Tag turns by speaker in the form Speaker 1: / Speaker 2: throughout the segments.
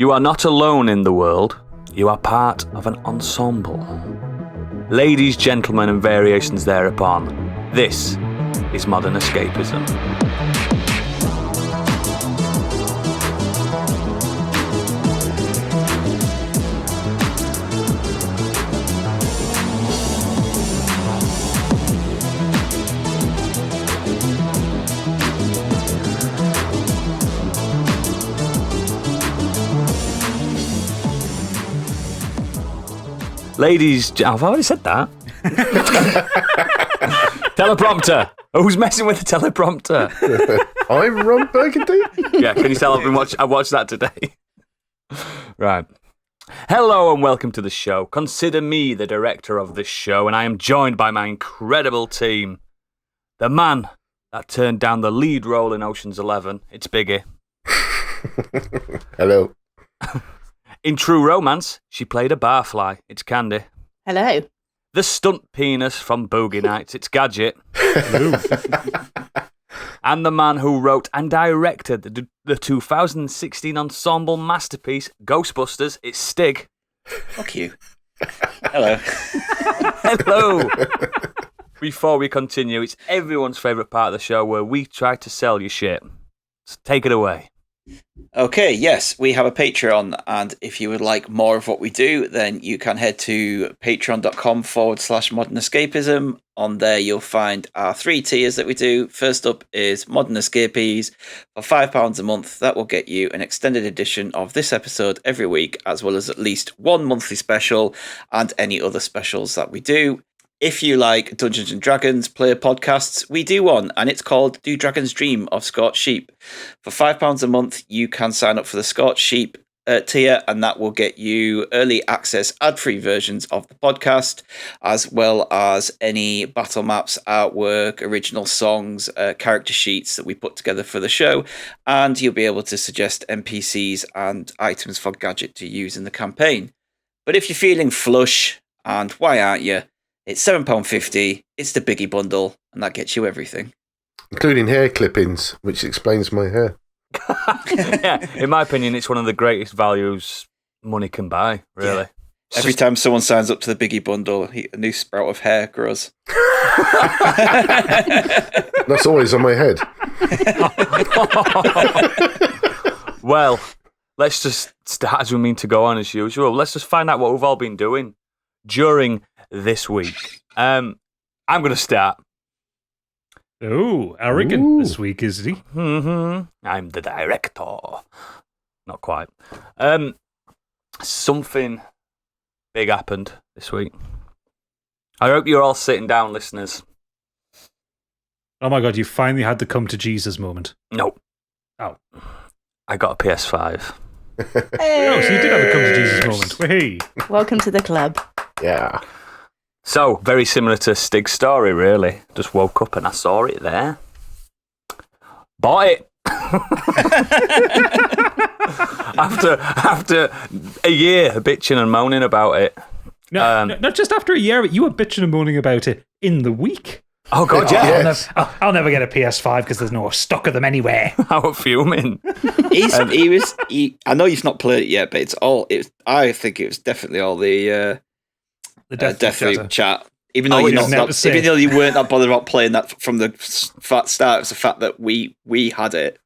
Speaker 1: You are not alone in the world. You are part of an ensemble. Ladies, gentlemen, and variations thereupon, this is Modern Escapism. Ladies, I've already said that. Teleprompter. Who's messing with the teleprompter?
Speaker 2: I'm Ron Burgundy.
Speaker 1: Yeah, can you tell I watched that today? Right. Hello and welcome to the show. Consider me the director of this show, and I am joined by my incredible team. The man that turned down the lead role in Ocean's 11. It's Biggie.
Speaker 2: Hello.
Speaker 1: In True Romance, she played a barfly. It's Candy.
Speaker 3: Hello.
Speaker 1: The stunt penis from Boogie Nights. It's Gadget. And the man who wrote and directed the 2016 ensemble masterpiece, Ghostbusters. It's Stig.
Speaker 4: Fuck you. Hello.
Speaker 1: Hello. Before we continue, it's everyone's favourite part of the show where we try to sell you shit. So take it away.
Speaker 4: Okay, yes, we have a Patreon, and if you would like more of what we do, then you can head to patreon.com/Modern Escapism. On there, you'll find our 3 tiers that we do. First up is Modern Escapees for £5 a month. That will get you an extended edition of this episode every week, as well as at least one monthly special and any other specials that we do. If you like Dungeons & Dragons player podcasts, we do one, and it's called Do Dragons Dream of Scorched Sheep. For £5 a month, you can sign up for the Scorched Sheep tier, and that will get you early access ad-free versions of the podcast, as well as any battle maps, artwork, original songs, character sheets that we put together for the show, and you'll be able to suggest NPCs and items for Gadget to use in the campaign. But if you're feeling flush, and why aren't you? It's £7.50, it's the Biggie bundle, and that gets you everything.
Speaker 2: Including hair clippings, which explains my hair.
Speaker 1: Yeah, in my opinion, it's one of the greatest values money can buy, really.
Speaker 4: Yeah. Every time someone signs up to the Biggie bundle, a new sprout of hair grows.
Speaker 2: That's always on my head.
Speaker 1: Well, let's just start as we mean to go on as usual. Let's just find out what we've all been doing during this week. I'm going to start.
Speaker 5: Oh, arrogant this week, is he?
Speaker 1: Mm-hmm. I'm the director. Not quite. Something big happened this week. I hope you're all sitting down, listeners.
Speaker 5: Oh my God, you finally had the come to Jesus moment.
Speaker 1: No.
Speaker 5: Oh.
Speaker 1: I got a PS5.
Speaker 3: Hey.
Speaker 5: Oh, so you did have a come to Jesus moment. Hey.
Speaker 3: Welcome to the club.
Speaker 2: Yeah.
Speaker 1: So, very similar to Stig's story, really. Just woke up and I saw it there. Bought it. after a year bitching and moaning about it.
Speaker 5: No, not just after a year, you were bitching and moaning about it in the week.
Speaker 1: Oh, God, yeah.
Speaker 2: Yes.
Speaker 5: I'll never get a PS5 because there's no stock of them anywhere.
Speaker 1: I was fuming.
Speaker 4: I know you've not played it yet, but I think it was definitely all the Death Loop chat. Even though you weren't that bothered about playing that from the start, it's the fact that we had it.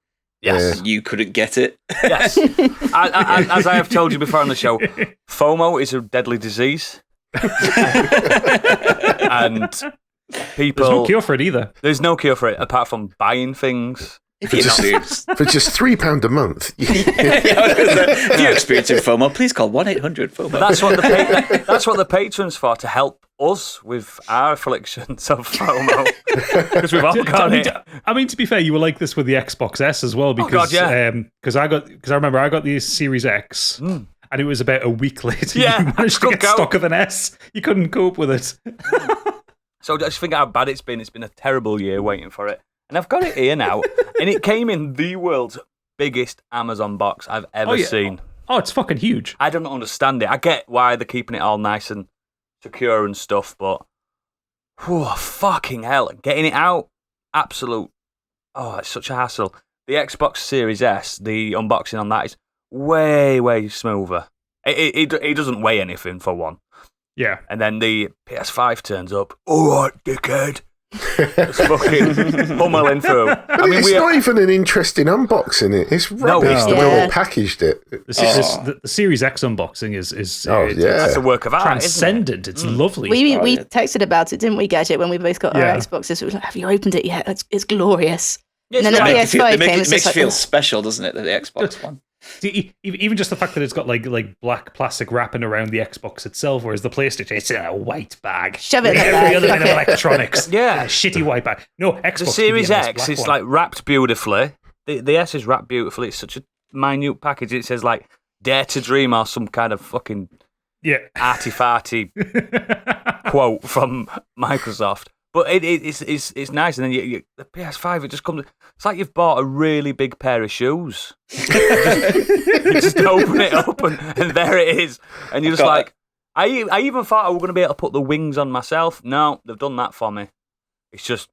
Speaker 1: Yes.
Speaker 4: You couldn't get it.
Speaker 1: Yes. As I have told you before on the show, FOMO is a deadly disease. And people...
Speaker 5: There's no cure for it either.
Speaker 1: There's no cure for it, apart from buying things.
Speaker 2: For just £3 a month.
Speaker 4: If you're experiencing FOMO, please call 1-800-FOMO.
Speaker 1: That's what the patron's for, to help us with our afflictions of FOMO. Because we've all got it.
Speaker 5: I mean, to be fair, you were like this with the Xbox S as well, because I remember I got the Series X, and it was about a week later you managed to get stock of an S. You couldn't cope with it.
Speaker 1: So just think how bad it's been. It's been a terrible year waiting for it. And I've got it here now, and it came in the world's biggest Amazon box I've ever seen.
Speaker 5: Oh, it's fucking huge.
Speaker 1: I don't understand it. I get why they're keeping it all nice and secure and stuff, but fucking hell, getting it out, absolute. Oh, it's such a hassle. The Xbox Series S, the unboxing on that is way smoother. It doesn't weigh anything for one.
Speaker 5: Yeah.
Speaker 1: And then the PS5 turns up. All right, dickhead. It's fucking pummeling through.
Speaker 2: It's not even an interesting unboxing. It's rubbish the way they packaged it.
Speaker 5: The Series X unboxing is
Speaker 1: that's a work of art,
Speaker 5: transcendent.
Speaker 1: Isn't it?
Speaker 5: It's lovely.
Speaker 3: We texted about it, didn't we, Gadget, when we both got our Xboxes? We were like, have you opened it yet? It's glorious.
Speaker 1: Yes,
Speaker 3: and then the PS5 came.
Speaker 4: It makes you feel special, doesn't it, the Xbox one?
Speaker 5: Even just the fact that it's got like black plastic wrapping around the Xbox itself, whereas the PlayStation, it's in a white bag.
Speaker 3: Shove it in
Speaker 5: every other bit of electronics.
Speaker 1: Yeah,
Speaker 5: a shitty white bag. No, Xbox.
Speaker 1: The Series X is
Speaker 5: one.
Speaker 1: like wrapped beautifully. The S is wrapped beautifully. It's such a minute package. It says like "Dare to Dream" or some kind of fucking arty-farty quote from Microsoft. But it's nice, and then the PS5, it just comes. It's like you've bought a really big pair of shoes. You just open it up, and there it is, and you're just like, I even thought I was going to be able to put the wings on myself. No, they've done that for me. It's just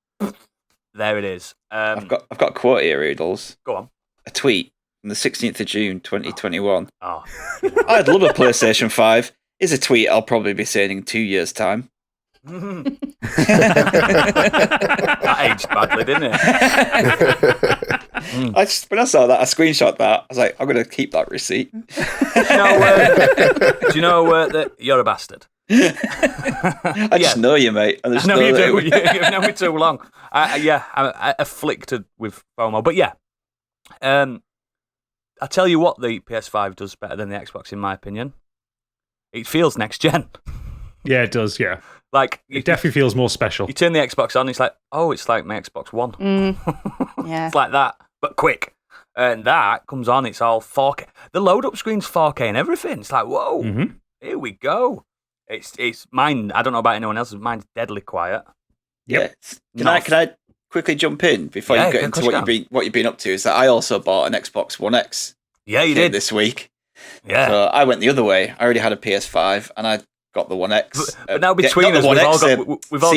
Speaker 1: there it is.
Speaker 4: I've got a quote here, Oodles.
Speaker 1: Go on.
Speaker 4: A tweet from the 16th of June, 2021.
Speaker 1: Oh.
Speaker 4: I'd love a PlayStation 5. Is a tweet I'll probably be saying in 2 years' time.
Speaker 1: That aged badly, didn't it?
Speaker 4: When I saw that, I screenshot that. I was like, I'm going to keep that receipt.
Speaker 1: Do you know that you're a bastard?
Speaker 4: I just know you, mate.
Speaker 1: I know you do. You've known me too long. I'm afflicted with FOMO. But yeah, I'll tell you what the PS5 does better than the Xbox, in my opinion. It feels next gen.
Speaker 5: Yeah, it does, yeah.
Speaker 1: Like
Speaker 5: it definitely feels more special.
Speaker 1: You turn the Xbox on, it's like, oh, it's like my Xbox One.
Speaker 3: Yeah.
Speaker 1: It's like that, but quick. And that comes on, it's all 4K. The load-up screen's 4K and everything. It's like, whoa, here we go. It's mine. I don't know about anyone else's. Mine's deadly quiet.
Speaker 4: Yep. Yeah. Can I quickly jump in before you get into what you've been up to? Is that I also bought an Xbox One X.
Speaker 1: Yeah, you did
Speaker 4: this week.
Speaker 1: Yeah.
Speaker 4: So I went the other way. I already had a PS5 and I got the One X.
Speaker 1: But now between us, we've all got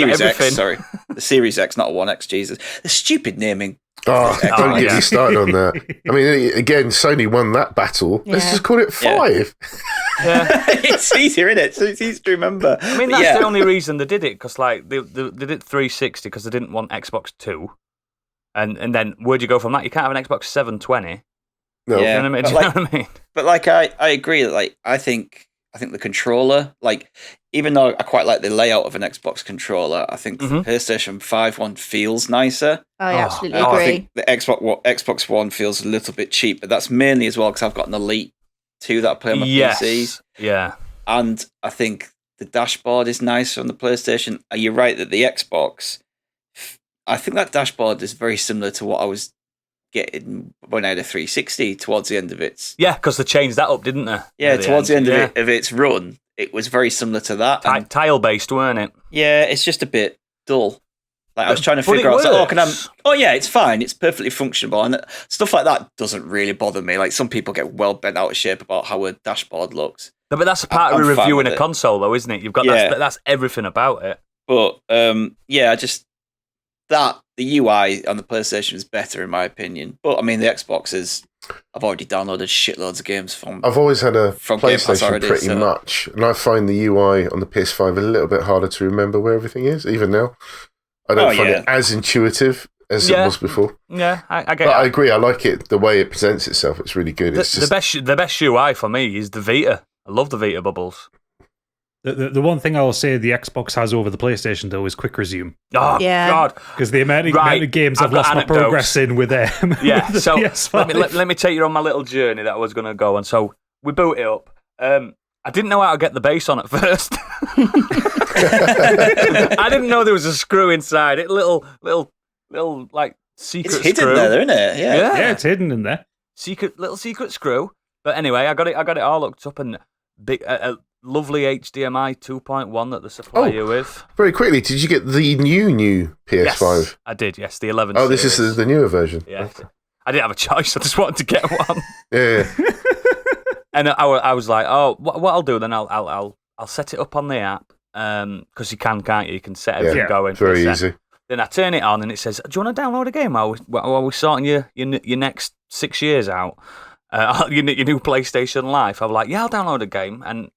Speaker 1: everything.
Speaker 4: X, sorry, the Series X, not a One X. Jesus, the stupid naming.
Speaker 2: Oh, don't get me started on that. I mean, again, Sony won that battle. Let's just call it 5.
Speaker 1: Yeah.
Speaker 4: It's easier, isn't it? So it's easy to remember.
Speaker 1: I mean, that's the only reason they did it, because like they did 360 because they didn't want Xbox 2, and then where'd you go from that? You can't have an Xbox 720.
Speaker 2: No,
Speaker 4: yeah,
Speaker 1: do you know what I mean?
Speaker 4: But like, I agree. Like, I think the controller, like, even though I quite like the layout of an Xbox controller, I think the PlayStation 5 one feels nicer.
Speaker 3: I absolutely agree.
Speaker 4: I think the Xbox One feels a little bit cheap, but that's mainly as well because I've got an Elite 2 that I play on my PC.
Speaker 1: Yeah.
Speaker 4: And I think the dashboard is nicer on the PlayStation. You're right that the Xbox, I think that dashboard is very similar to what I was getting when I had a 360 towards the end of its.
Speaker 1: Yeah, because they changed that up, didn't they?
Speaker 4: Yeah, towards the end of its run, it was very similar to that.
Speaker 1: Tile based, weren't it?
Speaker 4: Yeah, it's just a bit dull. Like I was trying to figure out, it's fine, it's perfectly functional, and stuff like that doesn't really bother me. Like some people get well bent out of shape about how a dashboard looks.
Speaker 1: No, but that's a part of reviewing a console, though, isn't it? You've got that's everything about it.
Speaker 4: But I just the UI on the PlayStation is better in my opinion. But I mean, the Xbox is. I've already downloaded shitloads of games from.
Speaker 2: I've always had a PlayStation pretty much, and I find the UI on the PS5 a little bit harder to remember where everything is, even now. I don't find it as intuitive as it was before.
Speaker 1: Yeah, I get it.
Speaker 2: But I agree. I like it the way it presents itself. It's really good.
Speaker 1: The best UI for me is the Vita. I love the Vita bubbles.
Speaker 5: The one thing I will say the Xbox has over the PlayStation, though, is quick resume.
Speaker 1: Oh, God.
Speaker 5: Because the amount of games I've lost my progress in with them.
Speaker 1: Yeah, so let me take you on my little journey that I was going to go on. So we boot it up. I didn't know how to get the bass on at first. I didn't know there was a screw inside it. Little like secret screw.
Speaker 4: It's hidden there, isn't it?
Speaker 5: Yeah, it's hidden in there.
Speaker 1: Little secret screw. But anyway, I got it all looked up and big. Lovely HDMI 2.1 that they supply you with.
Speaker 2: Very quickly, did you get the new PS5?
Speaker 1: Yes, I did, yes, the 11
Speaker 2: Oh,
Speaker 1: series.
Speaker 2: this is the newer version.
Speaker 1: Yeah. Okay. I didn't have a choice, I just wanted to get one.
Speaker 2: Yeah.
Speaker 1: And I was like, oh, what I'll do then, I'll set it up on the app, because you can't you? You can set everything going.
Speaker 2: Very easy.
Speaker 1: Then I turn it on and it says, do you want to download a game while we're sorting your next 6 years out? your new PlayStation Live. I'm like, yeah, I'll download a game. And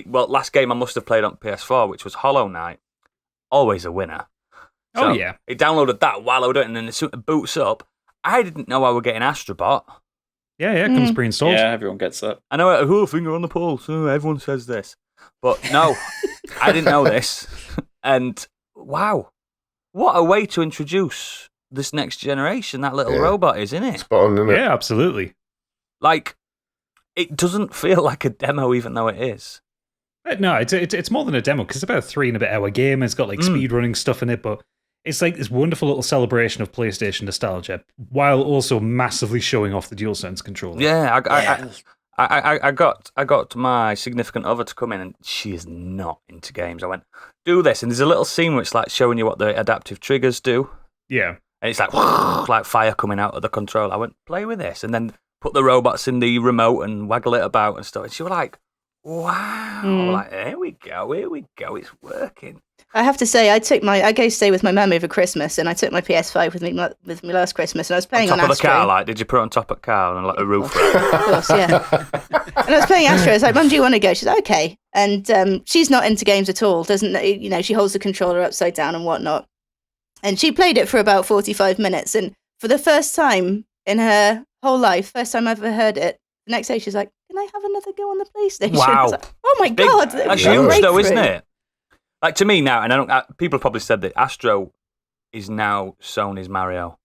Speaker 1: last game I must have played on PS4, which was Hollow Knight. Always a winner. So it downloaded that while I was doing it, and then as soon as it boots up, I didn't know I was getting Astrobot.
Speaker 5: Yeah, it comes pre-installed.
Speaker 4: Yeah, everyone gets that.
Speaker 1: I know, finger on the pulse. Everyone says this. But no, I didn't know this. And wow, what a way to introduce this next generation, that little robot is, isn't it?
Speaker 2: Spot on, isn't it?
Speaker 5: Yeah, absolutely.
Speaker 1: Like, it doesn't feel like a demo, even though it is.
Speaker 5: No, it's more than a demo, because it's about a 3 and a bit hour game. It's got like speedrunning stuff in it, but it's like this wonderful little celebration of PlayStation nostalgia, while also massively showing off the DualSense controller.
Speaker 1: Yeah, I got my significant other to come in, and she is not into games. I went, do this, and there's a little scene where it's like showing you what the adaptive triggers do.
Speaker 5: Yeah.
Speaker 1: And it's like fire coming out of the controller. I went, play with this, and then put the robots in the remote and waggle it about and stuff. And she was like, wow, like, here we go, it's working.
Speaker 3: I have to say, I go stay with my mum over Christmas, and I took my PS5 with me last Christmas, and I was playing on
Speaker 1: top of
Speaker 3: Astro.
Speaker 1: the car, like, did you put it on top of the car and like a roof?
Speaker 3: Of course, yeah. And I was playing Astro. I was like, Mum, do you want to go? She's like, okay. And she's not into games at all. She holds the controller upside down and whatnot. And she played it for about 45 minutes, and for the first time in her whole life, first time I've ever heard it, the next day she's like, can I have another go on the PlayStation?
Speaker 1: Wow.
Speaker 3: I was like, oh my God.
Speaker 1: That's huge though, isn't it? Like, to me now, and people have probably said that Astro is now Sony's Mario.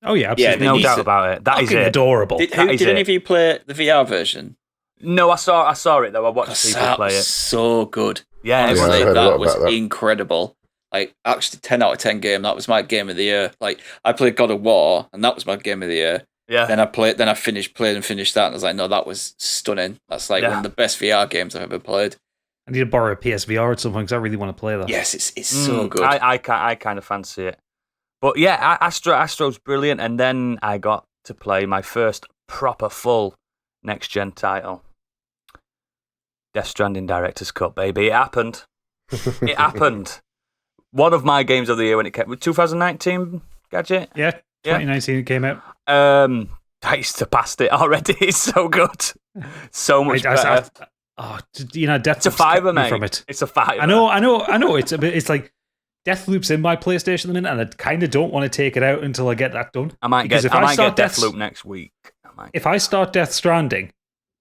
Speaker 5: Oh yeah, absolutely.
Speaker 1: No doubt about it. That is it.
Speaker 5: Adorable.
Speaker 4: Did any of you play the VR version?
Speaker 1: No, I saw it though. I watched people play it.
Speaker 4: So good.
Speaker 1: Yeah,
Speaker 4: honestly, that was incredible. Like, actually, 10 out of 10 game. That was my game of the year. Like, I played God of War, and that was my game of the year.
Speaker 1: Yeah.
Speaker 4: Then I played and finished that, and I was like, no, that was stunning. That's like one of the best VR games I've ever played.
Speaker 5: I need to borrow a PSVR or something because I really want to play that.
Speaker 4: Yes, it's so good.
Speaker 1: I kind of fancy it. But yeah, Astro's brilliant, and then I got to play my first proper full next gen title. Death Stranding Director's Cut, baby. It happened. It happened. One of my games of the year when it came. 2019, Gadget?
Speaker 5: Yeah, 2019 it came out.
Speaker 1: I used to past it already. It's so good. So much better.
Speaker 5: Deathloop's
Speaker 1: it's a fiver, mate.
Speaker 5: From it.
Speaker 1: It's a fiver.
Speaker 5: I know. It's like Deathloop's in my PlayStation at the minute, and I kind of don't want to take it out until I get that done.
Speaker 1: I might get Deathloop next week.
Speaker 5: If I start Death Stranding,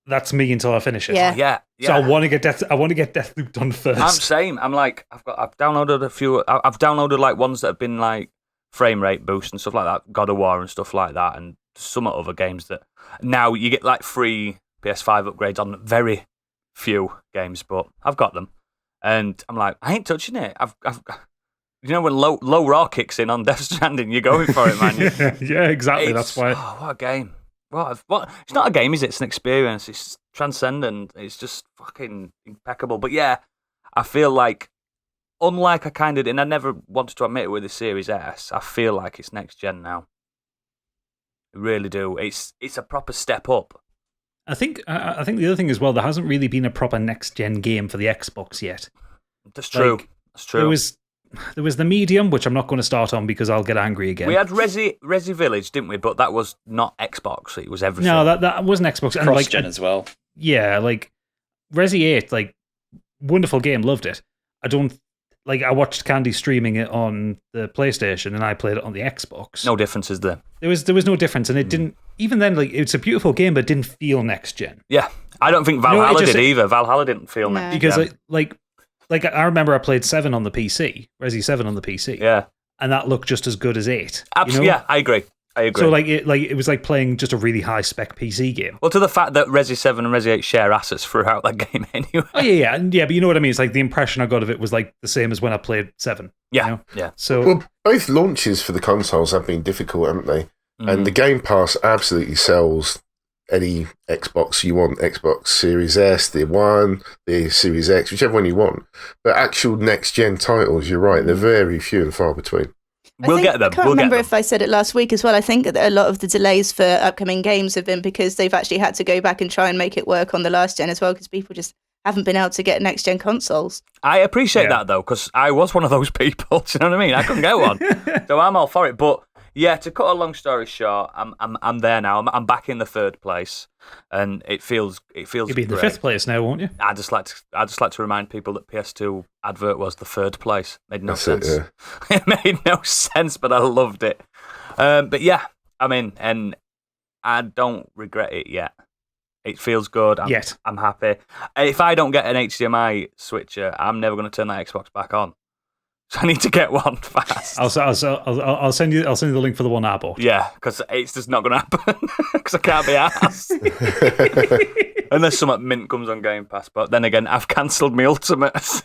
Speaker 5: that's me until I finish it.
Speaker 1: Yeah.
Speaker 5: So I want to get Deathloop done first.
Speaker 1: I'm same. I'm like, I've downloaded a few. I've downloaded like ones that have been like frame rate boost and stuff like that, God of War and stuff like that, and some other games that now you get like free PS5 upgrades on very few games, but I've got them, and I'm like, I ain't touching it. I've when low raw kicks in on Death Stranding, you're going for it, man.
Speaker 5: yeah, exactly. That's why.
Speaker 1: Oh, what a game! What? It's not a game, is it? It's an experience. It's transcendent. It's just fucking impeccable. But yeah, I feel like, unlike I kind of, and I never wanted to admit it with the Series S, I feel like it's next gen now. I really do. It's a proper step up.
Speaker 5: I think the other thing as well, there hasn't really been a proper next gen game for the Xbox yet.
Speaker 1: That's true. That's true.
Speaker 5: There was the Medium, which I'm not going to start on because I'll get angry again.
Speaker 1: We had Resi Village, didn't we? But that was not Xbox. It was everything.
Speaker 5: No, that wasn't Xbox.
Speaker 4: Cross-gen as well.
Speaker 5: Yeah, like Resi 8, like wonderful game, loved it. I watched Candy streaming it on the PlayStation, and I played it on the Xbox.
Speaker 1: No difference, is there?
Speaker 5: There was no difference, and it didn't. Even then, like, it's a beautiful game, but it didn't feel next gen.
Speaker 1: Yeah, I don't think Valhalla did either. Valhalla didn't feel next gen
Speaker 5: because like I remember I played 7 on the PC, Resi 7 on the PC.
Speaker 1: Yeah,
Speaker 5: and that looked just as good as 8.
Speaker 1: Absolutely, yeah, I agree.
Speaker 5: So it was like playing just a really high spec PC game.
Speaker 1: Well, to the fact that Resi 7 and Resi 8 share assets throughout that game anyway.
Speaker 5: Oh yeah, but you know what I mean. It's like the impression I got of it was like the same as when I played 7.
Speaker 1: Yeah, yeah.
Speaker 5: So
Speaker 2: both launches for the consoles have been difficult, haven't they? And the Game Pass absolutely sells any Xbox you want, Xbox Series S, the One, the Series X, whichever one you want. But actual next-gen titles, you're right, they're very few and far between.
Speaker 1: We'll get them.
Speaker 3: I can't remember if I said it last week as well. I think that a lot of the delays for upcoming games have been because they've actually had to go back and try and make it work on the last gen as well, because people just haven't been able to get next-gen consoles.
Speaker 1: I appreciate that, though, because I was one of those people. Do you know what I mean? I couldn't get one. So I'm all for it. But Yeah, to cut a long story short, I'm there now. I'm back in the third place, and it feels
Speaker 5: You'll be in the
Speaker 1: great.
Speaker 5: fifth place now, won't you?
Speaker 1: I just like to remind people that PS2 advert was the third place. Made no
Speaker 2: That's
Speaker 1: sense.
Speaker 2: it,
Speaker 1: It made no sense, but I loved it. But yeah, I'm in, and I don't regret it yet. It feels good. I'm happy. If I don't get an HDMI switcher, I'm never going to turn that Xbox back on. So I need to get one fast.
Speaker 5: I'll send you the link for the one I bought.
Speaker 1: Yeah, because it's just not going to happen because I can't be asked. Unless some mint comes on Game Pass. But then again, I've cancelled my Ultimate. So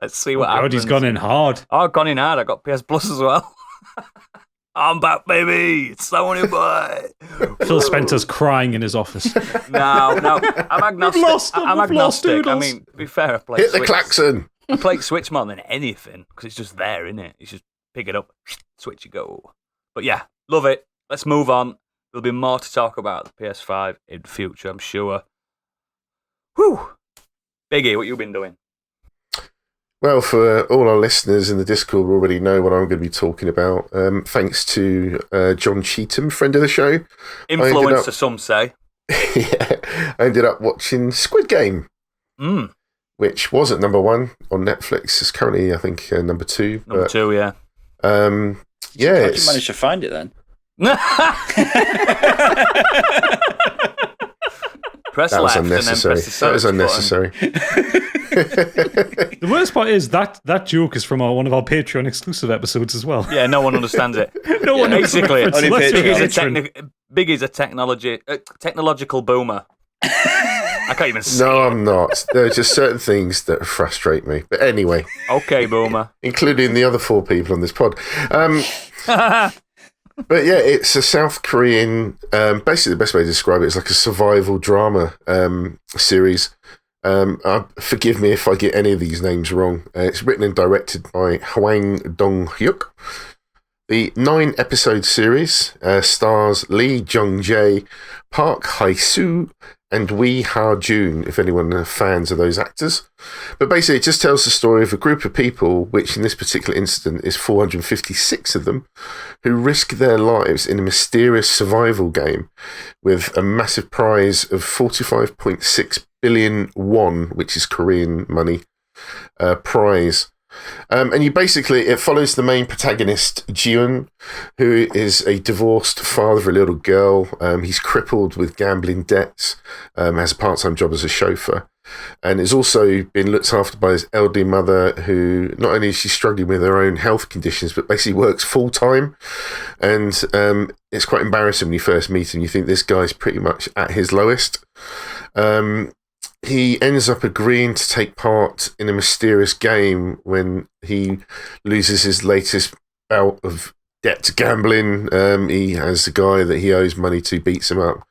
Speaker 1: let's see what happens.
Speaker 5: He's gone in hard.
Speaker 1: Oh, I've gone in hard. I got PS Plus as well. I'm back, baby. It's Sony boy.
Speaker 5: Phil Spencer's crying in his office.
Speaker 1: No. I'm agnostic. I'm agnostic.
Speaker 5: Oodles.
Speaker 1: I mean, to be fair, I play
Speaker 2: Hit
Speaker 1: Switch.
Speaker 2: the klaxon.
Speaker 1: I play Switch more than anything because it's just there, isn't it? It's just pick it up, switch you go. But yeah, love it. Let's move on. There'll be more to talk about the PS5 in future, I'm sure. Whew. Biggie, what you been doing?
Speaker 2: Well, for all our listeners in the Discord already know what I'm going to be talking about. Thanks to John Cheetham, friend of the show.
Speaker 1: Influencer, some say.
Speaker 2: Yeah, I ended up watching Squid Game. Which was at number 1 on Netflix. It's currently, I think, number 2.
Speaker 1: Number 2, yeah.
Speaker 2: Yeah,
Speaker 4: How'd you manage to find it then?
Speaker 1: Press
Speaker 2: that was
Speaker 1: left
Speaker 2: unnecessary.
Speaker 1: and then press the
Speaker 2: That was
Speaker 1: search
Speaker 2: unnecessary.
Speaker 5: The worst part is that joke is from one of our Patreon exclusive episodes as well.
Speaker 1: Yeah, no one understands it.
Speaker 5: No one knows the
Speaker 1: Basically,
Speaker 5: reference.
Speaker 4: only
Speaker 1: Biggie's a technological boomer. I can't even say
Speaker 2: No,
Speaker 1: it.
Speaker 2: I'm not. There are just certain things that frustrate me. But anyway,
Speaker 1: Okay, boomer.
Speaker 2: including the other 4 people on this pod. But yeah, it's a South Korean. Basically, the best way to describe it is like a survival drama series. Forgive me if I get any of these names wrong. It's written and directed by Hwang Dong-hyuk. The 9-episode series stars Lee Jung-jae, Park Hae-soo, and Wee Ha-jun, if anyone are fans of those actors. But basically, it just tells the story of a group of people, which in this particular incident is 456 of them, who risk their lives in a mysterious survival game with a massive prize of 45.6 billion won, which is Korean money, prize. And it follows the main protagonist, Jiun, who is a divorced father of a little girl. He's crippled with gambling debts, has a part-time job as a chauffeur, and has also been looked after by his elderly mother, who not only is she struggling with her own health conditions, but basically works full-time. And it's quite embarrassing when you first meet him. You think this guy's pretty much at his lowest. He ends up agreeing to take part in a mysterious game when he loses his latest bout of debt gambling. He has a guy that he owes money to, beats him up.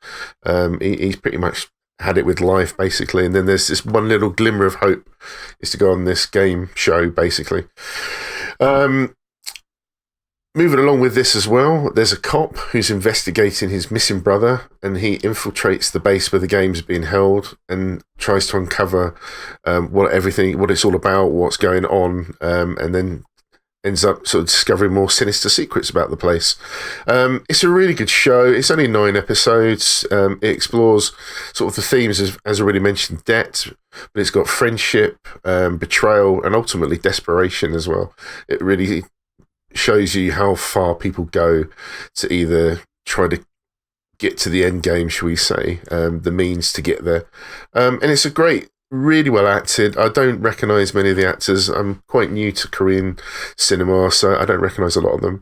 Speaker 2: He's pretty much had it with life, basically. And then there's this one little glimmer of hope is to go on this game show, basically. Moving along with this as well, there's a cop who's investigating his missing brother, and he infiltrates the base where the game's being held and tries to uncover what it's all about, what's going on, and then ends up sort of discovering more sinister secrets about the place. It's a really good show. It's only 9 episodes. It explores sort of the themes, as already mentioned, debt, but it's got friendship, betrayal, and ultimately desperation as well. It really shows you how far people go to either try to get to the end game, shall we say, the means to get there. And it's a great, really well acted. I don't recognise many of the actors. I'm quite new to Korean cinema, so I don't recognise a lot of them.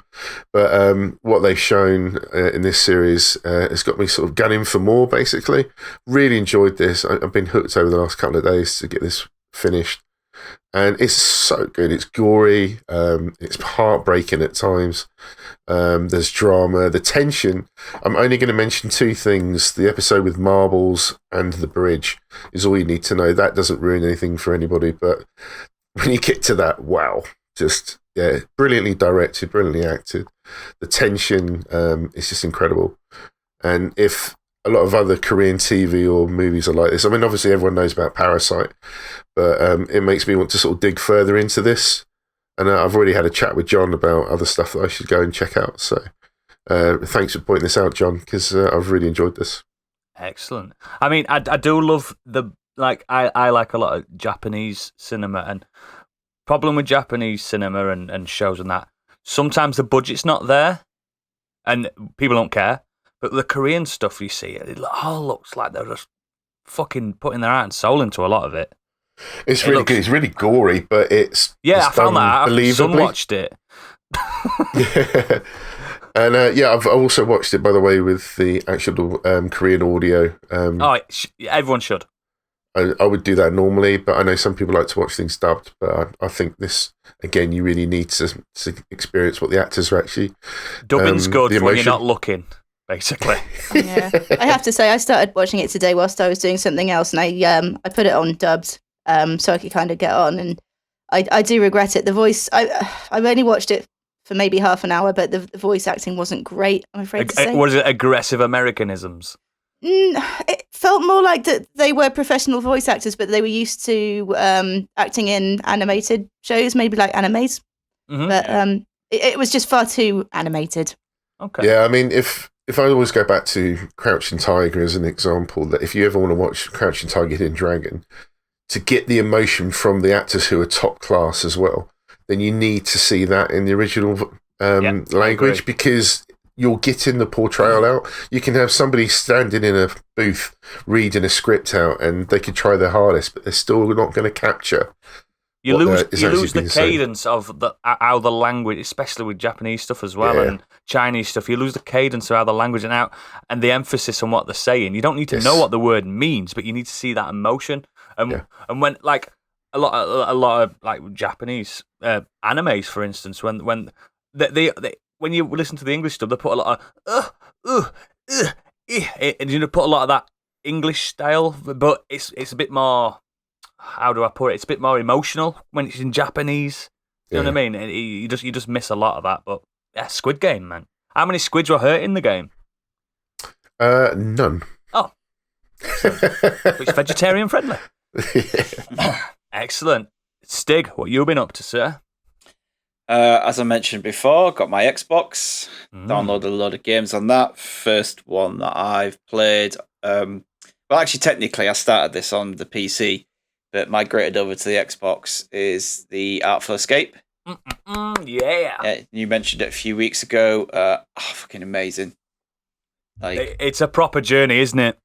Speaker 2: But what they've shown in this series has got me sort of gunning for more, basically. Really enjoyed this. I've been hooked over the last couple of days to get this finished. And it's so good. It's gory. It's heartbreaking at times. There's drama. The tension. I'm only going to mention 2 things. The episode with marbles and the bridge is all you need to know. That doesn't ruin anything for anybody. But when you get to that, wow. Just, yeah, brilliantly directed, brilliantly acted. The tension is just incredible. And if a lot of other Korean TV or movies are like this, I mean, obviously everyone knows about Parasite, but it makes me want to sort of dig further into this. And I've already had a chat with John about other stuff that I should go and check out. So Thanks for pointing this out, John, because I've really enjoyed this.
Speaker 1: Excellent. I mean, I do love I like a lot of Japanese cinema, and problem with Japanese cinema and shows and that, sometimes the budget's not there and people don't care. But the Korean stuff you see, it all looks like they're just fucking putting their heart and soul into a lot of it.
Speaker 2: It's really good. It's really gory, but it's
Speaker 1: I found that out.
Speaker 2: Believably.
Speaker 1: Son watched it.
Speaker 2: Yeah. And I've also watched it, by the way, with the actual Korean audio.
Speaker 1: Everyone should.
Speaker 2: I would do that normally, but I know some people like to watch things dubbed. But I think this, again, you really need to experience what the actors are actually.
Speaker 1: Dubbing's good when you're not looking, basically.
Speaker 3: Yeah, I have to say, I started watching it today whilst I was doing something else, and I put it on dubbed, so I could kind of get on. And I do regret it. The voice, I've only watched it for maybe half an hour, but the voice acting wasn't great, I'm afraid to say.
Speaker 1: Was it aggressive Americanisms?
Speaker 3: It felt more like that they were professional voice actors, but they were used to acting in animated shows, maybe like animes. Mm-hmm. But it was just far too animated.
Speaker 2: Okay. Yeah, I mean, if I always go back to Crouching Tiger as an example, that if you ever want to watch Crouching Tiger, Hidden Dragon, to get the emotion from the actors who are top class as well, then you need to see that in the original language, because you're getting the portrayal out. You can have somebody standing in a booth reading a script out, and they could try their hardest, but they're still not going to capture.
Speaker 1: You lose the cadence of how the language, especially with Japanese stuff as well, and Chinese stuff. You lose the cadence of how the language and the emphasis on what they're saying. You don't need to know what the word means, but you need to see that emotion. And when like a lot of like Japanese animes, for instance, when they when you listen to the English stuff, they put a lot of and you put a lot of that English style, but it's a bit more. How do I put it? It's a bit more emotional when it's in Japanese. You know what I mean? You just miss a lot of that. But yeah, Squid Game, man. How many squids were hurt in the game?
Speaker 2: None.
Speaker 1: Oh, it's vegetarian friendly. Excellent. Stig, what you been up to, sir?
Speaker 4: As I mentioned before, got my Xbox, downloaded a load of games on that. First one that I've played, well, actually, technically, I started this on the PC, but migrated over to the Xbox is the Artful Escape.
Speaker 1: Yeah.
Speaker 4: You mentioned it a few weeks ago. Fucking amazing. Like,
Speaker 1: it's a proper journey, isn't it?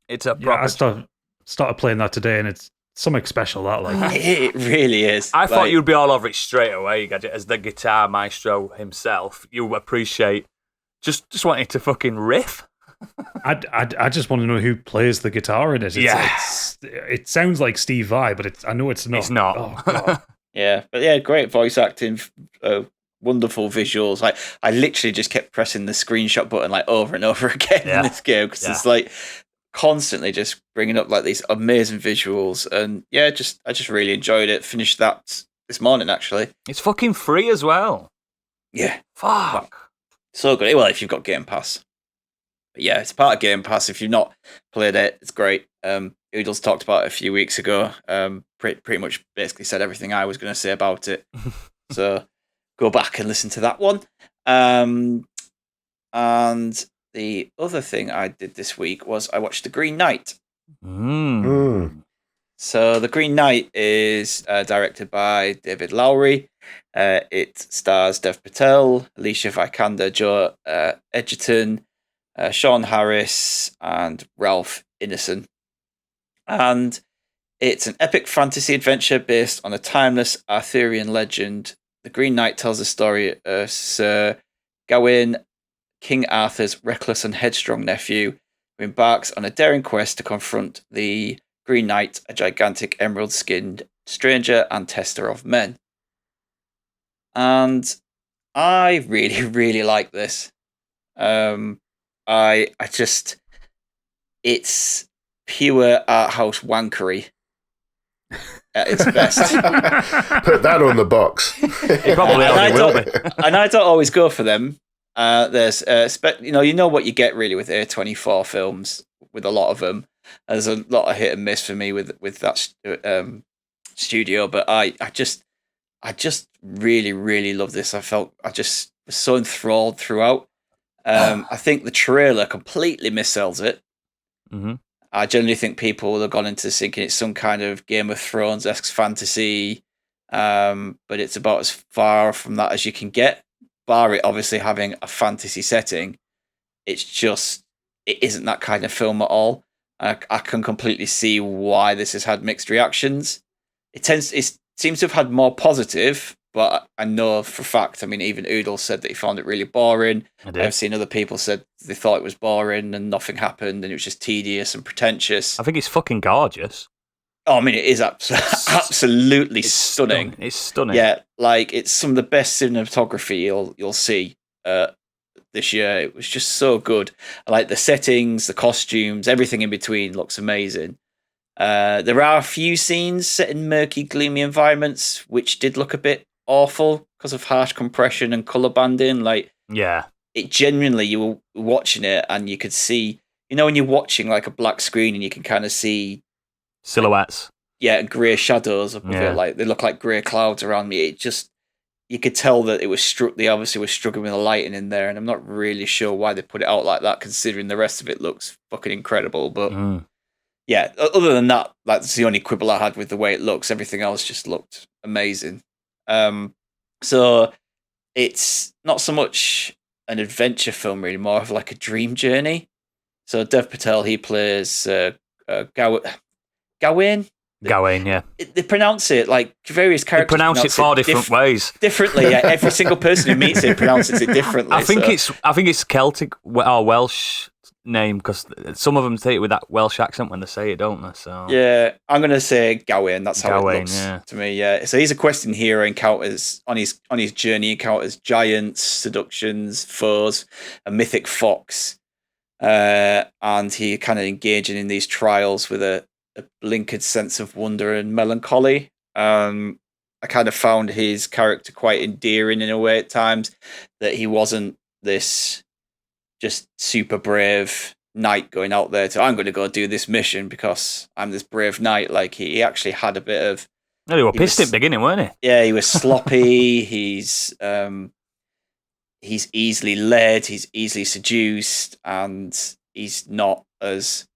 Speaker 1: It's a proper.
Speaker 5: I started playing that today, and it's something special. That like
Speaker 4: it really is.
Speaker 1: I thought you'd be all over it straight away, Gadget, as the guitar maestro himself. You appreciate just wanting to fucking riff.
Speaker 5: I just want to know who plays the guitar in it. It sounds like Steve Vai, but I know it's not.
Speaker 1: It's not.
Speaker 5: Oh, God.
Speaker 4: Yeah, great voice acting, wonderful visuals. Like I literally just kept pressing the screenshot button like over and over again in this game because it's like constantly just bringing up like these amazing visuals, and I just really enjoyed it. Finished that this morning actually.
Speaker 1: It's fucking free as well.
Speaker 4: Yeah,
Speaker 1: fuck,
Speaker 4: so good. Well, if you've got Game Pass. But yeah, it's part of Game Pass. If you've not played it, it's great. Oodles talked about it a few weeks ago. Pretty much basically said everything I was going to say about it. So go back and listen to that one. And the other thing I did this week was I watched The Green Knight. So The Green Knight is directed by David Lowery. It stars Dev Patel, Alicia Vikander, Joe Edgerton, Sean Harris, and Ralph Ineson. And it's an epic fantasy adventure based on a timeless Arthurian legend. The Green Knight tells the story of Sir Gawain, King Arthur's reckless and headstrong nephew, who embarks on a daring quest to confront the Green Knight, a gigantic emerald-skinned stranger and tester of men. And I really, really like this. It's pure art house wankery at its best.
Speaker 2: Put that on the box.
Speaker 1: It probably will be.
Speaker 4: And I don't always go for them. There's you know what you get really with A24 films. With a lot of them, there's a lot of hit and miss for me with that studio. But I just really, really love this. I just was so enthralled throughout. I think the trailer completely missells it.
Speaker 1: Mm-hmm.
Speaker 4: I generally think people have gone into this thinking it's some kind of Game of Thrones-esque fantasy, but it's about as far from that as you can get, bar it obviously having a fantasy setting. It's just, it isn't that kind of film at all. I can completely see why this has had mixed reactions. It seems to have had more positive, but I know for a fact, I mean, even Oodles said that he found it really boring. I've seen other people said they thought it was boring and nothing happened and it was just tedious and pretentious.
Speaker 1: I think it's fucking gorgeous.
Speaker 4: Oh, I mean, it is absolutely stunning.
Speaker 1: It's stunning.
Speaker 4: Yeah, like it's some of the best cinematography you'll see this year. It was just so good. I like the settings, the costumes, everything in between looks amazing. There are a few scenes set in murky, gloomy environments which did look a bit awful because of harsh compression and color banding. Like,
Speaker 1: yeah,
Speaker 4: it genuinely, you were watching it and you could see, you know, when you're watching like a black screen and you can kind of see
Speaker 1: silhouettes.
Speaker 4: Yeah, grey shadows above it. Like they look like grey clouds around me. It just, you could tell that it was they obviously were struggling with the lighting in there, and I'm not really sure why they put it out like that, considering the rest of it looks fucking incredible. But yeah, other than that, that's the only quibble I had with the way it looks. Everything else just looked amazing. So it's not so much an adventure film, really, more of like a dream journey. So Dev Patel, he plays Gawain.
Speaker 1: Gawain, yeah.
Speaker 4: They pronounce it like various characters.
Speaker 1: They pronounce it 4 different ways.
Speaker 4: Differently, yeah. Every single person who meets it pronounces it differently.
Speaker 1: I think it's Celtic or Welsh name, because some of them say it with that Welsh accent when they say it, don't they? So
Speaker 4: yeah, I'm gonna say Gawain. That's how
Speaker 1: Gawain,
Speaker 4: it looks to me. Yeah. So he's a Questing hero. Encounters on his journey. Encounters giants, seductions, foes, a mythic fox, and he kind of engaging in these trials with a blinkered sense of wonder and melancholy. I kind of found his character quite endearing in a way at times, that he wasn't this just super brave knight going out there I'm going to go do this mission because I'm this brave knight. Like he actually had a bit of...
Speaker 1: Well, he were pissed at the beginning, weren't he?
Speaker 4: Yeah, he was sloppy. He's easily led. He's easily seduced, and he's not as...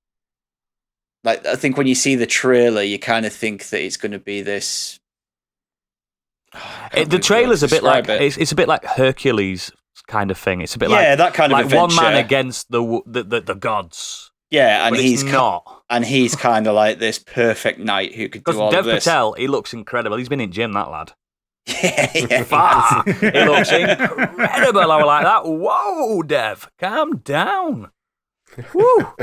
Speaker 4: Like, I think when you see the trailer, you kind of think that it's going to be this...
Speaker 1: The trailer's a bit like... It's a bit like Hercules kind of thing. It's a bit like...
Speaker 4: that kind of
Speaker 1: adventure. One man against the gods.
Speaker 4: Yeah, and
Speaker 1: he's not.
Speaker 4: And he's kind of like this perfect knight who could do all
Speaker 1: Dev
Speaker 4: of this.
Speaker 1: Patel, he looks incredible. He's been in gym, that lad.
Speaker 4: Yeah.
Speaker 1: He looks incredible. I was like that. Whoa, Dev, calm down. Woo.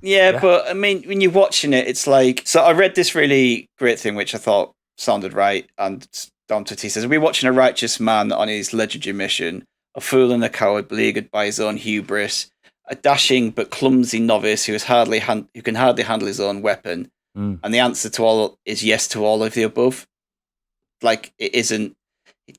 Speaker 4: Yeah, but I mean, when you're watching it, it's like... So I read this really great thing, which I thought sounded right, and Dom Tutti says, we're watching a righteous man on his legendary mission, a fool and a coward beleaguered by his own hubris, a dashing but clumsy novice who can hardly handle his own weapon. And the answer to all is yes to all of the above. Like, it isn't...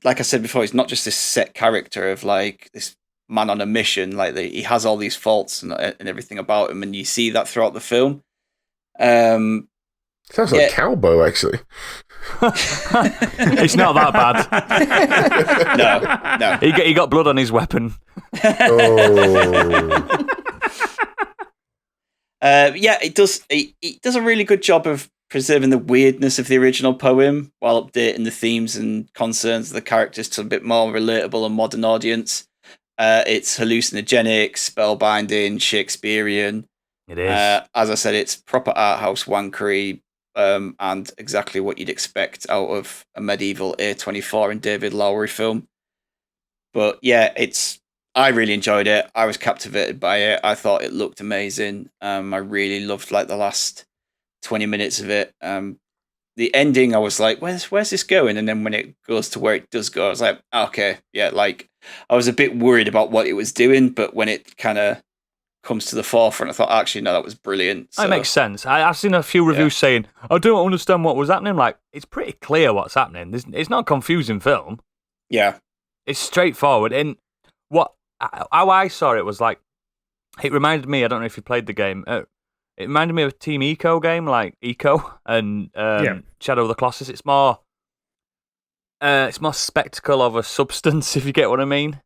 Speaker 4: Like I said before, he's not just this set character of, like, this man on a mission. Like, he has all these faults and everything about him, and you see that throughout the film.
Speaker 2: Sounds like Cowboy, actually.
Speaker 1: It's not that
Speaker 4: bad. No.
Speaker 1: He got blood on his weapon.
Speaker 2: Oh.
Speaker 4: Yeah, it does. It does a really good job of preserving the weirdness of the original poem while updating the themes and concerns of the characters to a bit more relatable and modern audience. It's hallucinogenic, spellbinding, Shakespearean.
Speaker 1: It is.
Speaker 4: As I said, it's proper art house wankery, and exactly what you'd expect out of a medieval A24 and David Lowery film. But yeah, I really enjoyed it. I was captivated by it. I thought it looked amazing. I really loved like the last 20 minutes of it. The ending, I was like, where's this going? And then when it goes to where it does go, I was like, okay, yeah, like I was a bit worried about what it was doing, but when it kind of comes to the forefront, I thought, actually, no, that was brilliant. So,
Speaker 1: that makes sense. I've seen a few reviews saying, I don't understand what was happening. Like, it's pretty clear what's happening. It's not a confusing film.
Speaker 4: Yeah.
Speaker 1: It's straightforward. And how I saw it was like, it reminded me, I don't know if you played the game, it reminded me of a Team Eco game, like Eco and Shadow of the Colossus. It's more spectacle of a substance, if you get what I mean.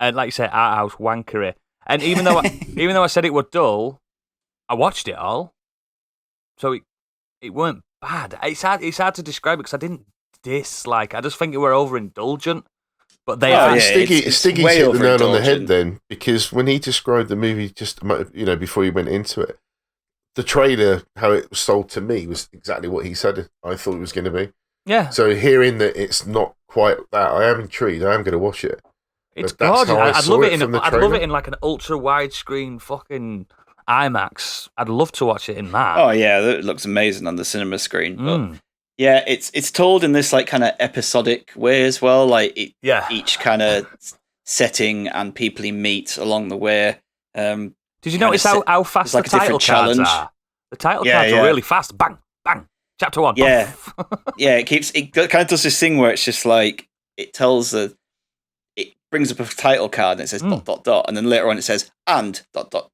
Speaker 1: and like you say, art house wankery. And even though I said it was dull, I watched it all, so it weren't bad. It's hard to describe it because I didn't dislike. I just think it were overindulgent. But they are.
Speaker 2: Stiggy's hit the nail on the head then, because when he described the movie just before he went into it, the trailer, how it was sold to me, was exactly what he said I thought it was going to be.
Speaker 1: Yeah.
Speaker 2: So hearing that it's not quite that, I am intrigued. I am going to watch it.
Speaker 1: It's gorgeous. I'd love it in like an ultra widescreen fucking IMAX. I'd love to watch it in that.
Speaker 4: Oh yeah, it looks amazing on the cinema screen. But yeah, it's told in this like kind of episodic way as well. Like each kind of setting and people he meets along the way.
Speaker 1: Did you notice how fast the title cards are? The title cards are really fast. Bang, bang. Chapter 1.
Speaker 4: Yeah, yeah. It kind of does this thing where it's just like it brings up a title card and it says ... and then later on it says and ...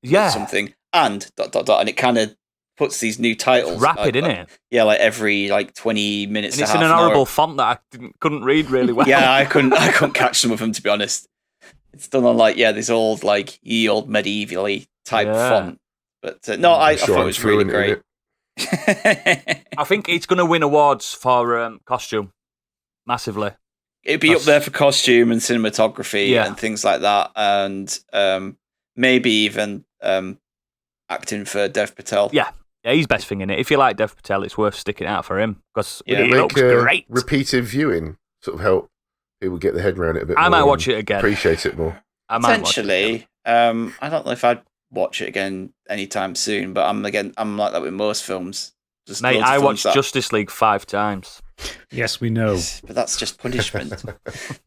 Speaker 4: something and ... and it kind of puts these new titles.
Speaker 1: It's rapid, isn't it?
Speaker 4: Yeah, like every 20 minutes.
Speaker 1: And it's in an horrible font that I couldn't read really well.
Speaker 4: Yeah, I couldn't catch some of them, to be honest. It's done on this old ye old medieval-y type font. But no, I thought it was really great.
Speaker 1: I think it's going to win awards for costume massively.
Speaker 4: It'd be up there for costume and cinematography and things like that, and maybe even acting for Dev Patel.
Speaker 1: Yeah, he's best thing in it. If you like Dev Patel, it's worth sticking it out for him because it looks great.
Speaker 2: Repeated viewing sort of help people get their head around it a bit.
Speaker 1: I might watch it again.
Speaker 2: Appreciate it more.
Speaker 4: Potentially. I don't know if I'd watch it again anytime soon, but I'm like that with most films.
Speaker 1: Mate, I watched Justice League 5 times.
Speaker 5: Yes, we know.
Speaker 4: But that's just punishment.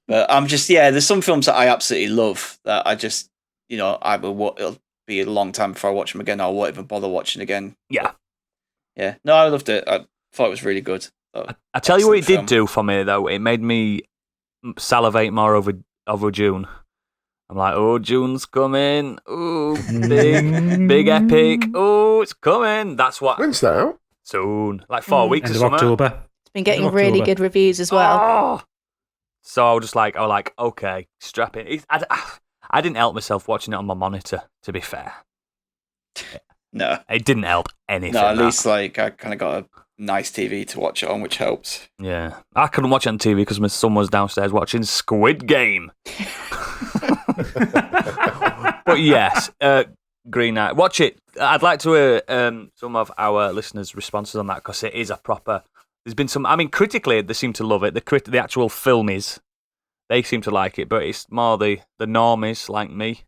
Speaker 4: But I'm just, there's some films that I absolutely love that I just, it'll be a long time before I watch them again. I won't even bother watching again.
Speaker 1: Yeah.
Speaker 4: Yeah. No, I loved it. I thought it was really good.
Speaker 1: I tell you what it did do for me, though. It made me salivate more over June. I'm like, oh, June's coming. Oh, big epic. Oh, it's coming. That's what.
Speaker 2: When's that out?
Speaker 1: Soon. Like 4 weeks
Speaker 5: End
Speaker 1: or
Speaker 5: of
Speaker 1: something.
Speaker 5: October.
Speaker 3: It's been getting really good reviews as well.
Speaker 1: Oh. So I was like, okay, strap in. I didn't help myself watching it on my monitor, to be fair.
Speaker 4: No.
Speaker 1: It didn't help anything.
Speaker 4: No, at least I kind of got a nice TV to watch it on, which helps.
Speaker 1: Yeah. I couldn't watch it on TV because my son was downstairs watching Squid Game. But yes, Green Knight. Watch it. I'd like to hear some of our listeners' responses on that because it is a proper... There's been some... I mean, critically, they seem to love it. The actual filmies, they seem to like it, but it's more the normies like me.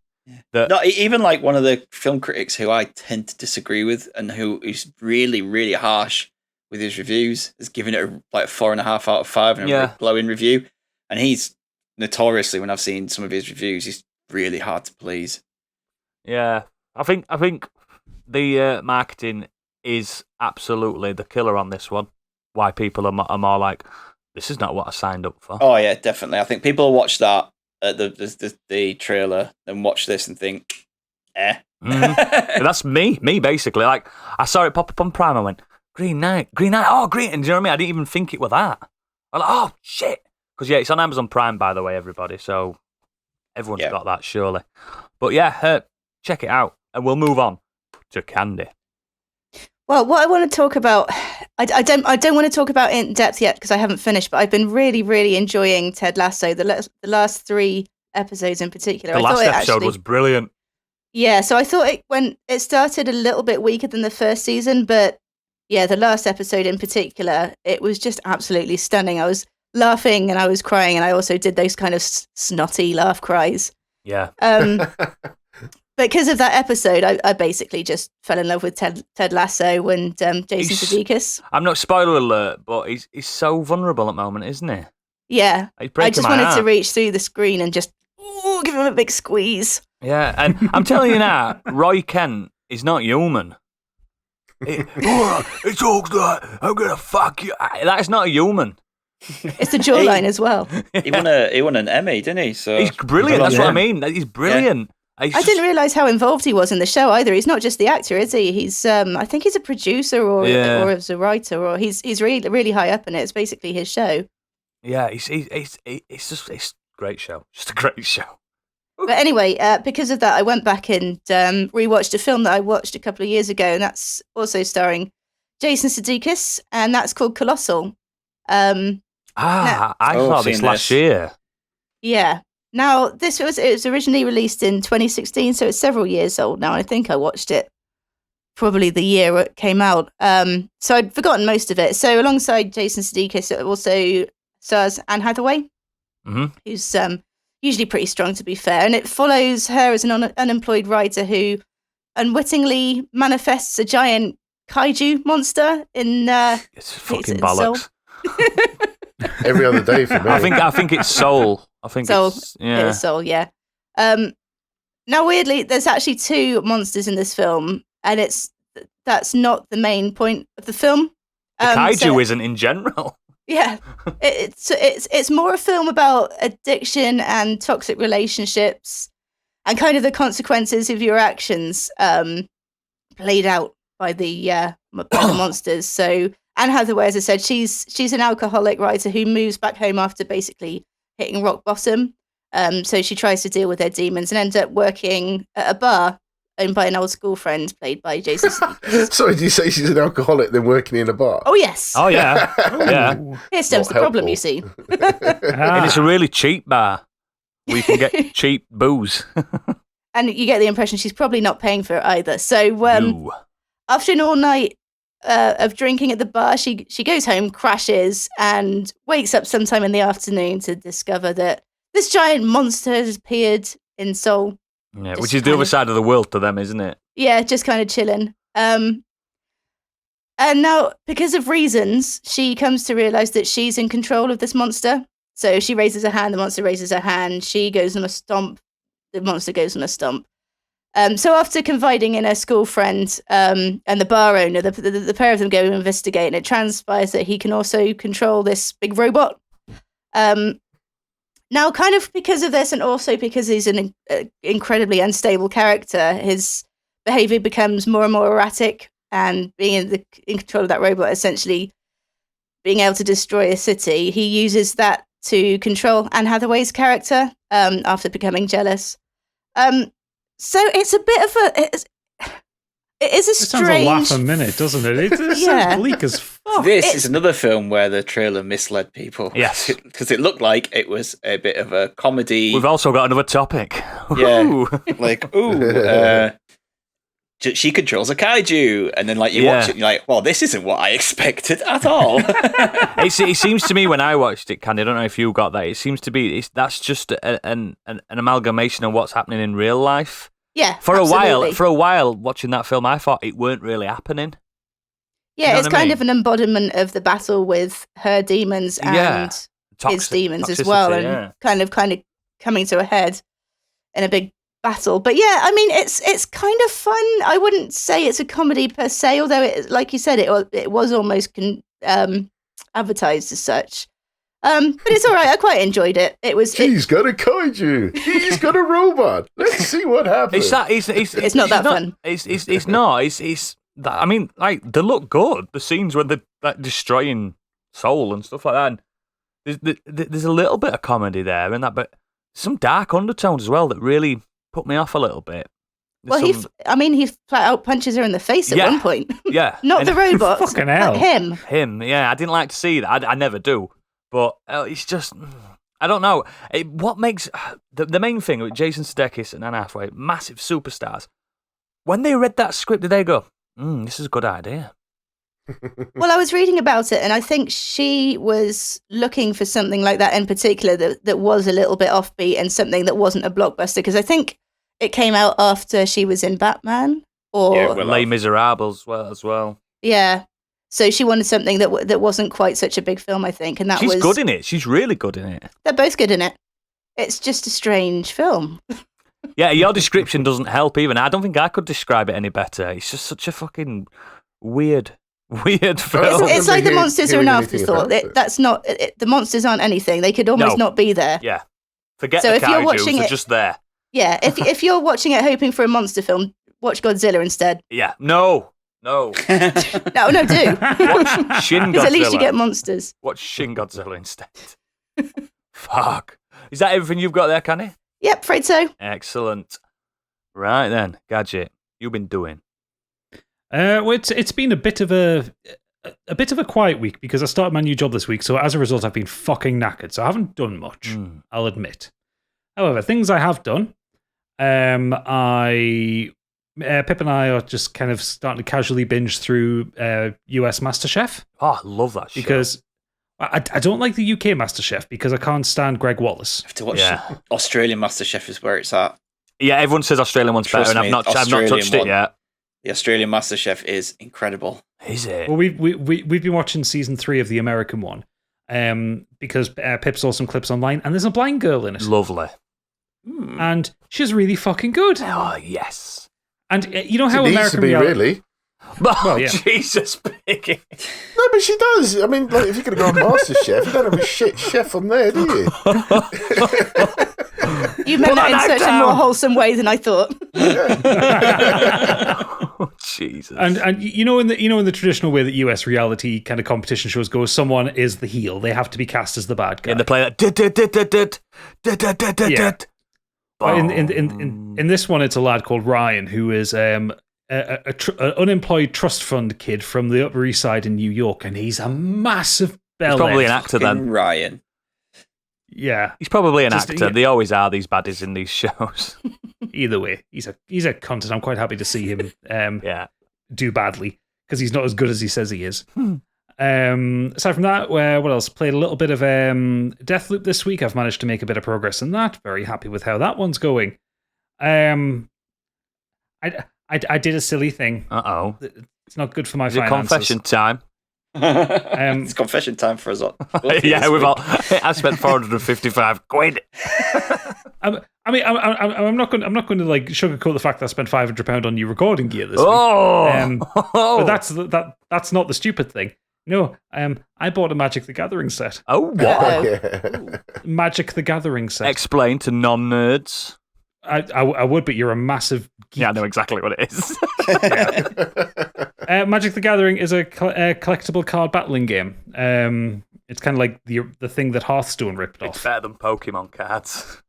Speaker 4: Yeah. No, even like one of the film critics who I tend to disagree with and who is really, really harsh with his reviews has given it a 4.5 out of 5 and a really glowing review. And he's notoriously, when I've seen some of his reviews, he's really hard to please.
Speaker 1: Yeah, I think the marketing is absolutely the killer on this one. Why people are more like, this is not what I signed up for.
Speaker 4: Oh yeah, definitely. I think people will watch that the trailer and watch this and think,
Speaker 1: That's me basically. Like I saw it pop up on Prime, I went, Green Knight, oh Green, and do you know what I mean? I didn't even think it was that. I'm like, oh shit, because it's on Amazon Prime, by the way, everybody. So everyone's got that surely. But yeah, check it out, and we'll move on to Candy.
Speaker 3: Well, what I want to talk about, I don't want to talk about in depth yet because I haven't finished. But I've been really, really enjoying Ted Lasso. The last 3 episodes in particular.
Speaker 1: The last episode was brilliant.
Speaker 3: Yeah, so I thought it started a little bit weaker than the first season, but yeah, the last episode in particular, it was just absolutely stunning. I was laughing and I was crying, and I also did those kind of snotty laugh cries.
Speaker 1: Yeah.
Speaker 3: Because of that episode, I basically just fell in love with Ted Lasso and Jason Sudeikis. I'm not
Speaker 1: spoiler alert, but he's so vulnerable at the moment, isn't he?
Speaker 3: Yeah. I just wanted to reach through the screen and just give him a big squeeze.
Speaker 1: Yeah, and I'm telling you now, Roy Kent is not human. He talks like, I'm going to fuck you. That's not a human.
Speaker 3: It's the jawline as well.
Speaker 4: He won an Emmy, didn't he? So
Speaker 1: he's brilliant. That's what I mean. He's brilliant. Yeah.
Speaker 3: I didn't realise how involved he was in the show either. He's not just the actor, is he? He's I think he's a producer or as a writer, or he's really, really high up in it. It's basically his show.
Speaker 1: Yeah, it's just a great show. Just a great show.
Speaker 3: But anyway, because of that, I went back and rewatched a film that I watched a couple of years ago, and that's also starring Jason Sudeikis, and that's called Colossal.
Speaker 1: I saw this last year.
Speaker 3: Yeah. Now, it was originally released in 2016, so it's several years old now. I think I watched it probably the year it came out. So I'd forgotten most of it. So alongside Jason Sudeikis, it also stars Anne Hathaway, who's usually pretty strong, to be fair. And it follows her as an unemployed writer who unwittingly manifests a giant kaiju monster in...
Speaker 1: it's fucking bollocks.
Speaker 2: Every other day for me.
Speaker 1: I think it's Soul. I think
Speaker 3: Soul.
Speaker 1: It's, yeah.
Speaker 3: It is Soul, yeah. Now, weirdly, there's actually two monsters in this film, and that's not the main point of the film.
Speaker 1: The kaiju isn't in general.
Speaker 3: Yeah, it's more a film about addiction and toxic relationships, and kind of the consequences of your actions played out by the monsters. So Anne Hathaway, as I said, she's an alcoholic writer who moves back home after basically hitting rock bottom. So she tries to deal with her demons and ends up working at a bar owned by an old school friend played by Jason Sudeikis.
Speaker 2: Sorry, did you say she's an alcoholic then working in a bar?
Speaker 3: Oh, yes.
Speaker 1: Oh, yeah. Yeah.
Speaker 3: Here stems the problem, you see.
Speaker 1: And it's a really cheap bar where you can get cheap booze.
Speaker 3: And you get the impression she's probably not paying for it either. So
Speaker 1: No.
Speaker 3: after an all night of drinking at the bar, she goes home, crashes, and wakes up sometime in the afternoon to discover that this giant monster has appeared in Seoul.
Speaker 1: Yeah, which is the other side of the world to them, isn't it?
Speaker 3: Yeah, just kind of chilling. And now, because of reasons, she comes to realize that she's in control of this monster. So she raises her hand, the monster raises her hand, she goes on a stomp, the monster goes on a stomp. So after confiding in her school friend and the bar owner, the pair of them go to investigate, and it transpires that he can also control this big robot. Now, kind of because of this, and also because he's an incredibly unstable character, his behavior becomes more and more erratic, and being in control of that robot, essentially being able to destroy a city, he uses that to control Anne Hathaway's character after becoming jealous. So it's a bit of it is a strange...
Speaker 5: It sounds a laugh a minute, doesn't it? It sounds bleak as fuck.
Speaker 4: This is another film where the trailer misled people.
Speaker 1: Yes.
Speaker 4: Because it looked like it was a bit of a comedy.
Speaker 1: We've also got another topic.
Speaker 4: Yeah.
Speaker 1: Ooh.
Speaker 4: Like, she controls a kaiju. And then, like, you watch it and you're like, well, this isn't what I expected at all.
Speaker 1: It seems to me when I watched it, Candy, I don't know if you got that, it seems to be that's just an amalgamation of what's happening in real life.
Speaker 3: Yeah,
Speaker 1: For
Speaker 3: absolutely.
Speaker 1: a while, watching that film, I thought it weren't really happening.
Speaker 3: Yeah,
Speaker 1: You know
Speaker 3: it's
Speaker 1: what I
Speaker 3: kind
Speaker 1: mean?
Speaker 3: of an embodiment of the battle with her demons and his demons as well, and kind of coming to a head in a big battle. But yeah, I mean, it's kind of fun. I wouldn't say it's a comedy per se, although it, like you said, it was almost advertised as such. But it's all right. I quite enjoyed it.
Speaker 2: She's got a kaiju. He's got a robot. Let's see what happens.
Speaker 3: It's not that fun.
Speaker 1: It's not. It's that. I mean, like they look good. The scenes when they're like destroying Soul and stuff like that. And there's a little bit of comedy there and that, but some dark undertones as well that really put me off a little bit.
Speaker 3: Well, he flat out punches her in the face at one point.
Speaker 1: Yeah,
Speaker 3: Not the robot.
Speaker 5: Fucking hell.
Speaker 3: Him.
Speaker 1: Yeah, I didn't like to see that. I never do. But it's just, I don't know. What makes the main thing with Jason Sudeikis and Anne Hathaway, massive superstars, when they read that script, did they go, this is a good idea?
Speaker 3: Well, I was reading about it, and I think she was looking for something like that in particular that was a little bit offbeat and something that wasn't a blockbuster, because I think it came out after she was in Batman or
Speaker 1: Les Miserables as well.
Speaker 3: Yeah. So she wanted something that wasn't quite such a big film, I think, and
Speaker 1: She's good in it. She's really good in it.
Speaker 3: They're both good in it. It's just a strange film.
Speaker 1: Yeah, your description doesn't help even. I don't think I could describe it any better. It's just such a fucking weird film.
Speaker 3: It's like the monsters are an afterthought. The monsters aren't anything. They could almost not be there.
Speaker 1: Yeah. Forget
Speaker 3: so
Speaker 1: the
Speaker 3: if you're watching
Speaker 1: they're
Speaker 3: it,
Speaker 1: just there.
Speaker 3: Yeah, if you're watching it hoping for a monster film, watch Godzilla instead.
Speaker 1: Yeah. No.
Speaker 3: No, do.
Speaker 1: Watch Shin Godzilla.
Speaker 3: At least you get monsters.
Speaker 1: Watch Shin Godzilla instead. Fuck. Is that everything you've got there, Canny?
Speaker 3: Yep, afraid so.
Speaker 1: Excellent. Right then, Gadget, you've been doing.
Speaker 5: Well, it's been a bit of a quiet week because I started my new job this week. So as a result, I've been fucking knackered. So I haven't done much. I'll admit. However, things I have done. Pip and I are just kind of starting to casually binge through US MasterChef.
Speaker 1: Oh, I love that show.
Speaker 5: Because I don't like the UK MasterChef because I can't stand Greg Wallace.
Speaker 4: You have to watch Australian MasterChef is where it's at.
Speaker 1: Yeah, everyone says Australian one's better, and I've not touched it yet.
Speaker 4: The Australian MasterChef is incredible.
Speaker 1: Is it?
Speaker 5: Well, we've been watching season 3 of the American one because Pip saw some clips online, and there's a blind girl in it.
Speaker 1: Lovely.
Speaker 5: And she's really fucking good.
Speaker 1: Oh, yes.
Speaker 5: And you know how
Speaker 2: She needs
Speaker 5: American
Speaker 2: to be,
Speaker 5: reality...
Speaker 2: really.
Speaker 1: Well,
Speaker 5: yeah.
Speaker 1: Jesus, Piggy.
Speaker 2: No, but she does. I mean, like, if you're going to go on MasterChef, you don't have a shit chef on there, do you?
Speaker 3: You meant that in such a more wholesome way than I thought.
Speaker 1: Oh, Jesus.
Speaker 5: And you know in the traditional way that US reality kind of competition shows go, someone is the heel. They have to be cast as the bad guy.
Speaker 1: And they play that.
Speaker 5: In this one, it's a lad called Ryan who is an unemployed trust fund kid from the Upper East Side in New York, and he's a massive bellend.
Speaker 1: He's probably an actor then.
Speaker 4: Ryan.
Speaker 5: Yeah,
Speaker 1: he's probably an actor. Yeah. They always are, these baddies in these shows.
Speaker 5: Either way, he's a cunt, and I'm quite happy to see him do badly because he's not as good as he says he is. Aside from that, what else? Played a little bit of Deathloop this week. I've managed to make a bit of progress in that. Very happy with how that one's going. I did a silly thing.
Speaker 1: Uh-oh.
Speaker 5: It's not good for my
Speaker 1: Is
Speaker 5: finances.
Speaker 1: it confession time?
Speaker 4: It's confession time for us all.
Speaker 1: Yeah, we've all. I spent 455 quid.
Speaker 5: I'm not going to like sugarcoat the fact that I spent £500 on new recording gear this week. But that's not the stupid thing. No, I bought a Magic the Gathering set.
Speaker 1: Oh, what?
Speaker 5: Magic the Gathering set.
Speaker 1: Explain to non-nerds.
Speaker 5: I would, but you're a massive geek.
Speaker 1: Yeah, I know exactly what it is.
Speaker 5: Magic the Gathering is a collectible card battling game. It's kind of like the thing that Hearthstone ripped off.
Speaker 1: It's better than Pokemon cards.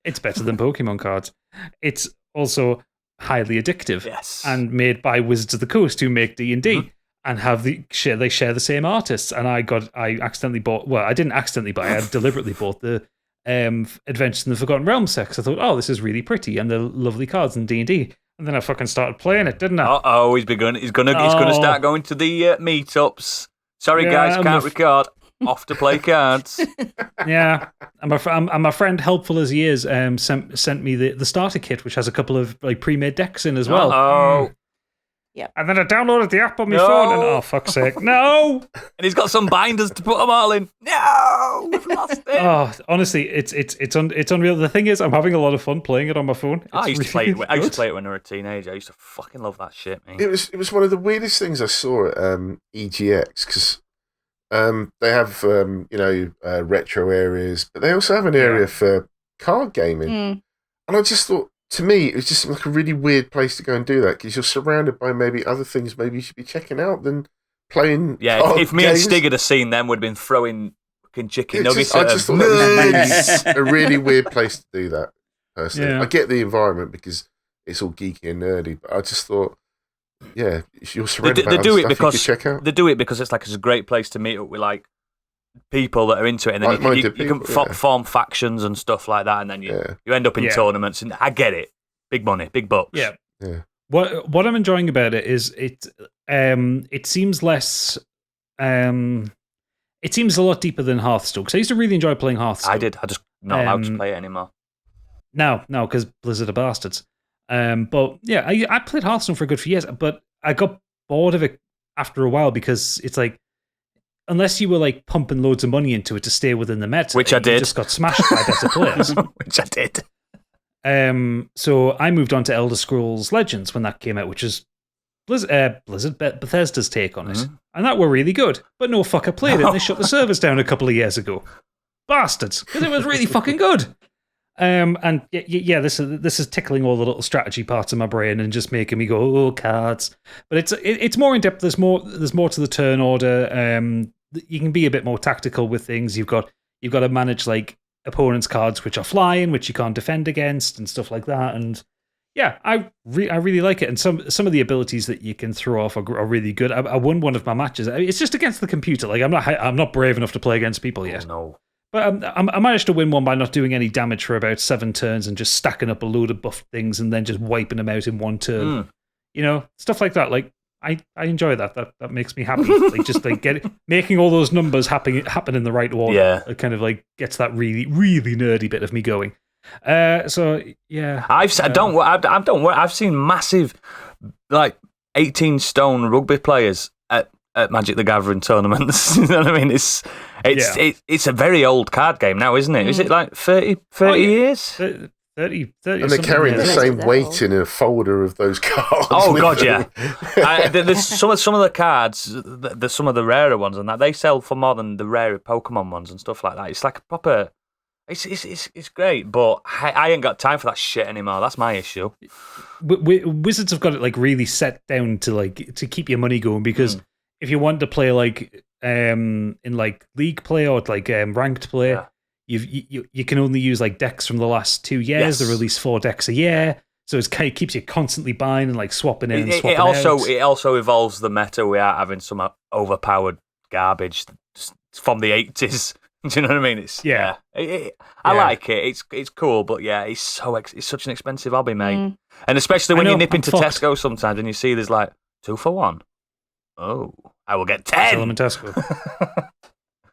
Speaker 5: It's better than Pokemon cards. It's also highly addictive.
Speaker 1: Yes.
Speaker 5: And made by Wizards of the Coast who make D&D and have they share the same artists. And I accidentally bought, well, I didn't accidentally buy, I deliberately bought the Adventures in the Forgotten Realms set because I thought, oh, this is really pretty and they're lovely cards in D&D. And then I fucking started playing it, didn't I?
Speaker 1: Uh-oh, he's gonna start going to the meetups. Sorry, guys, can't record. Off to play cards.
Speaker 5: Yeah, and my friend, helpful as he is, sent me the starter kit, which has a couple of like pre-made decks in as well.
Speaker 1: Oh,
Speaker 3: yeah.
Speaker 5: And then I downloaded the app on my phone, and oh fuck's sake, no!
Speaker 1: And he's got some binders to put them all in. No, we've lost it.
Speaker 5: Oh, honestly, it's unreal. The thing is, I'm having a lot of fun playing it on my phone.
Speaker 1: I used to play it when I was a teenager. I used to fucking love that shit, man.
Speaker 2: It was one of the weirdest things I saw at EGX because. They have retro areas, but they also have an area for card gaming. And I just thought, to me, it was just like a really weird place to go and do that because you're surrounded by maybe other things maybe you should be checking out than playing.
Speaker 1: Yeah, if me
Speaker 2: games.
Speaker 1: and Stig had seen them, we'd have been throwing fucking chicken nuggets.
Speaker 2: I just thought that was a really weird place to do that. Personally, I get the environment because it's all geeky and nerdy, but I just thought. Yeah, you're surrounded by other stuff you could check out.
Speaker 1: They do it because it's a great place to meet up with like people that are into it, and then you can form factions and stuff like that, and then you end up in tournaments. And I get it, big money, big bucks.
Speaker 5: Yeah. What I'm enjoying about it is it seems less. It seems a lot deeper than Hearthstone because I used to really enjoy playing Hearthstone.
Speaker 1: I did. I just not allowed to play it anymore.
Speaker 5: No, because Blizzard are bastards. But yeah, I played Hearthstone for a good few years, but I got bored of it after a while because it's like, unless you were like pumping loads of money into it to stay within the meta,
Speaker 1: which I did,
Speaker 5: you just got smashed by better players.
Speaker 1: Which I did.
Speaker 5: So I moved on to Elder Scrolls Legends when that came out, which is Bethesda's take on it, and that were really good. But no fucker played it, and they shut the servers down a couple of years ago. Bastards, because it was really fucking good. And this is tickling all the little strategy parts of my brain and just making me go, oh, cards. But it's more in depth. There's more to the turn order. You can be a bit more tactical with things. You've got to manage like opponents' cards which are flying, which you can't defend against, and stuff like that. And yeah, I really like it. And some of the abilities that you can throw off are really good. I won one of my matches. It's just against the computer. Like I'm not brave enough to play against people yet.
Speaker 1: Oh, no.
Speaker 5: But I managed to win one by not doing any damage for about 7 turns and just stacking up a load of buff things and then just wiping them out in 1 turn. You know, stuff like that. Like I enjoy that. That makes me happy. Like just like making all those numbers happen in the right order.
Speaker 1: Yeah,
Speaker 5: it kind of like gets that really really nerdy bit of me going. So yeah,
Speaker 1: don't worry. I've seen massive, like 18 stone rugby players at Magic the Gathering tournaments. You know what I mean? It's a very old card game now, isn't it? Is it like 30 years?
Speaker 5: 30
Speaker 2: and they're carrying the same weight in a folder of those cards.
Speaker 1: Oh god, yeah. There's some of the cards, there's some of the rarer ones, and that they sell for more than the rarer Pokemon ones and stuff like that. It's like a proper. It's great, but I ain't got time for that shit anymore. That's my issue.
Speaker 5: Wizards have got it like really set down to keep your money going, because if you want to play like in like league play or like ranked play. Yeah. You can only use like decks from the last 2 years. Yes. They release 4 decks a year, so it keeps you constantly buying and like swapping in and swapping out.
Speaker 1: It also evolves the meta without having some overpowered garbage from the 80s. Do you know what I mean? It's I like it. It's cool, but yeah, it's such an expensive hobby, mate. And especially when you nip into Tesco sometimes and you see there's like 2 for 1. Oh, I will get 10.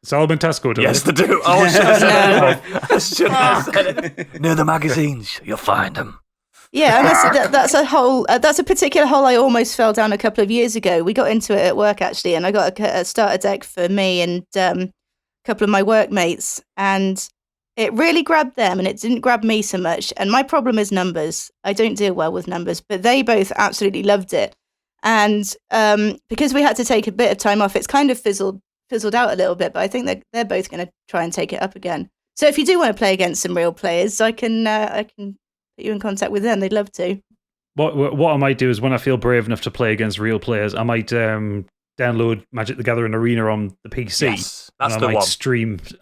Speaker 5: It's all been Tesco,
Speaker 1: yes, they do. Oh, I should have said it. Near the magazines, you'll find them.
Speaker 3: Yeah, and that's a particular hole I almost fell down a couple of years ago. We got into it at work, actually, and I got a starter deck for me and a couple of my workmates, and it really grabbed them, and it didn't grab me so much. And my problem is numbers. I don't deal well with numbers, but they both absolutely loved it. And because we had to take a bit of time off, it's kind of fizzled out a little bit, but I think they're both going to try and take it up again. So if you do want to play against some real players, I can put you in contact with them. They'd love to.
Speaker 5: What I might do is when I feel brave enough to play against real players, I might download Magic the Gathering Arena on the PC.
Speaker 1: Yes, that's the one.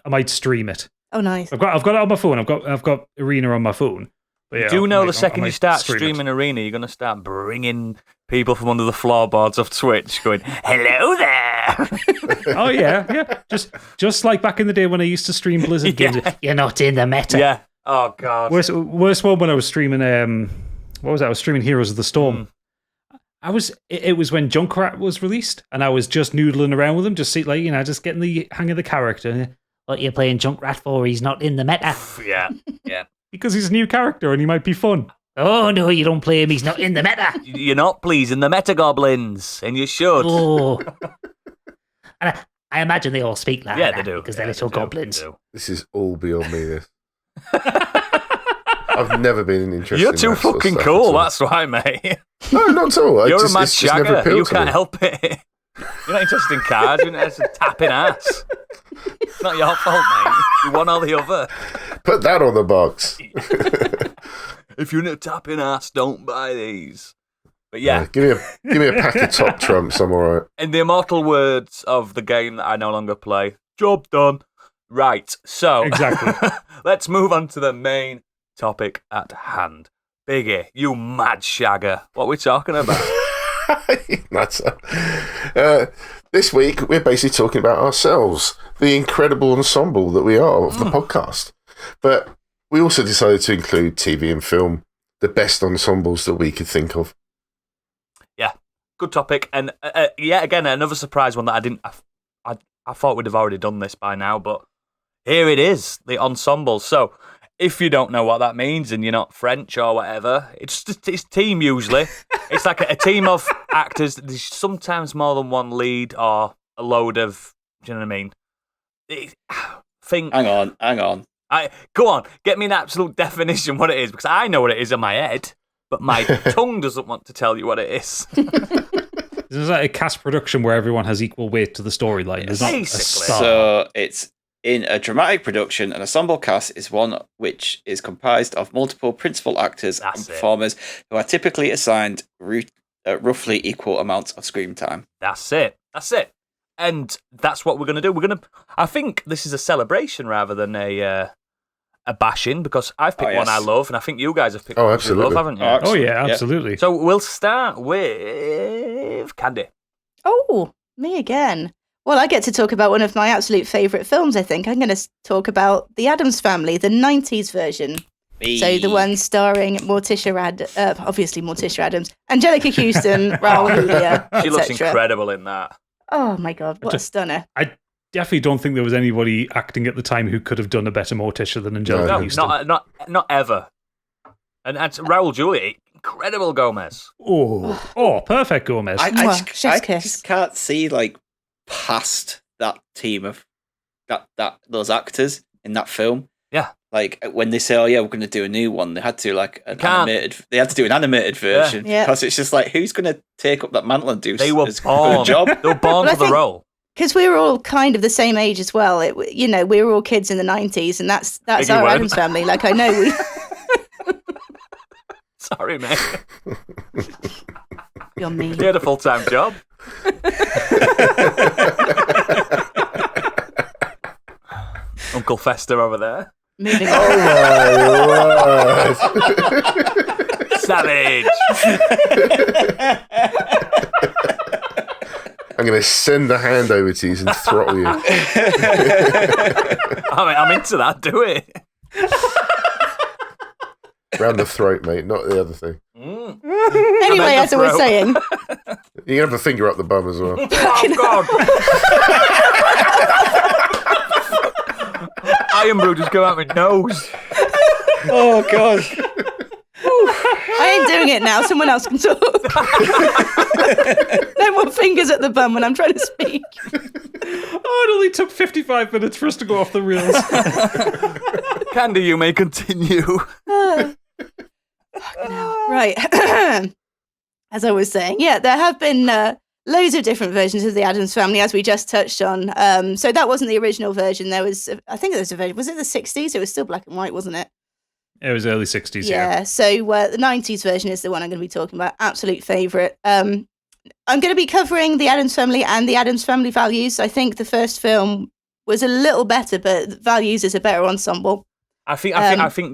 Speaker 5: I might stream it.
Speaker 3: Oh, nice.
Speaker 5: I've got it on my phone. I've got Arena on my phone. But yeah,
Speaker 1: the second you start streaming Arena, you're going to start bringing people from under the floorboards of Twitch going, hello there.
Speaker 5: Oh, yeah. Just like back in the day when I used to stream Blizzard games. You're not in the meta.
Speaker 1: Yeah. Oh, God.
Speaker 5: Worst one when I was streaming, what was that? I was streaming Heroes of the Storm. It was when Junkrat was released, and I was just noodling around with him, just getting the hang of the character. What you're playing Junkrat for? He's not in the meta.
Speaker 1: Yeah.
Speaker 5: Because he's a new character and he might be fun. Oh, no, you don't play him. He's not in the meta.
Speaker 1: You're not pleasing the meta goblins, and you should.
Speaker 5: Oh. And I imagine they all speak like that.
Speaker 1: They do.
Speaker 5: Because they're little goblins.
Speaker 2: This is all beyond me, this. I've never been interested
Speaker 1: You're too fucking cool, that's why, mate.
Speaker 2: No, not at all.
Speaker 1: You're a mad shagger. You can't help it. You're not interested in cards. You're interested in tapping ass. It's not your fault, mate. You won all the other.
Speaker 2: Put that on the box.
Speaker 1: If you're not tapping ass, don't buy these. But yeah.
Speaker 2: Give me a pack of top trumps, I'm alright.
Speaker 1: In the immortal words of the game that I no longer play, job done. Right, so
Speaker 5: exactly.
Speaker 1: Let's move on to the main topic at hand. Biggie, you mad shagger. What are we talking about?
Speaker 2: This week, we're basically talking about ourselves, the incredible ensemble that we are of the podcast. But we also decided to include TV and film, the best ensembles that we could think of.
Speaker 1: Yeah, good topic. And yet again, another surprise one that I thought we'd have already done this by now, but here it is, the ensembles. So if you don't know what that means and you're not French or whatever, it's team usually. It's like a team of actors. There's sometimes more than one lead or a load of, do you know what I mean?
Speaker 4: Hang on.
Speaker 1: Go on, get me an absolute definition what it is, because I know what it is in my head, but my tongue doesn't want to tell you what it is.
Speaker 5: Is that a cast production where everyone has equal weight to the storyline?
Speaker 1: Basically.
Speaker 4: So it's in a dramatic production, an ensemble cast is one which is comprised of multiple principal actors and performers who are typically assigned roughly equal amounts of screen time.
Speaker 1: That's it. And that's what we're going to do. I think this is a celebration rather than a a bashing because I've picked one I love, and I think you guys have picked one you love, haven't you?
Speaker 5: Oh, yeah, absolutely.
Speaker 1: So we'll start with Candy.
Speaker 3: Oh, me again. Well, I get to talk about one of my absolute favourite films, I think. I'm going to talk about The Addams Family, the 90s version. So the one starring obviously Morticia Addams, Angelica Houston, Raul Julia,
Speaker 1: She looks incredible in that.
Speaker 3: Oh my God, what a stunner.
Speaker 5: I definitely don't think there was anybody acting at the time who could have done a better Morticia than Angelica Houston.
Speaker 1: Not ever. And Raul Julia, incredible Gomez.
Speaker 5: Oh, perfect Gomez.
Speaker 4: I just can't see like past that team of those actors in that film.
Speaker 1: Yeah.
Speaker 4: Like when they say, "Oh yeah, we're going to do a new one," they had to They had to do an animated version because it's just like, who's going to take up that mantle and do?
Speaker 1: They were born.
Speaker 4: Job?
Speaker 1: They were born for the role.
Speaker 3: Because we were all kind of the same age as well. We were all kids in the 90s, and that's our Addams Family. Like I know we.
Speaker 1: Sorry, mate.
Speaker 3: You're mean.
Speaker 1: You had a full-time job. Uncle Fester over there.
Speaker 3: Moving on.
Speaker 2: Oh my word!
Speaker 1: Savage.
Speaker 2: I'm going to send the hand over to you and throttle you.
Speaker 1: I'm into that. Do it.
Speaker 2: Round the throat, mate, not the other thing.
Speaker 3: Anyway, as I was saying.
Speaker 2: You can have a finger up the bum as well.
Speaker 1: Oh, God. Iron Brew just go out my nose.
Speaker 4: Oh, God.
Speaker 3: I ain't doing it now. Someone else can talk. No more fingers at the bum when I'm trying to speak.
Speaker 5: Oh, it only took 55 minutes for us to go off the rails.
Speaker 1: Candy, you may continue.
Speaker 3: Right. As I was saying, there have been loads of different versions of the Addams Family, as we just touched on. So that wasn't the original version. I think there was a version. Was it the 60s? It was still black and white, wasn't it?
Speaker 5: It was early 60s,
Speaker 3: yeah. So the 90s version is the one I'm going to be talking about. Absolute favourite. I'm going to be covering the Addams Family and the Addams Family Values. I think the first film was a little better, but Values is a better ensemble.
Speaker 1: I think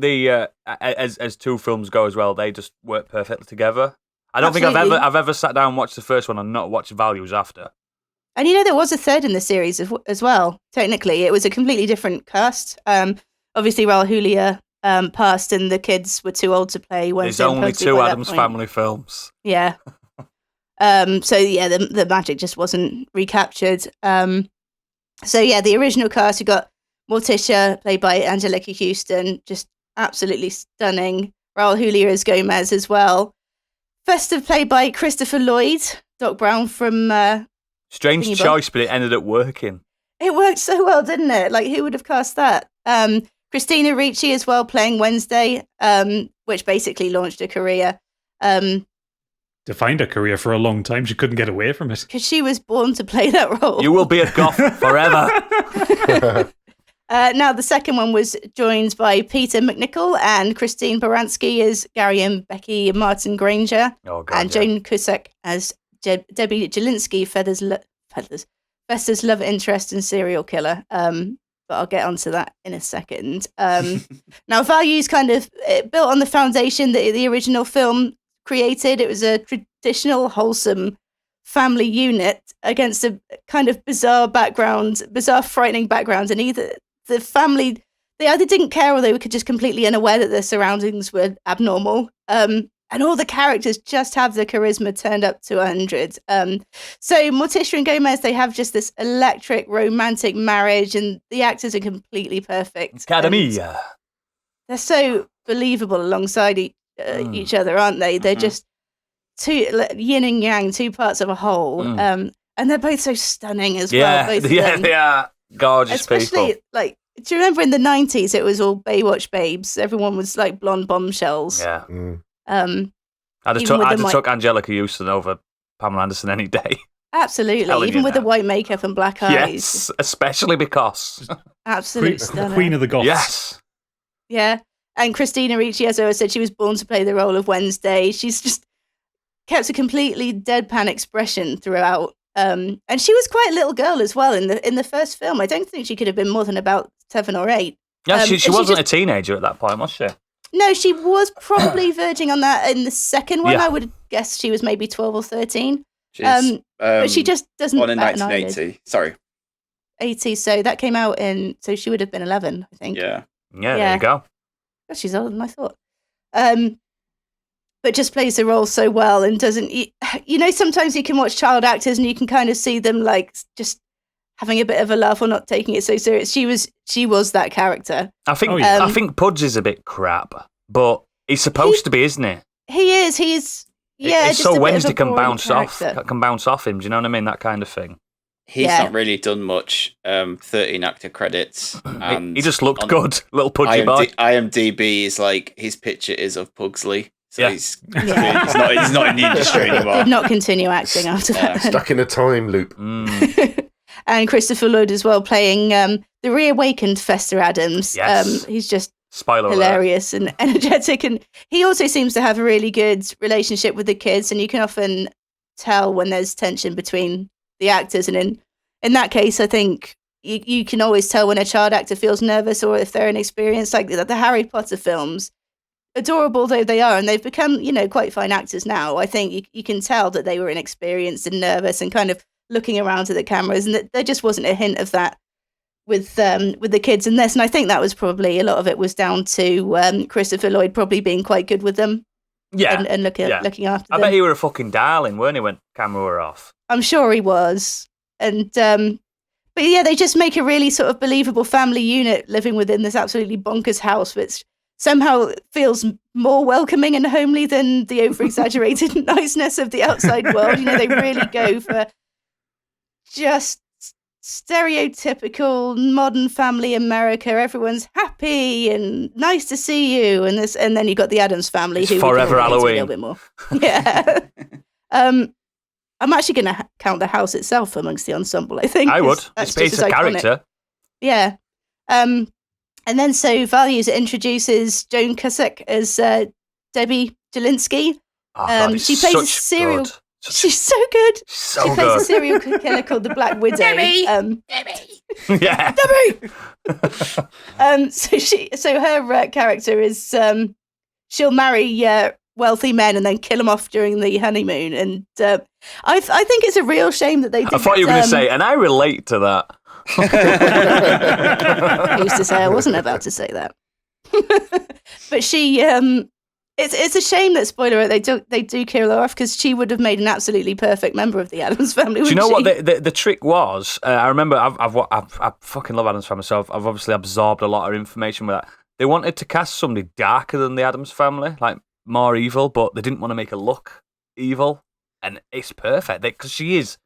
Speaker 1: the as two films go as well, they just work perfectly together. I don't think I've ever sat down and watched the first one and not watched Values after.
Speaker 3: And there was a third in the series as well. Technically, it was a completely different cast. Obviously, Raul Julia passed, and the kids were too old to play.
Speaker 1: There's only two Addams Family films.
Speaker 3: Yeah. The magic just wasn't recaptured. The original cast, you got Morticia, played by Angelica Houston, just absolutely stunning. Raul Julia as Gomez as well. Festive, played by Christopher Lloyd, Doc Brown from...
Speaker 1: Strange choice, but it ended up working.
Speaker 3: It worked so well, didn't it? Like, who would have cast that? Christina Ricci as well, playing Wednesday, which basically launched her career.
Speaker 5: Defined her career for a long time. She couldn't get away from it.
Speaker 3: Because she was born to play that role.
Speaker 1: You will be a goth forever.
Speaker 3: Now, the second one was joined by Peter McNichol and Christine Baranski as Gary and Becky Martin Granger.
Speaker 1: Oh, God,
Speaker 3: and Joan Cusack as Debbie Jelinski, Fester's love interest and serial killer. But I'll get onto that in a second. Now, Values kind of built on the foundation that the original film created. It was a traditional, wholesome family unit against a kind of bizarre, frightening background. And either the family, they either didn't care or they were just completely unaware that their surroundings were abnormal. And all the characters just have the charisma turned up to 100. So Morticia and Gomez, they have just this electric, romantic marriage, and the actors are completely perfect.
Speaker 1: Academia.
Speaker 3: They're so believable alongside each other, aren't they? They're just two yin and yang, two parts of a whole. And they're both so stunning as well. Both of them.
Speaker 1: They are gorgeous
Speaker 3: Especially,
Speaker 1: people.
Speaker 3: Do you remember in the 90s, it was all Baywatch babes? Everyone was like blonde bombshells.
Speaker 1: Yeah.
Speaker 2: Mm.
Speaker 1: I'd have took Angelica Houston over Pamela Anderson any day.
Speaker 3: Absolutely. Even with the white makeup and black eyes.
Speaker 1: Yes, especially because.
Speaker 3: Absolute stunner.
Speaker 5: Queen of the Goths.
Speaker 1: Yes.
Speaker 3: Yeah. And Christina Ricci, as I said, she was born to play the role of Wednesday. She's just kept a completely deadpan expression throughout. And she was quite a little girl as well in the first film. I don't think she could have been more than about 7 or 8.
Speaker 1: Yeah, she
Speaker 3: and
Speaker 1: wasn't a teenager at that point, was she?
Speaker 3: No, she was probably verging on that in the second one.
Speaker 1: Yeah.
Speaker 3: I would guess she was maybe 12 or 13.
Speaker 4: She's,
Speaker 3: But she just doesn't
Speaker 4: born in
Speaker 3: bat an eyelid.
Speaker 4: 1980. Sorry.
Speaker 3: 80, so that came out so she would have been 11, I think.
Speaker 4: Yeah.
Speaker 1: Yeah, there you go.
Speaker 3: Oh, she's older than I thought. But just plays the role so well and doesn't... sometimes you can watch child actors and you can kind of see them like just having a bit of a laugh or not taking it so serious. She was that character.
Speaker 1: I think Pudge is a bit crap, but he's supposed to be, isn't he?
Speaker 3: He is. He's... Yeah,
Speaker 1: it's
Speaker 3: just
Speaker 1: so
Speaker 3: a bit
Speaker 1: Wednesday
Speaker 3: of a
Speaker 1: can
Speaker 3: boring
Speaker 1: bounce
Speaker 3: character.
Speaker 1: off him. Do you know what I mean? That kind of thing.
Speaker 4: He's not really done much. 13 actor credits. And
Speaker 1: he just looked good, little pudgy boy.
Speaker 4: IMDb is like his picture is of Pugsley, so he's not in the industry anymore.
Speaker 3: Did not continue acting after that.
Speaker 2: Stuck in a time loop.
Speaker 3: And Christopher Lloyd as well, playing the reawakened Fester Adams.
Speaker 1: Yes.
Speaker 3: He's just
Speaker 1: Spoiler
Speaker 3: hilarious and energetic, and he also seems to have a really good relationship with the kids, and you can often tell when there's tension between the actors, and in that case I think you can always tell when a child actor feels nervous or if they're inexperienced. Like the Harry Potter films, adorable though they are, and they've become quite fine actors now, I think you can tell that they were inexperienced and nervous and kind of looking around at the cameras, and that there just wasn't a hint of that with the kids in this. And I think that was probably a lot of it was down to Christopher Lloyd probably being quite good with them.
Speaker 1: Yeah.
Speaker 3: And looking after them.
Speaker 1: I bet he were a fucking darling, weren't he, when camera were off?
Speaker 3: I'm sure he was. And but yeah, they just make a really sort of believable family unit living within this absolutely bonkers house, which somehow feels more welcoming and homely than the over-exaggerated niceness of the outside world. They really go for just stereotypical modern family America. Everyone's happy and nice to see you, and then you got the Addams family,
Speaker 1: It's
Speaker 3: who
Speaker 1: forever
Speaker 3: we can
Speaker 1: Halloween.
Speaker 3: relate to a little bit more. Yeah. I'm actually going to count the house itself amongst the ensemble, I think.
Speaker 1: I would.
Speaker 3: It's
Speaker 1: It's a character.
Speaker 3: Yeah. And then so Values, it introduces Joan Cusack as Debbie Jelinski.
Speaker 1: Oh, God,
Speaker 3: she plays a serial... She's so good. She plays a serial killer called the Black Widow.
Speaker 4: Debbie!
Speaker 3: Debbie!
Speaker 1: Yeah.
Speaker 3: Debbie! So her character is she'll marry wealthy men and then kill them off during the honeymoon. And I think it's a real shame that they didn't...
Speaker 1: I thought you were going to say, and I relate to that.
Speaker 3: I used to say I wasn't about to say that. But she... It's a shame that, spoiler alert, they do kill her off, because she would have made an absolutely perfect member of the Addams family.
Speaker 1: Do you know what the trick was? I remember I fucking love Addams Family, so I've obviously absorbed a lot of information with that. They wanted to cast somebody darker than the Addams Family, like more evil, but they didn't want to make her look evil, and it's perfect because she is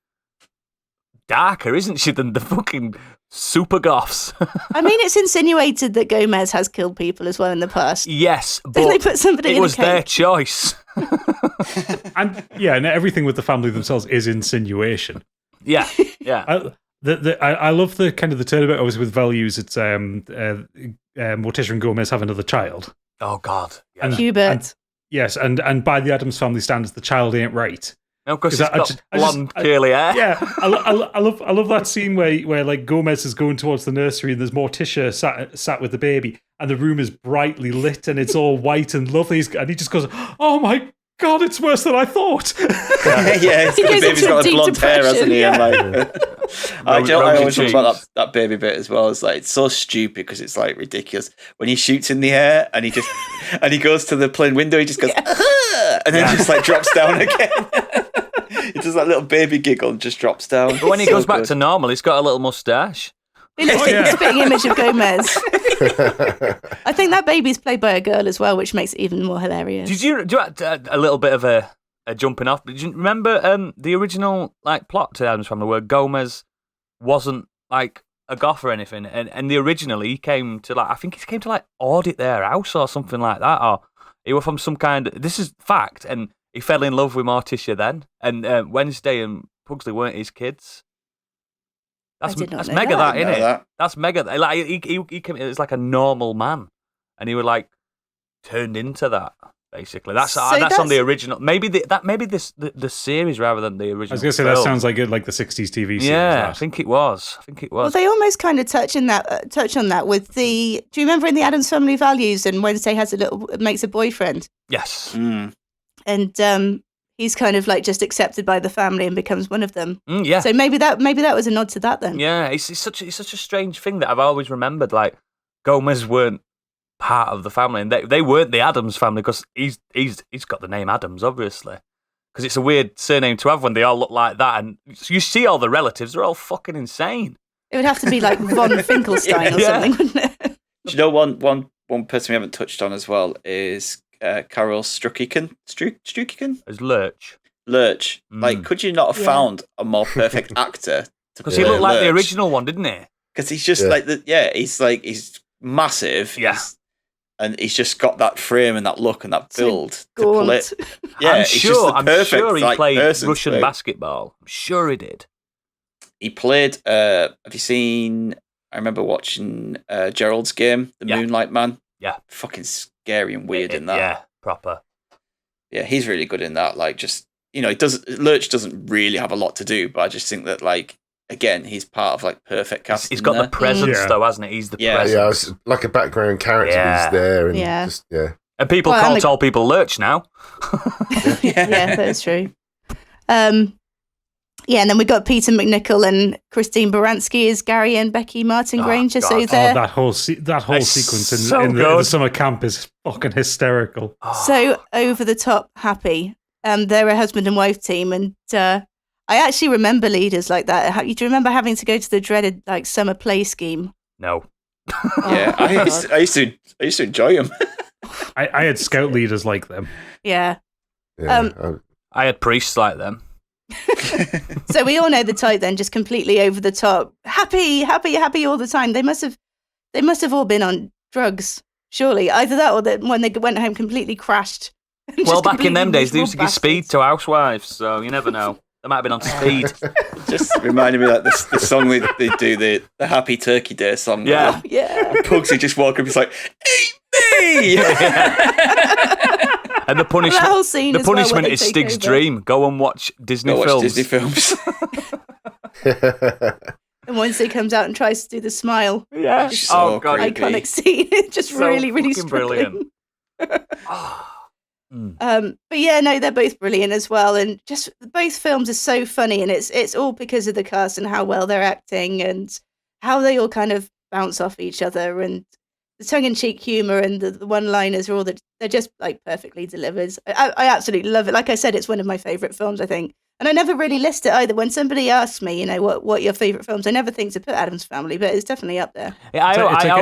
Speaker 1: darker, isn't she, than the fucking super goths?
Speaker 3: I mean, it's insinuated that Gomez has killed people as well in the past.
Speaker 1: Yes, but
Speaker 3: Didn't they put somebody
Speaker 1: it
Speaker 3: in
Speaker 1: was
Speaker 3: a cage?
Speaker 1: their choice.
Speaker 5: And everything with the family themselves is insinuation.
Speaker 1: Yeah.
Speaker 5: I love the kind of the turnabout always with Values. It's Morticia and Gomez have another child.
Speaker 1: Oh God, yeah.
Speaker 5: And,
Speaker 3: Hubert.
Speaker 5: Yes, and by the Addams Family standards, the child ain't right.
Speaker 1: No, because he's got blonde, curly hair.
Speaker 5: Yeah, I love that scene where like Gomez is going towards the nursery and there's Morticia sat with the baby, and the room is brightly lit and it's all white and lovely, and he just goes, "Oh my God, it's worse than I thought."
Speaker 4: Yeah, the baby's got a blonde hair, hasn't he?
Speaker 3: Yeah.
Speaker 4: And like, I always talk about that baby bit as well. It's like it's so stupid because it's like ridiculous when he shoots in the air and he goes to the plane window. He just goes, and then just like drops down again. He does that little baby giggle and just drops down.
Speaker 1: But when he goes back to normal, he's got a little mustache.
Speaker 3: He looks like a spitting image of Gomez. I think that baby's played by a girl as well, which makes it even more hilarious.
Speaker 1: Did you do a little bit of a jumping off? Did you remember the original like plot to Addams Family where Gomez wasn't like a goth or anything, and the originally he came to like, I think he came to like audit their house or something like that, or he was from some kind of, this is fact, and he fell in love with Morticia then, and Wednesday and Pugsley weren't his kids. That's mega that, isn't it? That's mega. Like he came, it was like a normal man, and he was like turned into that. Basically, that's
Speaker 3: So
Speaker 1: on
Speaker 3: that's-
Speaker 1: the original. Maybe the series rather than the original.
Speaker 5: I was going to say
Speaker 1: film.
Speaker 5: that sounds like the 60s TV series.
Speaker 1: Yeah,
Speaker 5: that.
Speaker 1: I think it was.
Speaker 3: Well, they almost kind of touch on that with the. Do you remember in the Addams Family Values and Wednesday makes a boyfriend,
Speaker 1: Yes.
Speaker 3: and he's kind of like just accepted by the family and becomes one of them.
Speaker 1: Yeah.
Speaker 3: So maybe that was a nod to that then.
Speaker 1: Yeah, it's such a strange thing that I've always remembered. Like Gomez weren't part of the family, and they weren't the Addams family because he's got the name Addams, obviously, because it's a weird surname to have when they all look like that, and you see all the relatives; they're all fucking insane.
Speaker 3: It would have to be like Von Finkelstein or something, wouldn't it?
Speaker 4: Do you know one person we haven't touched on as well is Carol Strukiken?
Speaker 1: As Lurch,
Speaker 4: Like, could you not have found a more perfect actor?
Speaker 1: Because he looked like the original one, didn't he?
Speaker 4: Because he's just he's massive.
Speaker 1: Yeah.
Speaker 4: And he's just got that frame and that look and that build to
Speaker 3: Gaunt.
Speaker 4: play. Yeah,
Speaker 1: I'm
Speaker 4: he's just
Speaker 1: sure.
Speaker 4: the
Speaker 1: I'm
Speaker 4: perfect,
Speaker 1: sure he
Speaker 4: like,
Speaker 1: played
Speaker 4: person to
Speaker 1: Russian
Speaker 4: play.
Speaker 1: basketball. I'm sure he did.
Speaker 4: He played. Have you seen? I remember watching Gerald's Game, The Moonlight Man.
Speaker 1: Yeah,
Speaker 4: fucking scary and weird in that.
Speaker 1: Yeah, proper.
Speaker 4: Yeah, he's really good in that. Like, just Lurch doesn't really have a lot to do, but I just think that, like, again, he's part of like perfect casting.
Speaker 1: He's got the presence though, hasn't he? He's the presence.
Speaker 2: Yeah, it's like a background character.
Speaker 1: Yeah.
Speaker 2: He's there, and
Speaker 3: Yeah.
Speaker 2: just
Speaker 1: And people
Speaker 3: Well,
Speaker 1: call
Speaker 3: and
Speaker 1: tall people Lurch now.
Speaker 3: Yeah, that's true. And then we got Peter McNichol and Christine Baranski as Gary and Becky Martin
Speaker 1: Oh,
Speaker 3: Granger.
Speaker 1: God.
Speaker 3: So
Speaker 1: Oh,
Speaker 3: they're
Speaker 5: that whole sequence
Speaker 1: so
Speaker 5: in the
Speaker 1: good.
Speaker 5: summer camp is fucking hysterical.
Speaker 3: so over the top happy. They're a husband and wife team, and I actually remember leaders like that. Do you remember having to go to the dreaded like summer play scheme?
Speaker 1: No.
Speaker 4: Yeah,
Speaker 3: Oh,
Speaker 4: I used to enjoy him.
Speaker 5: I had scout leaders like them.
Speaker 3: Yeah.
Speaker 2: yeah.
Speaker 1: I had priests like them.
Speaker 3: So we all know the type then, just completely over the top, happy all the time. They must have all been on drugs, surely. Either that or that when they went home completely crashed.
Speaker 1: Well, back in them days, they
Speaker 3: miserable
Speaker 1: used to give speed
Speaker 3: bastards.
Speaker 1: to housewives, so you never know. They might have been on speed.
Speaker 4: Just reminded me like the song they do, the Happy Turkey Day song.
Speaker 1: Yeah.
Speaker 3: Yeah.
Speaker 4: Pugsy just walk up, he's like, "Eat me!"
Speaker 1: And the punishment,
Speaker 3: That whole scene
Speaker 1: the
Speaker 3: as well, when
Speaker 1: punishment
Speaker 3: they
Speaker 1: is
Speaker 3: take
Speaker 1: Stig's
Speaker 3: over.
Speaker 1: dream. Go and watch Disney
Speaker 4: Go
Speaker 1: films.
Speaker 4: watch Disney films.
Speaker 3: And once he comes out and tries to do the smile,
Speaker 1: Yeah.
Speaker 4: She's
Speaker 1: Oh
Speaker 4: so
Speaker 1: god.
Speaker 4: creepy.
Speaker 3: iconic scene, just
Speaker 1: So
Speaker 3: really
Speaker 1: fucking
Speaker 3: struggling.
Speaker 1: brilliant.
Speaker 3: But yeah, no, they're both brilliant as well, and just both films are so funny, and it's all because of the cast and how well they're acting and how they all kind of bounce off each other, and the tongue-in-cheek humor and the one-liners are all they're just like perfectly delivered. I absolutely love it. Like I said, it's one of my favorite films, I think. And I never really list it either. When somebody asks me, what your favorite films, I never think to put Addams Family, but it's definitely up there.
Speaker 1: Yeah,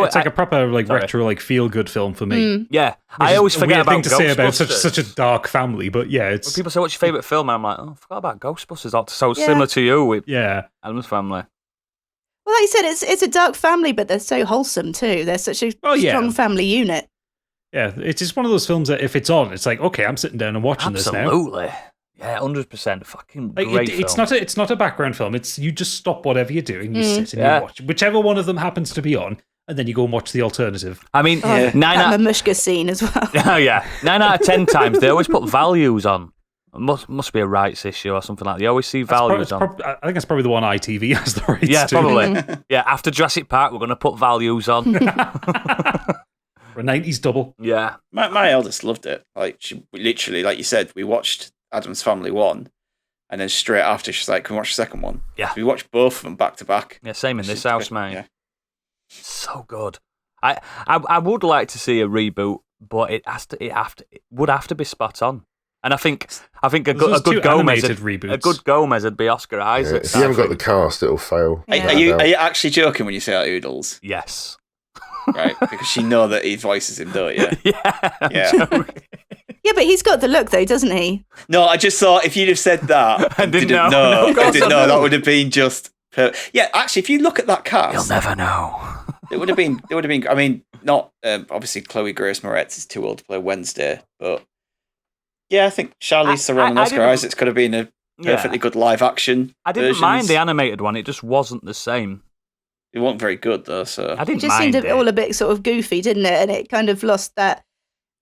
Speaker 5: It's like a proper like
Speaker 1: sorry.
Speaker 5: retro like feel good film for me.
Speaker 1: yeah.
Speaker 5: Which
Speaker 1: I
Speaker 5: is
Speaker 1: always
Speaker 5: a
Speaker 1: forget
Speaker 5: weird
Speaker 1: about
Speaker 5: thing to say about
Speaker 1: Ghostbusters.
Speaker 5: such a dark family, but yeah,
Speaker 1: When
Speaker 5: it's
Speaker 1: people say, "What's your favourite film?" and I'm like, "Oh, I forgot about Ghostbusters." So similar to you with
Speaker 5: yeah.
Speaker 1: Addams Family.
Speaker 3: Well, like you said, it's a dark family, but they're so wholesome too. They're such a
Speaker 5: Oh, yeah.
Speaker 3: strong family unit.
Speaker 5: Yeah, it's just one of those films that if it's on, it's like, okay, I'm sitting down and watching this now.
Speaker 1: Absolutely. Yeah, 100%. Fucking
Speaker 5: Like,
Speaker 1: great
Speaker 5: it's
Speaker 1: film.
Speaker 5: it's not a background film. It's you just stop whatever you're doing, you sit and
Speaker 1: Yeah.
Speaker 5: you watch whichever one of them happens to be on, and then you go and watch the alternative.
Speaker 1: I mean,
Speaker 3: Oh,
Speaker 1: 9
Speaker 3: that
Speaker 1: out.
Speaker 3: Mamushka scene as well.
Speaker 1: Oh yeah, 9 out of 10 times they always put values on. It must be a rights issue or something like that. They always see values on.
Speaker 5: I think that's probably the one ITV has the rights
Speaker 1: Yeah,
Speaker 5: to.
Speaker 1: probably. Yeah, after Jurassic Park, we're going to put values on.
Speaker 5: For a 90s double.
Speaker 1: Yeah.
Speaker 4: My eldest loved it. Like, she literally, like you said, we watched Addams Family 1, and then straight after she's like, "Can we watch the second one?"
Speaker 1: Yeah.
Speaker 4: So we watched both of them back to back.
Speaker 1: Yeah, same in this house, mate.
Speaker 4: Yeah.
Speaker 1: So good. I would like to see a reboot, but it would have to be spot on. And I think a
Speaker 5: There's
Speaker 1: good
Speaker 5: two
Speaker 1: Gomez
Speaker 5: animated reboots.
Speaker 1: a good Gomez would be Oscar Isaac.
Speaker 2: if you haven't got the cast, it'll fail.
Speaker 3: Yeah.
Speaker 4: Are you actually joking when you say that, Oodles?
Speaker 1: Yes.
Speaker 4: Right? Because you know that he voices him, don't you?
Speaker 1: Yeah. I'm
Speaker 4: Yeah.
Speaker 1: joking.
Speaker 3: Yeah, but he's got the look though, doesn't he?
Speaker 4: No, I just thought if you'd have said that,
Speaker 1: I didn't know. No,
Speaker 4: know,
Speaker 1: of course
Speaker 4: I didn't
Speaker 1: I
Speaker 4: know.
Speaker 1: know.
Speaker 4: That would have been just. Yeah, actually, if you look at that
Speaker 1: You'll
Speaker 4: cast,
Speaker 1: never know.
Speaker 4: it would have been. I mean, not obviously Chloe Grace Moretz is too old to play Wednesday, but yeah, I think Charlize Theron and
Speaker 1: I
Speaker 4: Oscar
Speaker 1: didn't-
Speaker 4: Isaacs could have been a perfectly good live action.
Speaker 1: I didn't
Speaker 4: versions.
Speaker 1: mind the animated one. It just wasn't the same.
Speaker 4: It wasn't very good though. So
Speaker 1: I
Speaker 3: It
Speaker 1: didn't
Speaker 3: just
Speaker 1: mind
Speaker 3: seemed
Speaker 1: it.
Speaker 3: all a bit sort of goofy, didn't it? And it kind of lost that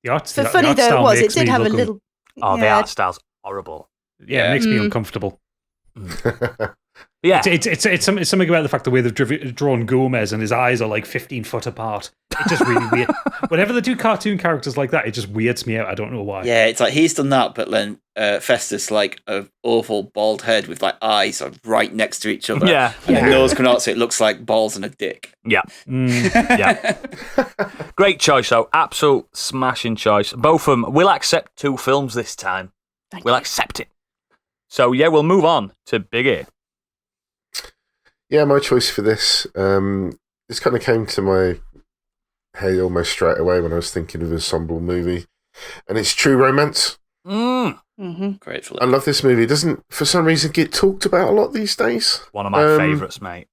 Speaker 5: The art,
Speaker 3: For
Speaker 5: the
Speaker 3: funny
Speaker 5: art
Speaker 3: though it
Speaker 5: style
Speaker 3: was, it
Speaker 5: makes
Speaker 3: did
Speaker 5: me
Speaker 3: have a
Speaker 5: look
Speaker 3: little.
Speaker 1: Oh, the
Speaker 3: yeah,
Speaker 1: art style's horrible.
Speaker 5: Yeah, it makes me
Speaker 3: Mm.
Speaker 5: uncomfortable.
Speaker 1: Yeah.
Speaker 5: It's something about the fact the way they've drawn Gomez and his eyes are like 15 foot apart. It's just really weird. Whenever they do cartoon characters like that, it just weirds me out. I don't know why.
Speaker 4: Yeah, it's like he's done that, but then Festus like an awful bald head with like eyes are right next to each other.
Speaker 1: Yeah.
Speaker 4: And the nose coming out, so it looks like balls and a dick.
Speaker 1: Yeah.
Speaker 5: Mm.
Speaker 1: Yeah. Great choice, though. Absolute smashing choice. Both of them. We'll accept 2 films this time. We'll accept it. So, yeah, we'll move on to Big A.
Speaker 2: Yeah, my choice for this, this kind of came to my head almost straight away when I was thinking of an ensemble movie, and it's True Romance.
Speaker 4: Grateful.
Speaker 2: I love this movie. It doesn't, for some reason, get talked about a lot these days.
Speaker 1: One of my favourites, mate.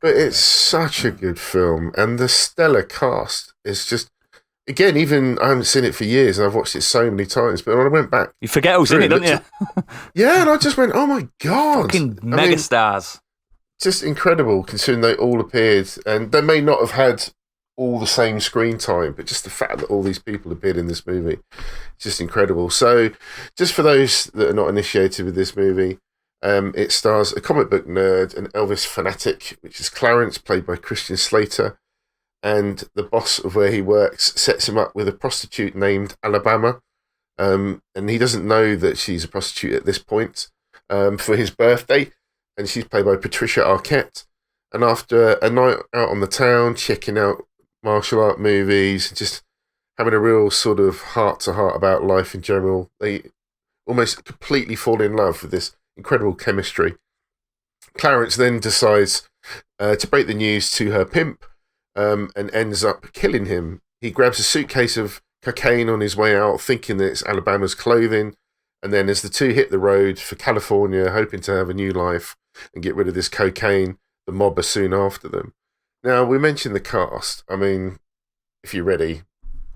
Speaker 2: But it's such a good film, and the stellar cast is just, again, even I haven't seen it for years, and I've watched it so many times, but when I went back...
Speaker 1: You forget who's in it, don't you?
Speaker 2: Yeah, and I just went, oh my God.
Speaker 1: Fucking megastars.
Speaker 2: Just incredible, considering they all appeared, and they may not have had all the same screen time, but just the fact that all these people appeared in this movie, it's just incredible. So, just for those that are not initiated with this movie, it stars a comic book nerd, an Elvis fanatic, which is Clarence, played by Christian Slater, and the boss of where he works sets him up with a prostitute named Alabama, and he doesn't know that she's a prostitute at this point, for his birthday, and she's played by Patricia Arquette. And after a night out on the town, checking out martial art movies, just having a real sort of heart-to-heart about life in general, they almost completely fall in love with this incredible chemistry. Clarence then decides to break the news to her pimp, and ends up killing him. He grabs a suitcase of cocaine on his way out, thinking that it's Alabama's clothing, and then as the two hit the road for California, hoping to have a new life and get rid of this cocaine, the mob are soon after them. Now, we mentioned the cast. I mean, if you're ready,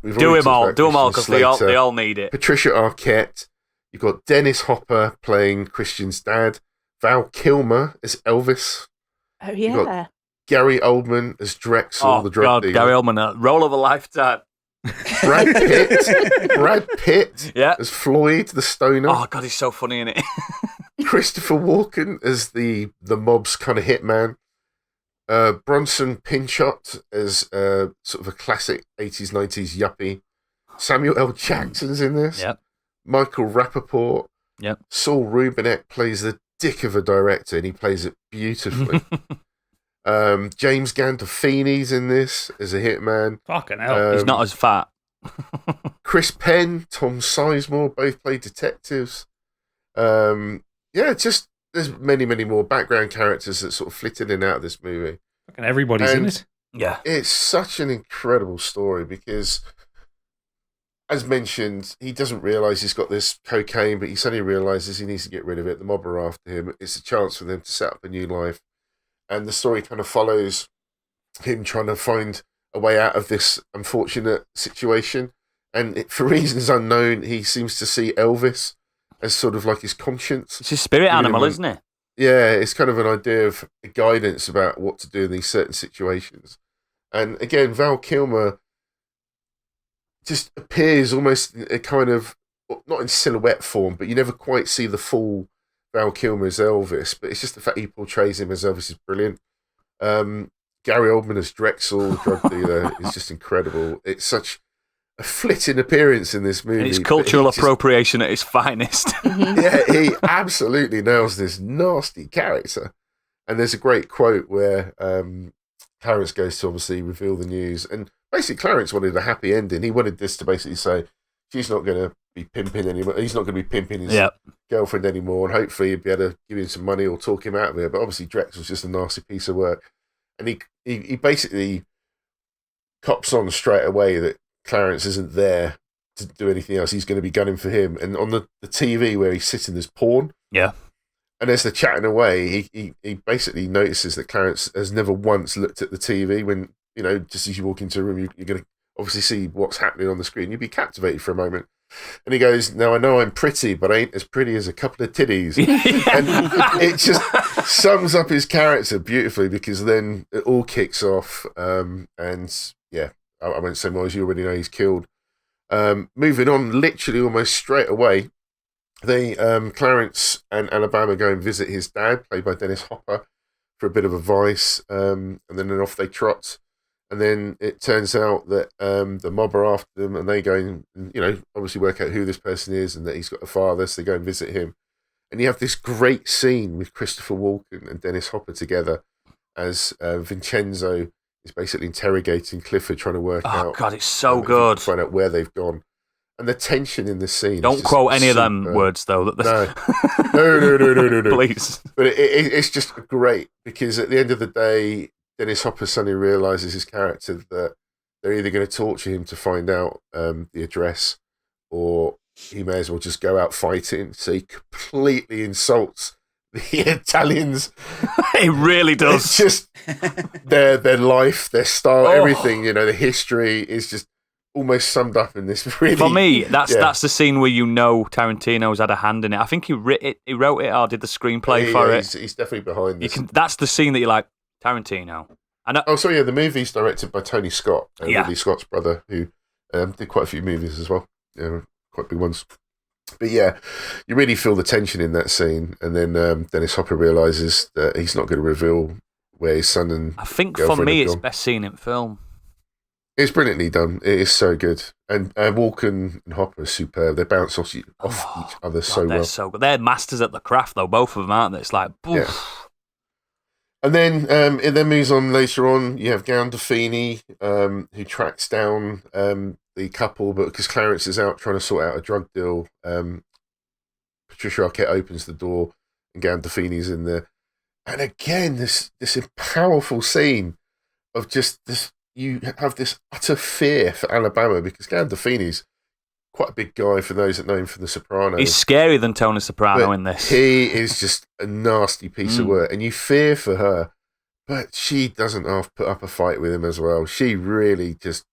Speaker 1: Do them all, because they all need it.
Speaker 2: Patricia Arquette. You've got Dennis Hopper playing Christian's dad. Val Kilmer as Elvis.
Speaker 3: Oh,
Speaker 2: You've
Speaker 3: yeah.
Speaker 2: got Gary Oldman as Drexel, the drug dealer.
Speaker 1: Gary Oldman, role of a lifetime.
Speaker 2: Brad Pitt
Speaker 1: Yeah.
Speaker 2: as Floyd, the stoner.
Speaker 1: Oh, God, he's so funny in it.
Speaker 2: Christopher Walken as the mob's kind of hitman. Bronson Pinchot as sort of a classic 80s, 90s yuppie. Samuel L. Jackson's in this.
Speaker 1: Yep.
Speaker 2: Michael Rappaport.
Speaker 1: Yep.
Speaker 2: Saul Rubinek plays the dick of a director, and he plays it beautifully. James Gandolfini's in this as a hitman.
Speaker 5: Fucking hell.
Speaker 1: He's not as fat.
Speaker 2: Chris Penn, Tom Sizemore, both play detectives. Just there's many, many more background characters that sort of flit in and out of this movie.
Speaker 5: Fucking everybody's in
Speaker 2: And
Speaker 5: it.
Speaker 1: Yeah.
Speaker 2: It's such an incredible story because, as mentioned, he doesn't realise he's got this cocaine, but he suddenly realises he needs to get rid of it. The mob are after him. It's a chance for them to set up a new life. And the story kind of follows him trying to find a way out of this unfortunate situation. And for reasons unknown, he seems to see Elvis as sort of like his conscience.
Speaker 1: It's his spirit animal, isn't it?
Speaker 2: Yeah, it's kind of an idea of guidance about what to do in these certain situations. And again, Val Kilmer just appears almost in a kind of, not in silhouette form, but you never quite see the full Val Kilmer as Elvis, but it's just the fact he portrays him as Elvis is brilliant. Gary Oldman as Drexel, the drug dealer, is just incredible. It's such a flitting appearance in this movie.
Speaker 1: And it's cultural appropriation at its finest.
Speaker 2: Yeah, he absolutely nails this nasty character. And there's a great quote where Clarence goes to obviously reveal the news. And basically, Clarence wanted a happy ending. He wanted this to basically say, she's not going to be pimping anymore. He's not going to be pimping his girlfriend anymore. And hopefully he'd be able to give him some money or talk him out of it. But obviously, Drexel's just a nasty piece of work. And he basically cops on straight away that Clarence isn't there to do anything else. He's going to be gunning for him. And on the TV where he's sitting, there's porn.
Speaker 1: Yeah.
Speaker 2: And as they're chatting away, he basically notices that Clarence has never once looked at the TV when, you know, just as you walk into a room, you're going to obviously see what's happening on the screen. You'd be captivated for a moment. And he goes, now I know I'm pretty, but I ain't as pretty as a couple of titties. And it just sums up his character beautifully because then it all kicks off. And yeah, I won't say more, as you already know, he's killed. Moving on, literally almost straight away, Clarence and Alabama go and visit his dad, played by Dennis Hopper, for a bit of advice, and then off they trot. And then it turns out that the mob are after them, and they go and, obviously work out who this person is and that he's got a father, so they go and visit him. And you have this great scene with Christopher Walken and Dennis Hopper together as Vincenzo is basically interrogating Clifford, trying to work out.
Speaker 1: Oh, God, it's so good.
Speaker 2: Find out where they've gone. And the tension in the scene.
Speaker 1: Don't quote any of them words, though.
Speaker 2: No,
Speaker 1: Please.
Speaker 2: But it's just great, because at the end of the day, Dennis Hopper suddenly realises his character that they're either going to torture him to find out the address, or he may as well just go out fighting. So he completely insults the Italians.
Speaker 1: It really does.
Speaker 2: It's just their life, their style, everything. The history is just almost summed up in this. Really,
Speaker 1: for me, that's the scene where Tarantino's had a hand in it. I think he wrote it or did the screenplay for it.
Speaker 2: He's definitely behind this.
Speaker 1: That's the scene that you're like, Tarantino.
Speaker 2: The movie's directed by Tony Scott, Ridley Scott's brother, who did quite a few movies as well, quite big ones. But yeah, you really feel the tension in that scene, and then Dennis Hopper realises that he's not going to reveal where his son and
Speaker 1: I think for me, it's best scene in film.
Speaker 2: It's brilliantly done. It is so good, and Walken and Hopper are superb. They bounce off each other so well.
Speaker 1: They're so good. They're masters at the craft, though. Both of them, aren't they? It's like, poof.
Speaker 2: Yeah. And then it then moves on later on. You have Gandolfini, who tracks down the couple, but because Clarence is out trying to sort out a drug deal, Patricia Arquette opens the door and Gandolfini's in there. And again, this powerful scene of just this. You have this utter fear for Alabama, because Gandolfini's quite a big guy for those that know him from The Sopranos.
Speaker 1: He's scarier than Tony Soprano in this.
Speaker 2: He is just a nasty piece of work, and you fear for her, but she doesn't half put up a fight with him as well. She really just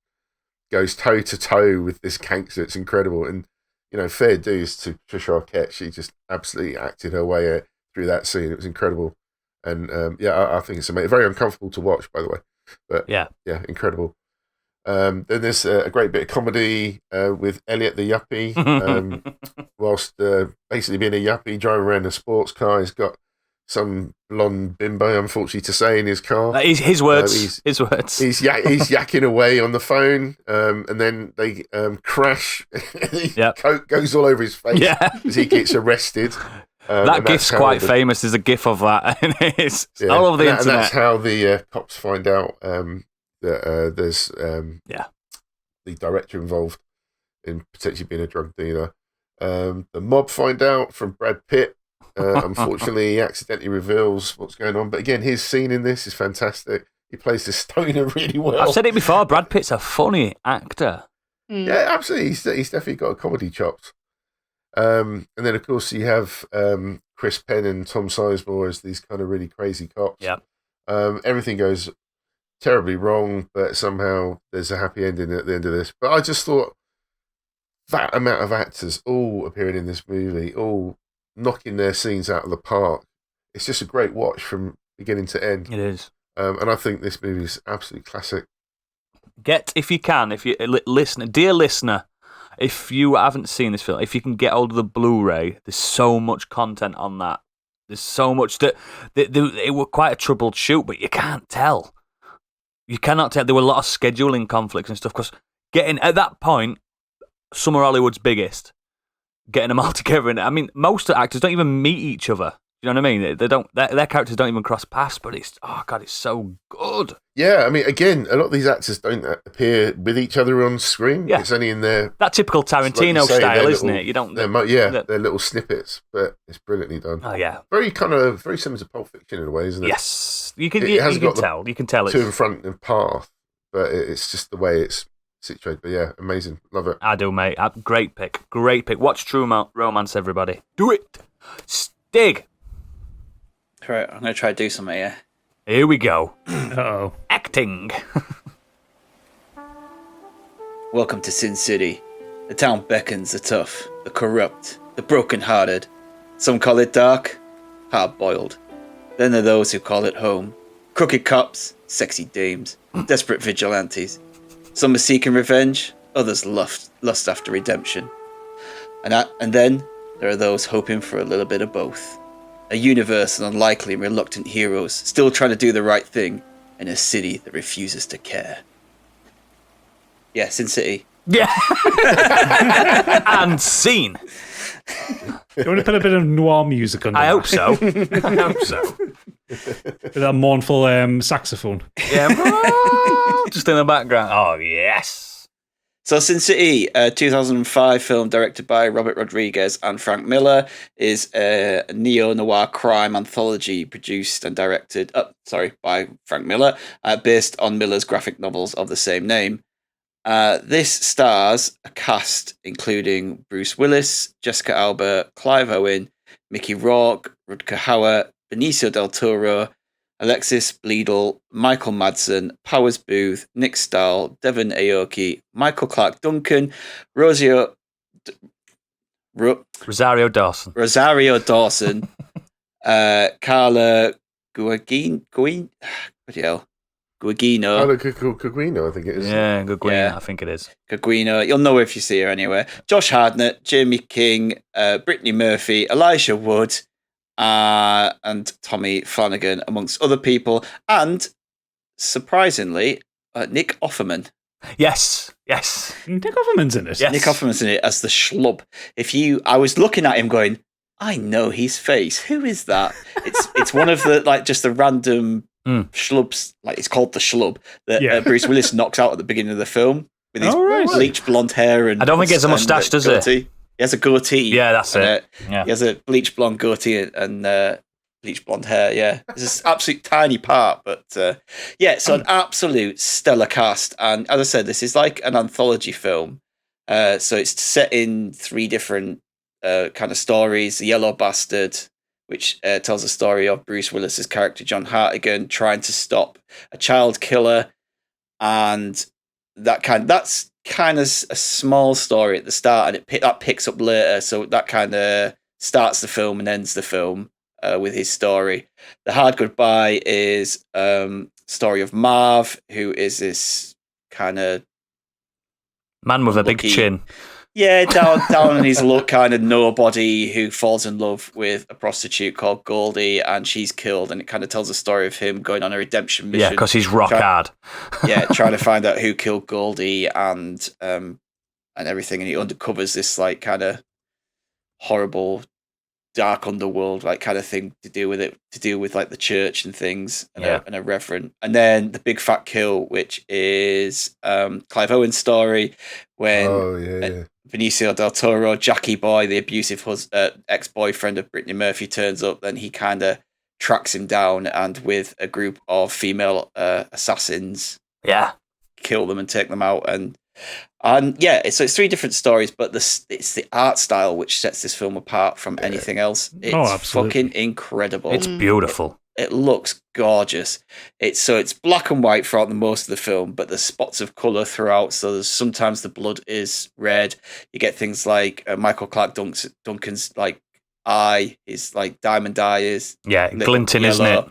Speaker 2: goes toe to toe with this gangster. It's incredible, and fair dues to Patricia Arquette. She just absolutely acted her way through that scene. It was incredible, and I think it's amazing. Very uncomfortable to watch, by the way. But yeah, incredible. Then there's a great bit of comedy with Elliot the yuppie, whilst basically being a yuppie, driving around a sports car. He's got some blonde bimbo, unfortunately to say, in his car.
Speaker 1: His words. His words.
Speaker 2: He's yakking away on the phone, and then they crash. Coke goes all over his face as he gets arrested.
Speaker 1: That gif's quite famous. There's a gif of that. It's all over the internet.
Speaker 2: And that's how the cops find out that there's the director involved in potentially being a drug dealer. The mob find out from Brad Pitt. Unfortunately, he accidentally reveals what's going on. But again, his scene in this is fantastic. He plays the stoner really well.
Speaker 1: I've said it before, Brad Pitt's a funny actor.
Speaker 2: Yeah, absolutely. He's definitely got a comedy chops. And then, of course, you have Chris Penn and Tom Sizemore as these kind of really crazy cops.
Speaker 1: Yeah.
Speaker 2: Everything goes terribly wrong, but somehow there's a happy ending at the end of this. But I just thought that amount of actors all appearing in this movie, all knocking their scenes out of the park, it's just a great watch from beginning to end.
Speaker 1: It is.
Speaker 2: And I think this movie is absolutely classic.
Speaker 1: If you dear listener, if you haven't seen this film, if you can get hold of the Blu-ray, there's so much content on that. There's so much that it was quite a troubled shoot, but you can't tell. You cannot tell. There were a lot of scheduling conflicts and stuff, because getting, at that point, some of Hollywood's biggest, getting them all together. And I mean, most actors don't even meet each other. You know what I mean? They don't. Their characters don't even cross paths. But it's it's so good.
Speaker 2: Yeah, I mean, again, a lot of these actors don't appear with each other on screen. Yeah. It's only in their
Speaker 1: that typical Tarantino style, isn't it? You don't.
Speaker 2: They're little snippets, but it's brilliantly done.
Speaker 1: Oh yeah,
Speaker 2: very similar to Pulp Fiction in a way, isn't it?
Speaker 1: Yes, you can tell. You can tell it's
Speaker 2: to and front and path, but it's just the way it's situated. But yeah, amazing, love it.
Speaker 1: I do, mate. Great pick. Watch True Romance, everybody. Do it. Stig.
Speaker 4: Right, I'm going to try to do something here.
Speaker 1: Here we go.
Speaker 5: Uh-oh.
Speaker 1: Acting.
Speaker 4: Welcome to Sin City. The town beckons the tough, the corrupt, the broken-hearted. Some call it dark, hard-boiled. Then there are those who call it home. Crooked cops, sexy dames, desperate vigilantes. Some are seeking revenge, Others lust after redemption. And then there are those hoping for a little bit of both. A universe of unlikely and reluctant heroes still trying to do the right thing in a city that refuses to care. Yeah, Sin City.
Speaker 1: Yeah. And scene.
Speaker 5: You want to put a bit of noir music on?
Speaker 1: I hope so. I hope so.
Speaker 5: With that mournful saxophone.
Speaker 1: Yeah. Just in the background. Oh, yes.
Speaker 4: So Sin City, a 2005 film directed by Robert Rodriguez and Frank Miller, is a neo-noir crime anthology produced and directed by Frank Miller, based on Miller's graphic novels of the same name. This stars a cast including Bruce Willis, Jessica Alba, Clive Owen, Mickey Rourke, Rutger Hauer, Benicio del Toro, Alexis Bledel, Michael Madsen, Powers Booth, Nick Stahl, Devon Aoki, Michael Clark Duncan, Rosario
Speaker 1: Dawson,
Speaker 4: Carla Gugino,
Speaker 2: Guguino, I think it is.
Speaker 1: Yeah, Guguino, I think it is.
Speaker 4: Guguino, you'll know if you see her anywhere. Josh Hartnett, Jamie King, Brittany Murphy, Elijah Wood, and Tommy Flanagan, amongst other people, and surprisingly, Nick Offerman.
Speaker 1: Yes.
Speaker 5: Nick Offerman's in it.
Speaker 1: Yes.
Speaker 4: Nick Offerman's in it as the schlub. I was looking at him going, I know his face. Who is that? It's one of the just the random schlubs. Like it's called the schlub that Bruce Willis knocks out at the beginning of the film with his bleached blonde hair and.
Speaker 1: I don't think he has a mustache, does he?
Speaker 4: He has a goatee.
Speaker 1: Yeah, that's it.
Speaker 4: He has a bleached blonde goatee and bleached blonde hair. Yeah, it's this absolute tiny part, but so an absolute stellar cast. And as I said, this is like an anthology film. So it's set in 3 different kind of stories. The Yellow Bastard, which tells the story of Bruce Willis's character John Hartigan trying to stop a child killer, and that's kind of a small story at the start, and that picks up later. So that kind of starts the film and ends the film with his story. The Hard Goodbye is story of Marv, who is this kind of
Speaker 1: man with a big chin.
Speaker 4: Yeah, down on his luck, kind of nobody who falls in love with a prostitute called Goldie, and she's killed, and it kind of tells the story of him going on a redemption mission.
Speaker 1: Yeah, because he's rock hard.
Speaker 4: Trying to find out who killed Goldie and everything, and he undercovers this like kind of horrible dark underworld like kind of thing to deal with like the church and things and a reverend. And then the Big Fat Kill, which is Clive Owen's story when Benicio del Toro, Jackie Boy, the abusive ex-boyfriend of Brittany Murphy, turns up. Then he kind of tracks him down and with a group of female assassins kill them and take them out. And it's 3 different stories, but it's the art style which sets this film apart from anything else. It's fucking incredible.
Speaker 1: It's beautiful.
Speaker 4: It looks gorgeous. It's black and white throughout the most of the film, but there's spots of colour throughout. So there's sometimes the blood is red. You get things like Michael Clark Duncan's like eye is like diamond eye is
Speaker 1: glinting,
Speaker 4: yellow.
Speaker 1: Isn't it?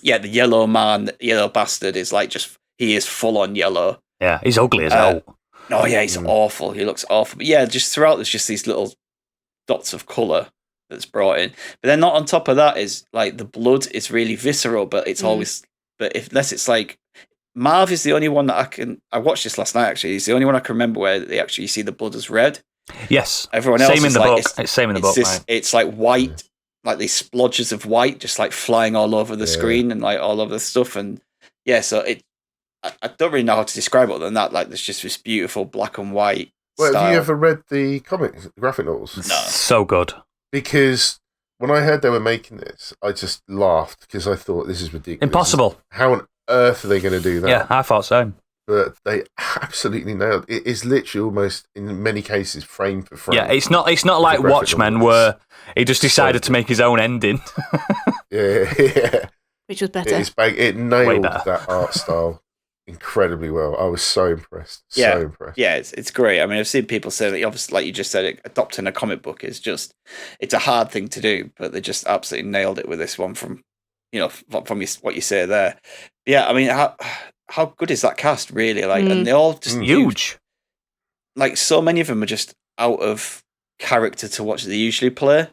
Speaker 4: Yeah, the yellow man, the yellow bastard is like he is full on yellow.
Speaker 1: Yeah, he's ugly as hell.
Speaker 4: Oh yeah, he's awful. He looks awful. But yeah, just throughout there's just these little dots of colour that's brought in. But then not on top of that is like the blood is really visceral, but it's always unless it's like Marv is the only one that I watched this last night actually. He's the only one I can remember where they actually see the blood as red.
Speaker 1: Yes.
Speaker 4: Everyone else
Speaker 1: same in
Speaker 4: is
Speaker 1: the
Speaker 4: like,
Speaker 1: book. It's same in the book.
Speaker 4: It's like white, like these splodges of white just like flying all over the screen and like all over the stuff. And so I don't really know how to describe it other than that. Like, there's just this beautiful black and white style.
Speaker 2: Have you ever read the comics, graphic novels?
Speaker 4: No.
Speaker 1: So good.
Speaker 2: Because when I heard they were making this, I just laughed because I thought this is ridiculous.
Speaker 1: Impossible.
Speaker 2: How on earth are they going to do that?
Speaker 1: Yeah, I thought so.
Speaker 2: But they absolutely nailed it. It is literally almost, in many cases, frame for frame.
Speaker 1: Yeah, it's not like Watchmen where he just decided to make his own ending.
Speaker 2: yeah.
Speaker 3: Which was better.
Speaker 2: It nailed that art style incredibly well. I was so impressed. So impressed.
Speaker 4: Yeah, it's great. I mean, I've seen people say that obviously, like you just said, adopting a comic book is it's a hard thing to do, but they just absolutely nailed it with this one from what you say there. Yeah, I mean, how good is that cast really? Like, and they all just
Speaker 1: huge.
Speaker 4: like so many of them are just out of character to watch they usually play.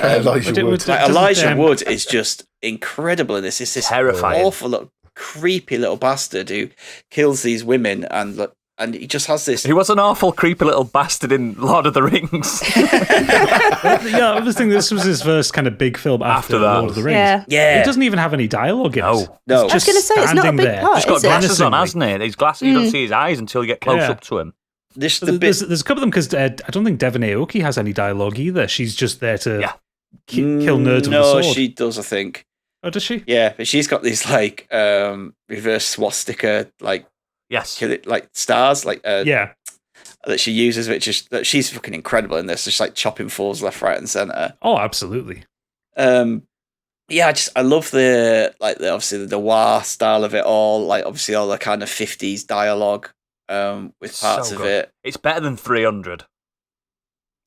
Speaker 2: Elijah Wood.
Speaker 4: Like Elijah Wood is just incredible in this. It's this
Speaker 1: Terrifying.
Speaker 4: awful, little, creepy little bastard who kills these women, and he just has this.
Speaker 1: He was an awful, creepy little bastard in Lord of the Rings.
Speaker 5: Yeah, I was thinking this was his first kind of big film after
Speaker 1: that.
Speaker 5: Lord of the Rings.
Speaker 4: Yeah.
Speaker 5: It doesn't even have any dialogue in it.
Speaker 4: No.
Speaker 5: It's
Speaker 3: I was going to say, it's not a
Speaker 5: standing
Speaker 3: big
Speaker 5: there.
Speaker 3: part,
Speaker 1: He's got
Speaker 3: is it?
Speaker 1: glasses on,
Speaker 5: Menacingly.
Speaker 1: hasn't he? These glasses, you don't see his eyes until you get close
Speaker 5: Yeah.
Speaker 1: up to him.
Speaker 4: This the
Speaker 5: There's
Speaker 4: bit.
Speaker 5: a couple of them because I don't think Devon Aoki has any dialogue either. She's just there to kill nerds with a
Speaker 4: No,
Speaker 5: sword.
Speaker 4: she does. I think.
Speaker 5: Oh, does she?
Speaker 4: Yeah, but she's got these like reverse swastika like
Speaker 1: Yes.
Speaker 4: kill it like stars like
Speaker 5: Yeah.
Speaker 4: that she uses, which is that she's fucking incredible in this. Just like chopping fools left, right, and center.
Speaker 5: Oh, absolutely.
Speaker 4: Yeah, I love the obviously the noir style of it all. Like obviously all the kind of 50s dialogue with parts
Speaker 1: So
Speaker 4: of
Speaker 1: good.
Speaker 4: it.
Speaker 1: It's better than 300,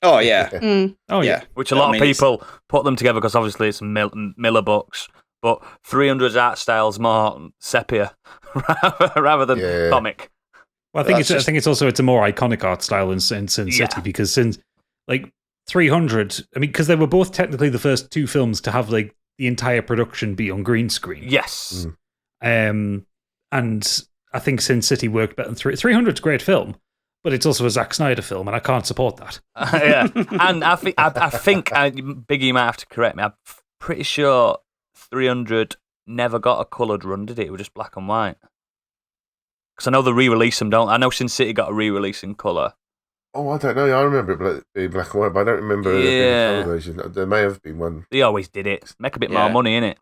Speaker 4: Oh yeah,
Speaker 3: Mm.
Speaker 5: Oh, yeah.
Speaker 4: yeah.
Speaker 1: which a lot
Speaker 4: I
Speaker 1: of
Speaker 4: mean,
Speaker 1: people put them together because obviously it's Miller books, but 300's art style's more sepia rather than
Speaker 2: Yeah.
Speaker 1: comic.
Speaker 5: Well, I think
Speaker 4: That's
Speaker 5: I
Speaker 4: just-
Speaker 5: think it's also it's a more iconic art style in Sin City
Speaker 1: Yeah.
Speaker 5: because since like 300, I mean, because they were both technically the first two films to have like the entire production be on green screen.
Speaker 1: Yes.
Speaker 5: And I think Sin City worked better than 300's a great film, but it's also a Zack Snyder film, and I can't support that.
Speaker 1: Yeah. And I think Biggie, you might have to correct me. I'm pretty sure 300 never got a coloured run, did it? It was just black and white. Because I know they re-release them, don't I? know Sin City got a re-release in colour.
Speaker 2: Oh, I don't know. I remember it being black and white, but I don't remember there being a colour version. There may have been one.
Speaker 1: They always did it. Make a bit more
Speaker 4: Yeah.
Speaker 1: money, innit?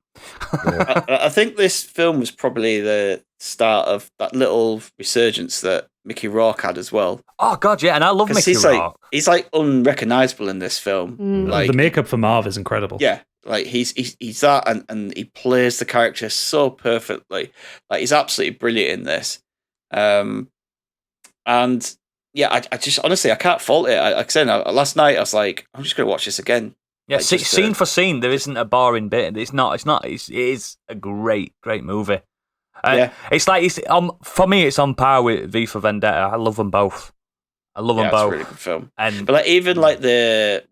Speaker 2: Yeah.
Speaker 4: I think this film was probably the start of that little resurgence that Mickey Rourke had as well.
Speaker 1: Oh, God, yeah. And I love
Speaker 4: 'Cause
Speaker 1: Mickey
Speaker 4: he's
Speaker 1: Rourke.
Speaker 4: like unrecognizable in this film.
Speaker 3: Mm.
Speaker 4: Like
Speaker 5: The makeup for Marv is incredible.
Speaker 4: yeah, like he's that, and he plays the character so perfectly. Like he's absolutely brilliant in this. And yeah, I just honestly I can't fault it. Like I said last night, I was like, I'm just going to watch this again.
Speaker 1: Yeah,
Speaker 4: Like, just,
Speaker 1: scene for scene, there isn't a boring bit. It's not. It is a great movie.
Speaker 4: Yeah.
Speaker 1: It's like for me, it's on par with V for Vendetta. I love them both. I love them
Speaker 4: It's a
Speaker 1: both.
Speaker 4: really good film.
Speaker 1: And
Speaker 4: But like even like the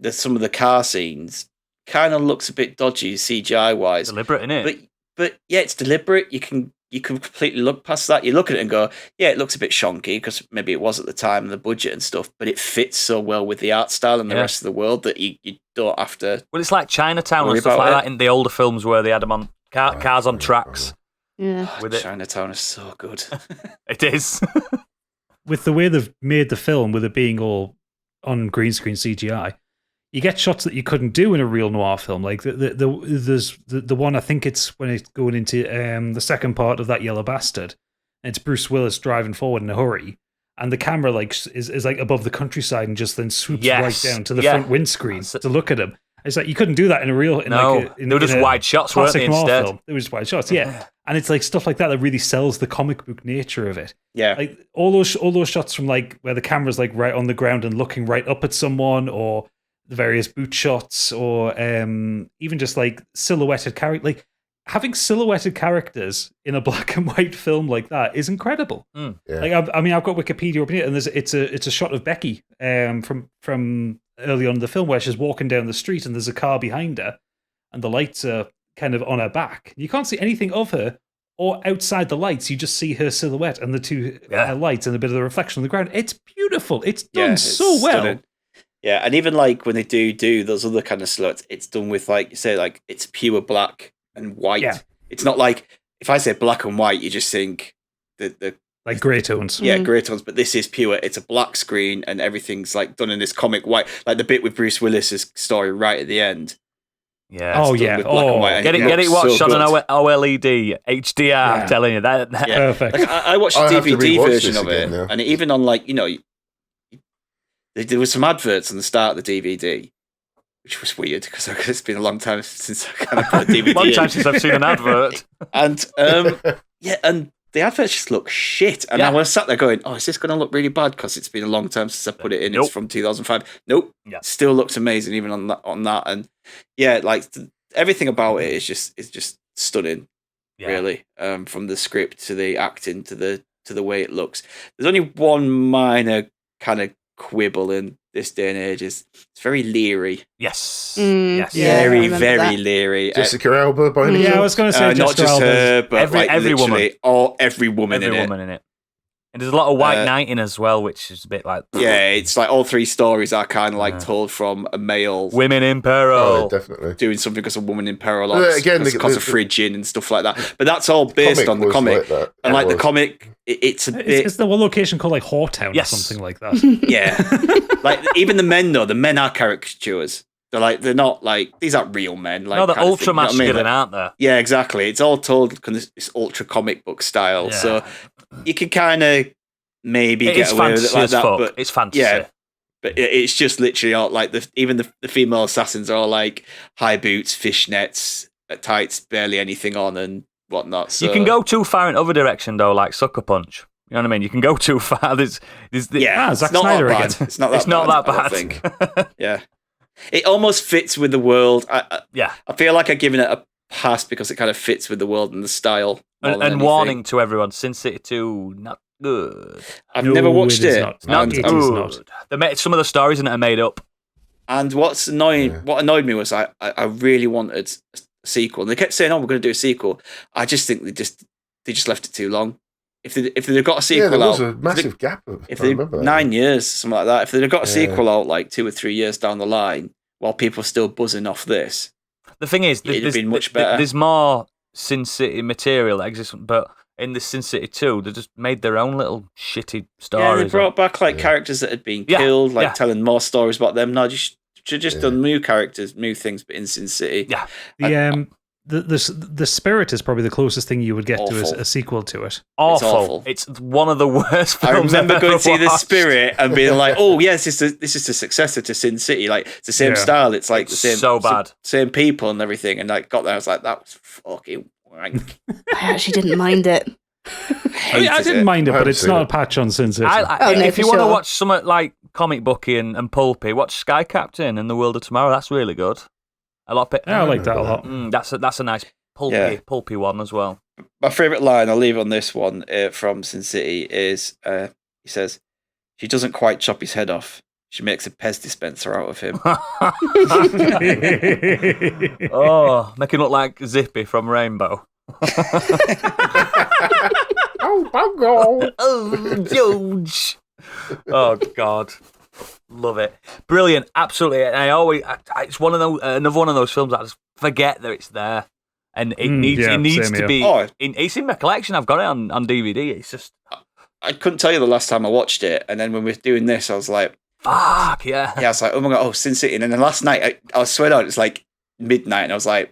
Speaker 4: some of the car scenes kind of looks a bit dodgy CGI wise.
Speaker 1: deliberate, innit?
Speaker 4: But yeah, it's deliberate. You can completely look past that. You look at it and go, yeah, it looks a bit shonky because maybe it was at the time and the budget and stuff, but it fits so well with the art style and the
Speaker 1: Yeah.
Speaker 4: rest of the world that you don't have to.
Speaker 1: Well, it's like Chinatown
Speaker 4: Worry
Speaker 1: and stuff
Speaker 4: about
Speaker 1: like
Speaker 4: it.
Speaker 1: that in the older films where they had them on cars on tracks.
Speaker 3: Yeah.
Speaker 1: With it.
Speaker 4: Chinatown is so good.
Speaker 1: It is.
Speaker 5: With the way they've made the film, with it being all on green screen CGI, you get shots that you couldn't do in a real noir film. Like there's the one, I think it's when it's going into the second part of That Yellow Bastard. And it's Bruce Willis driving forward in a hurry, and the camera like is like above the countryside and just then swoops
Speaker 1: Yes,
Speaker 5: right down to the
Speaker 1: yeah.
Speaker 5: front windscreen to look at him. It's like you couldn't do that in a real.
Speaker 1: No, they were just wide shots, weren't
Speaker 5: classic
Speaker 1: they,
Speaker 5: noir
Speaker 1: instead?
Speaker 5: film. They were just wide shots, yeah. And it's like stuff like that really sells the comic book nature of it.
Speaker 4: Yeah.
Speaker 5: Like all those shots from like where the camera's like right on the ground and looking right up at someone, or the various boot shots, or even just like silhouetted character. Like having silhouetted characters in a black and white film like that is incredible.
Speaker 2: Yeah.
Speaker 5: Like I've got Wikipedia open here, and it's a shot of Becky from early on in the film where she's walking down the street and there's a car behind her, and the lights are kind of on her back. You can't see anything of her, or outside the lights, you just see her silhouette and the two lights and a bit of the reflection on the ground. It's beautiful. It's done
Speaker 4: it's
Speaker 5: so well.
Speaker 4: stunning. Yeah, and even like when they do those other kind of silhouettes, it's done with like you say, like it's pure black and white.
Speaker 5: Yeah.
Speaker 4: It's not like if I say black and white, you just think the
Speaker 5: Like grey tones.
Speaker 4: yeah, grey tones, but this is pure. It's a black screen and everything's like done in this comic white. Like the bit with Bruce Willis's story right at the end.
Speaker 1: Yeah.
Speaker 5: Oh
Speaker 4: Done
Speaker 5: yeah.
Speaker 4: with black and white, and
Speaker 1: Get it
Speaker 4: looks
Speaker 1: watched
Speaker 4: so
Speaker 1: on an
Speaker 4: good.
Speaker 1: OLED HDR.
Speaker 5: Yeah.
Speaker 1: I'm telling you that.
Speaker 4: Yeah.
Speaker 5: Perfect.
Speaker 4: Like, I watched the
Speaker 2: I'll have to
Speaker 4: DVD
Speaker 2: rewatch
Speaker 4: version
Speaker 2: this
Speaker 4: of
Speaker 2: again
Speaker 4: it,
Speaker 2: now.
Speaker 4: and even on like there was some adverts on the start of the DVD, which was weird because it's been a long time since I kind of put a DVD.
Speaker 1: Long
Speaker 4: in.
Speaker 1: time since I've seen an advert.
Speaker 4: And yeah, and the adverts just look shit. And I was sat there going, "Oh, is this going to look really bad?" Because it's been a long time since I put it in.
Speaker 1: Nope.
Speaker 4: It's from 2005. Nope.
Speaker 1: Yeah.
Speaker 4: Still looks amazing even on that. And yeah, like everything about it is just stunning.
Speaker 1: Yeah.
Speaker 4: Really, from the script to the acting to the to the way it looks. There's only one minor kind of quibble in this day and age. It's very leery.
Speaker 1: Yes.
Speaker 3: Yeah,
Speaker 4: Very,
Speaker 3: I remember
Speaker 4: very
Speaker 3: that.
Speaker 4: leery.
Speaker 2: Jessica Alba by any
Speaker 5: Yeah, I
Speaker 2: chance?
Speaker 5: was going to say
Speaker 4: Not just her, but
Speaker 1: Every
Speaker 4: literally every woman
Speaker 1: Every
Speaker 4: in
Speaker 1: woman in it. And there's a lot of white knighting as well, which is a bit like...
Speaker 4: Yeah, it's like all three stories are kind of like told from a male
Speaker 1: Women in peril.
Speaker 2: Oh, definitely.
Speaker 4: doing something because a woman in peril,
Speaker 2: Well, again,
Speaker 4: because of fridging and stuff like that. But that's all based on the
Speaker 2: was
Speaker 4: comic.
Speaker 2: like that.
Speaker 4: And
Speaker 2: It
Speaker 4: like the
Speaker 2: was.
Speaker 4: comic, it's a bit...
Speaker 5: Is there one location called like Whoretown
Speaker 1: Yes.
Speaker 5: or something like that?
Speaker 4: Yeah. Like even the men though, the men are caricatures. They're not like, these aren't real men. Like,
Speaker 1: No, they're
Speaker 4: kind of
Speaker 1: ultra
Speaker 4: thing, you know what I mean?
Speaker 1: masculine,
Speaker 4: Like,
Speaker 1: aren't they?
Speaker 4: yeah, exactly. It's all told kind of this ultra comic book style.
Speaker 1: Yeah.
Speaker 4: So you can kind of maybe
Speaker 1: It
Speaker 4: get
Speaker 1: is
Speaker 4: away with it
Speaker 1: fantasy
Speaker 4: like
Speaker 1: as
Speaker 4: that.
Speaker 1: fuck.
Speaker 4: But
Speaker 1: It's fantasy.
Speaker 4: yeah, but it's just literally all like even the female assassins are all like high boots, fishnets, tights, barely anything on and whatnot. So
Speaker 1: You can go too far in other direction, though, like Sucker Punch. You know what I mean? You can go too far.
Speaker 4: yeah,
Speaker 5: Zack
Speaker 4: it's not
Speaker 5: Snyder
Speaker 4: that bad.
Speaker 5: again.
Speaker 4: It's not that
Speaker 1: It's not
Speaker 4: bad,
Speaker 1: that
Speaker 4: I
Speaker 1: bad.
Speaker 4: don't think. Yeah, it almost fits with the world.
Speaker 1: Yeah.
Speaker 4: I feel like I've given it a pass because it kind of fits with the world and the style. more than
Speaker 1: And
Speaker 4: anything.
Speaker 1: warning to everyone, Sin City 2, not good.
Speaker 4: I've
Speaker 5: No,
Speaker 4: never watched
Speaker 5: it is
Speaker 4: it.
Speaker 5: not.
Speaker 1: Not
Speaker 4: And,
Speaker 5: It
Speaker 1: good.
Speaker 5: is not.
Speaker 1: Some of the stories in it are made up.
Speaker 4: and what's annoying,
Speaker 2: Yeah.
Speaker 4: what annoyed me was I really wanted a sequel. And they kept saying, "Oh, we're going to do a sequel." I just think they just left it too long. If they'd have got a sequel
Speaker 2: Yeah, there was
Speaker 4: out,
Speaker 2: a massive gap.
Speaker 4: if
Speaker 2: I
Speaker 4: they
Speaker 2: remember that.
Speaker 4: 9 years, something like that. If they'd have got a
Speaker 2: Yeah.
Speaker 4: sequel out like 2 or 3 years down the line, while people are still buzzing off this,
Speaker 1: The thing is,
Speaker 4: It'd have been much better.
Speaker 1: there's more Sin City material that exists, but in the Sin City 2, they just made their own little shitty stories.
Speaker 4: yeah, they brought back like characters that had been
Speaker 1: Yeah,
Speaker 4: killed, like
Speaker 1: yeah.
Speaker 4: telling more stories about them. No, just should just done new characters, new things, but in Sin City.
Speaker 1: Yeah.
Speaker 5: The Spirit is probably the closest thing you would get to
Speaker 4: Awful.
Speaker 5: a sequel to it.
Speaker 1: Awful.
Speaker 4: awful.
Speaker 1: It's one of the worst
Speaker 4: I
Speaker 1: films
Speaker 4: remember
Speaker 1: I've
Speaker 4: going
Speaker 1: ever
Speaker 4: to see The
Speaker 1: watched.
Speaker 4: Spirit and being like, "Oh, yes, this is the successor to Sin City. Like it's the same
Speaker 5: Yeah.
Speaker 4: style. It's like the same,
Speaker 1: So bad.
Speaker 4: same people and everything." And like got there, I was like, "That was fucking wank."
Speaker 3: I actually didn't mind it.
Speaker 5: I didn't mind it,
Speaker 2: I
Speaker 5: but
Speaker 2: haven't
Speaker 5: it's
Speaker 2: seen
Speaker 5: not
Speaker 2: it.
Speaker 5: a patch on Sin City.
Speaker 3: Oh, no,
Speaker 1: if you
Speaker 3: for
Speaker 1: want to
Speaker 3: sure.
Speaker 1: watch something like comic booky and pulpy, watch Sky Captain and The World of Tomorrow. That's really good. A lot of
Speaker 5: I like that a lot.
Speaker 1: that's a nice pulpy one as well.
Speaker 4: My favorite line, I'll leave on this one from Sin City, is he says, "She doesn't quite chop his head off. She makes a Pez dispenser out of him."
Speaker 1: Oh, make it look like Zippy from Rainbow.
Speaker 2: Oh, bungo!
Speaker 1: Oh, George. Oh God, love it, brilliant, absolutely. And it's one of those another one of those films that I just forget that it's there, and it needs
Speaker 5: yeah,
Speaker 1: it needs
Speaker 5: same
Speaker 1: to
Speaker 5: here.
Speaker 1: be.
Speaker 4: Oh.
Speaker 1: It's in my collection. I've got it on DVD. It's just
Speaker 4: I couldn't tell you the last time I watched it, and then when we were doing this, I was like,
Speaker 1: fuck yeah.
Speaker 4: I was like, "Oh my god, Sin City!" And then last night, I swear down, it's like midnight, and I was like,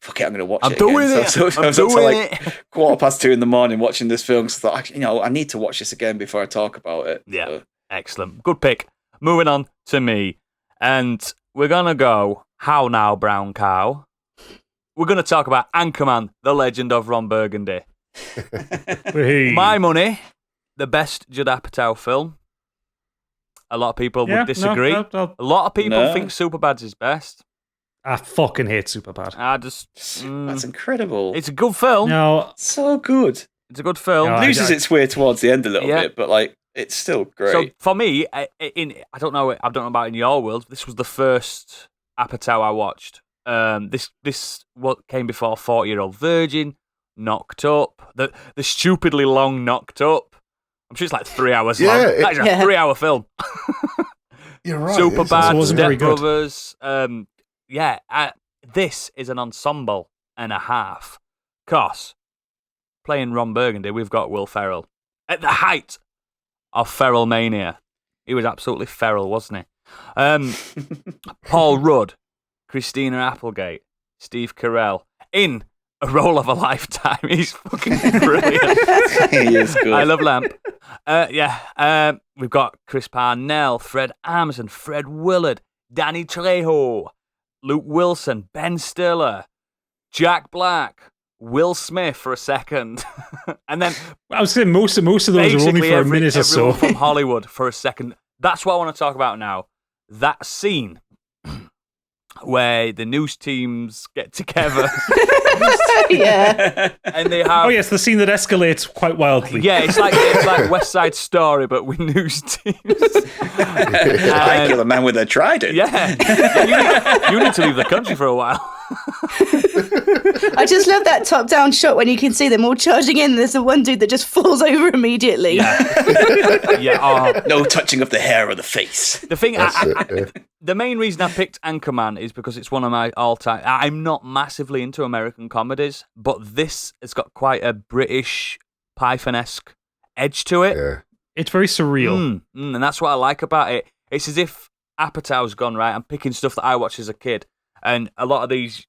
Speaker 4: "Fuck it, I'm gonna watch
Speaker 1: I'm
Speaker 4: it."
Speaker 1: doing
Speaker 4: again.
Speaker 1: it.
Speaker 4: So I
Speaker 1: I'm
Speaker 4: was up till
Speaker 1: doing
Speaker 4: like
Speaker 1: it.
Speaker 4: 2:15 in the morning watching this film. So I thought, I need to watch this again before I talk about it.
Speaker 1: Yeah.
Speaker 4: So,
Speaker 1: Excellent. Good pick. Moving on to me. And we're going to go, how now, brown cow? We're going to talk about Anchorman, The Legend of Ron Burgundy.
Speaker 5: Hey.
Speaker 1: My money, the best Judd Apatow film. A lot of people
Speaker 5: Yeah,
Speaker 1: would disagree.
Speaker 5: no.
Speaker 1: A lot of people
Speaker 4: No.
Speaker 1: think Superbad's his best.
Speaker 5: I fucking hate Superbad.
Speaker 1: I just...
Speaker 4: That's incredible.
Speaker 1: It's a good film.
Speaker 5: No,
Speaker 4: so good.
Speaker 1: It's a good film.
Speaker 5: No,
Speaker 4: It loses its way towards the end a little
Speaker 1: Yeah.
Speaker 4: bit, but like it's still great.
Speaker 1: So for me, I don't know about in your world. This was the first Apatow I watched. This what came before 40-Year-Old Virgin, Knocked Up, the stupidly long Knocked Up. I'm sure it's like 3 hours long.
Speaker 2: Yeah,
Speaker 1: That's a 3-hour film.
Speaker 2: You're right.
Speaker 1: Superbad,
Speaker 5: It wasn't very
Speaker 1: Step
Speaker 5: good.
Speaker 1: Brothers. This is an ensemble and a half. 'Cause playing Ron Burgundy, we've got Will Ferrell at the height of feral mania. He was absolutely feral, wasn't he? Paul Rudd, Christina Applegate, Steve Carell in a role of a lifetime. He's fucking brilliant.
Speaker 4: He is good.
Speaker 1: I love Lamp. We've got Chris Parnell, Fred Armisen, Fred Willard, Danny Trejo, Luke Wilson, Ben Stiller, Jack Black, Will Smith for a second, and then
Speaker 5: I was saying most of those are only
Speaker 1: basically
Speaker 5: for a minute or so.
Speaker 1: everyone from Hollywood for a second. That's what I want to talk about now. That scene where the news teams get together.
Speaker 3: Yeah.
Speaker 1: And they have.
Speaker 5: Oh yes, the scene that escalates quite wildly.
Speaker 1: Yeah, it's like West Side Story, but with news teams.
Speaker 4: I kill a man with a trident.
Speaker 1: Yeah. You need to leave the country for a while.
Speaker 3: I just love that top-down shot when you can see them all charging in. There's the one dude that just falls over immediately.
Speaker 1: Yeah.
Speaker 4: No touching of the hair or the face.
Speaker 1: The thing, the main reason I picked Anchorman is because it's one of my all-time. I'm not massively into American comedies, but this has got quite a British Python-esque edge to it.
Speaker 2: Yeah.
Speaker 5: It's very surreal.
Speaker 1: And that's what I like about it. It's as if Apatow's gone right. I'm picking stuff that I watched as a kid, and a lot of these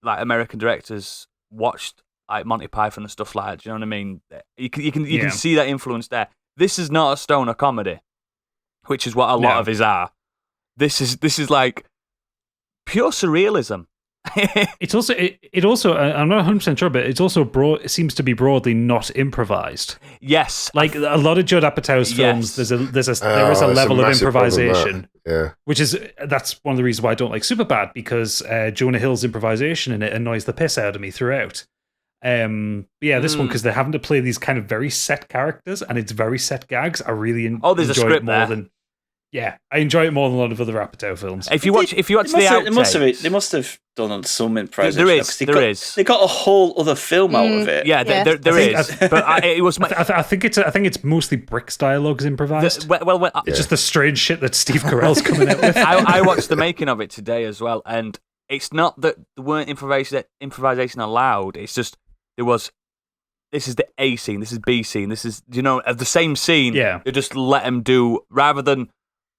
Speaker 1: like American directors watched like Monty Python and stuff like that. Do you know what I mean? You can see that influence there. This is not a stoner comedy, which is what a lot of his are. This is like pure surrealism.
Speaker 5: It's also I'm not 100% sure, but it's also it seems to be broadly not improvised.
Speaker 1: Yes,
Speaker 5: like a lot of Judd Apatow's films, there is a level of improvisation.
Speaker 2: Yeah,
Speaker 5: that's one of the reasons why I don't like Superbad, because Jonah Hill's improvisation in it annoys the piss out of me throughout. This one, because they're having to play these kind of very set characters and it's very set gags. I really
Speaker 1: there's a script
Speaker 5: it more
Speaker 1: there.
Speaker 5: than. Yeah, I enjoy it more than a lot of other Apatow films.
Speaker 1: If you watch the outtakes,
Speaker 4: they must have done some improvisation.
Speaker 1: There is.
Speaker 4: They got a whole other film out of it.
Speaker 1: Yeah, there is. But it was.
Speaker 5: I think it's mostly Brick's dialogues improvised. It's just the strange shit that Steve Carell's coming out with.
Speaker 1: I watched the making of it today as well, and it's not that there weren't improvisation allowed. It's just there was. This is the A scene. This is B scene. This is the same scene.
Speaker 5: Yeah,
Speaker 1: you just let them do rather than.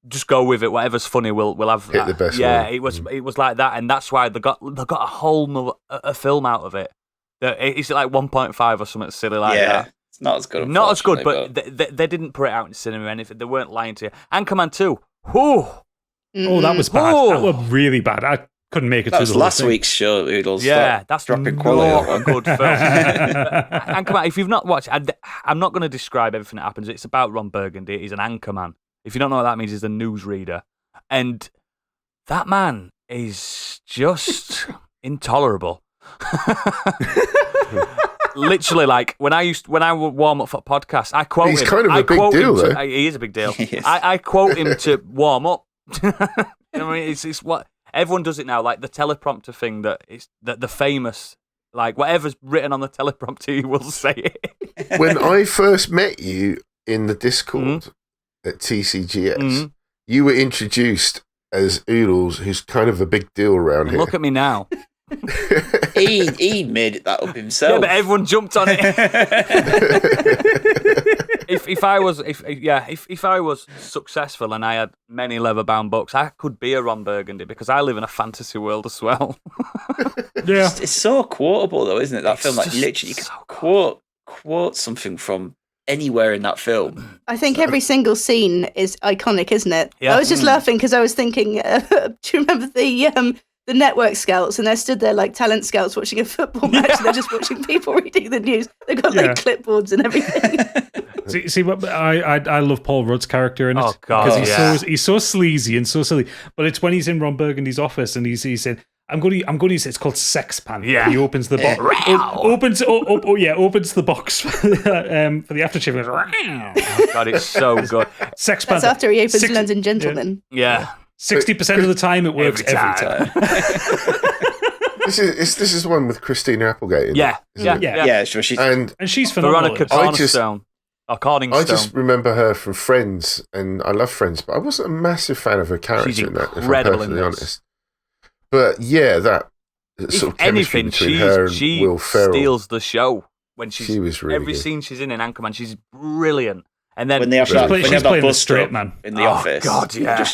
Speaker 1: Just go with it. Whatever's funny, we'll have.
Speaker 2: Hit the best.
Speaker 1: Yeah, it was like that, and that's why they got a whole a film out of it. It's like 1.5 or something silly like that.
Speaker 4: It's not as good.
Speaker 1: Not as good, but they didn't put it out in cinema or anything. They weren't lying to you. Anchorman 2. Whew.
Speaker 5: Oh, that was bad. That was really bad. I couldn't make it.
Speaker 4: That was last week's show, Oodles.
Speaker 1: Yeah, that's
Speaker 4: dropping quality.
Speaker 1: A good film. Anchorman. If you've not watched, I'm not going to describe everything that happens. It's about Ron Burgundy. He's an anchorman. If you don't know what that means, he's a newsreader. And that man is just intolerable. Literally, like, when I would warm up for podcasts, I quote him.
Speaker 2: He's kind of a big deal, though.
Speaker 1: He is a big deal. I quote him to warm up. You know what I mean? It's what everyone does it now, like the teleprompter thing that the famous, like, whatever's written on the teleprompter, you will say it.
Speaker 2: When I first met you in the Discord, at TCGS, you were introduced as Oodles, who's kind of a big deal around here.
Speaker 1: Look at me now.
Speaker 4: he made that up himself.
Speaker 1: Yeah, but everyone jumped on it. if I was successful and I had many leather-bound books, I could be a Ron Burgundy because I live in a fantasy world as well.
Speaker 5: Yeah,
Speaker 4: it's so quotable though, isn't it? That film, like literally, you can quote something from anywhere in that film.
Speaker 3: I think every single scene is iconic, isn't it?
Speaker 1: Yeah.
Speaker 3: I was just laughing because I was thinking, do you remember the network scouts, and they're stood there like talent scouts watching a football match, and they're just watching people reading the news. They've got like clipboards and everything.
Speaker 5: See, I love Paul Rudd's character in it.
Speaker 1: Oh God,
Speaker 5: because he's so sleazy and so silly. But it's when he's in Ron Burgundy's office and he's saying, I'm going to use it's called Sex Pan.
Speaker 1: Yeah.
Speaker 5: He opens the box. Opens the box for the aftershave.
Speaker 1: Oh God, it's so good.
Speaker 5: Sex Pan.
Speaker 3: That's after he opens London Gentlemen.
Speaker 1: Yeah.
Speaker 5: 60% of the time it works every time.
Speaker 2: This is the one with Christina Applegate in
Speaker 1: Yeah.
Speaker 2: it,
Speaker 1: Yeah.
Speaker 4: Sure. She's
Speaker 5: and she's phenomenal.
Speaker 1: Veronica Cornerstone.
Speaker 2: I just remember her from Friends, and I love Friends, but I wasn't a massive fan of her character in that, if I'm perfectly honest. But yeah, that sort of chemistry between her and Will Ferrell.
Speaker 1: She steals the show when
Speaker 2: she was really
Speaker 1: every
Speaker 2: good.
Speaker 1: scene she's in Anchorman. She's brilliant. And then
Speaker 4: when they have that bus
Speaker 5: straight
Speaker 4: stop
Speaker 5: man
Speaker 4: in the office,
Speaker 1: God, yeah,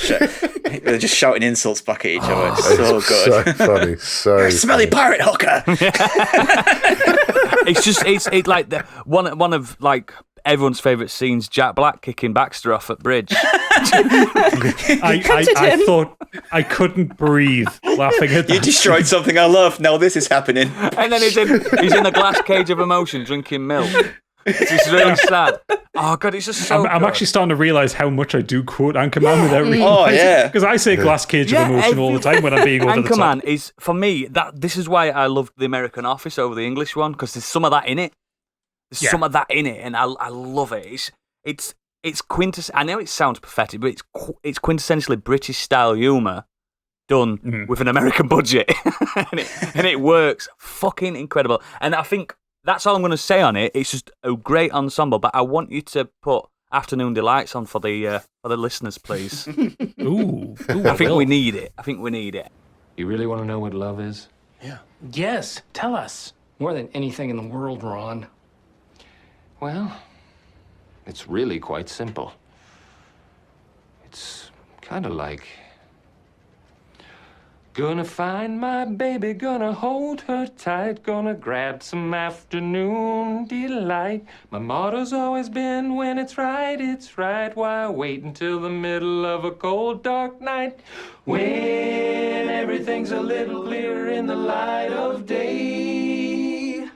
Speaker 4: they're just shouting insults back at each other. It's so good,
Speaker 2: so funny, so
Speaker 4: you're a smelly pirate hooker.
Speaker 5: It's
Speaker 1: like one of like everyone's favourite scenes, Jack Black kicking Baxter off at bridge.
Speaker 5: I thought I couldn't breathe laughing at that.
Speaker 4: You destroyed something I love. Now this is happening.
Speaker 1: And then he's in a glass cage of emotion drinking milk. It's really sad. Oh god, it's just so.
Speaker 5: I'm actually starting to realise how much I do quote Anchorman without realising.
Speaker 4: Oh yeah,
Speaker 5: because I say glass cage of emotion all the time when I'm being over the top.
Speaker 1: Anchorman is for me this is why I love the American Office over the English one, because there's some of that in it. There's some of that in it, and I love it. It's I know it sounds pathetic, but it's quintessentially British style humour done with an American budget, and it works fucking incredible. And I think that's all I'm going to say on it. It's just a great ensemble, but I want you to put Afternoon Delights on for the listeners, please.
Speaker 5: Ooh,
Speaker 1: I think we need it.
Speaker 6: You really want to know what love is?
Speaker 7: Yeah. Yes, tell us.
Speaker 6: More than anything in the world, Ron. Well, it's really quite simple. It's kind of like... Gonna find my baby, gonna hold her tight, gonna grab some afternoon delight. My motto's always been, when it's right, why wait until the middle of a cold, dark night? When everything's a little clearer in the light of day.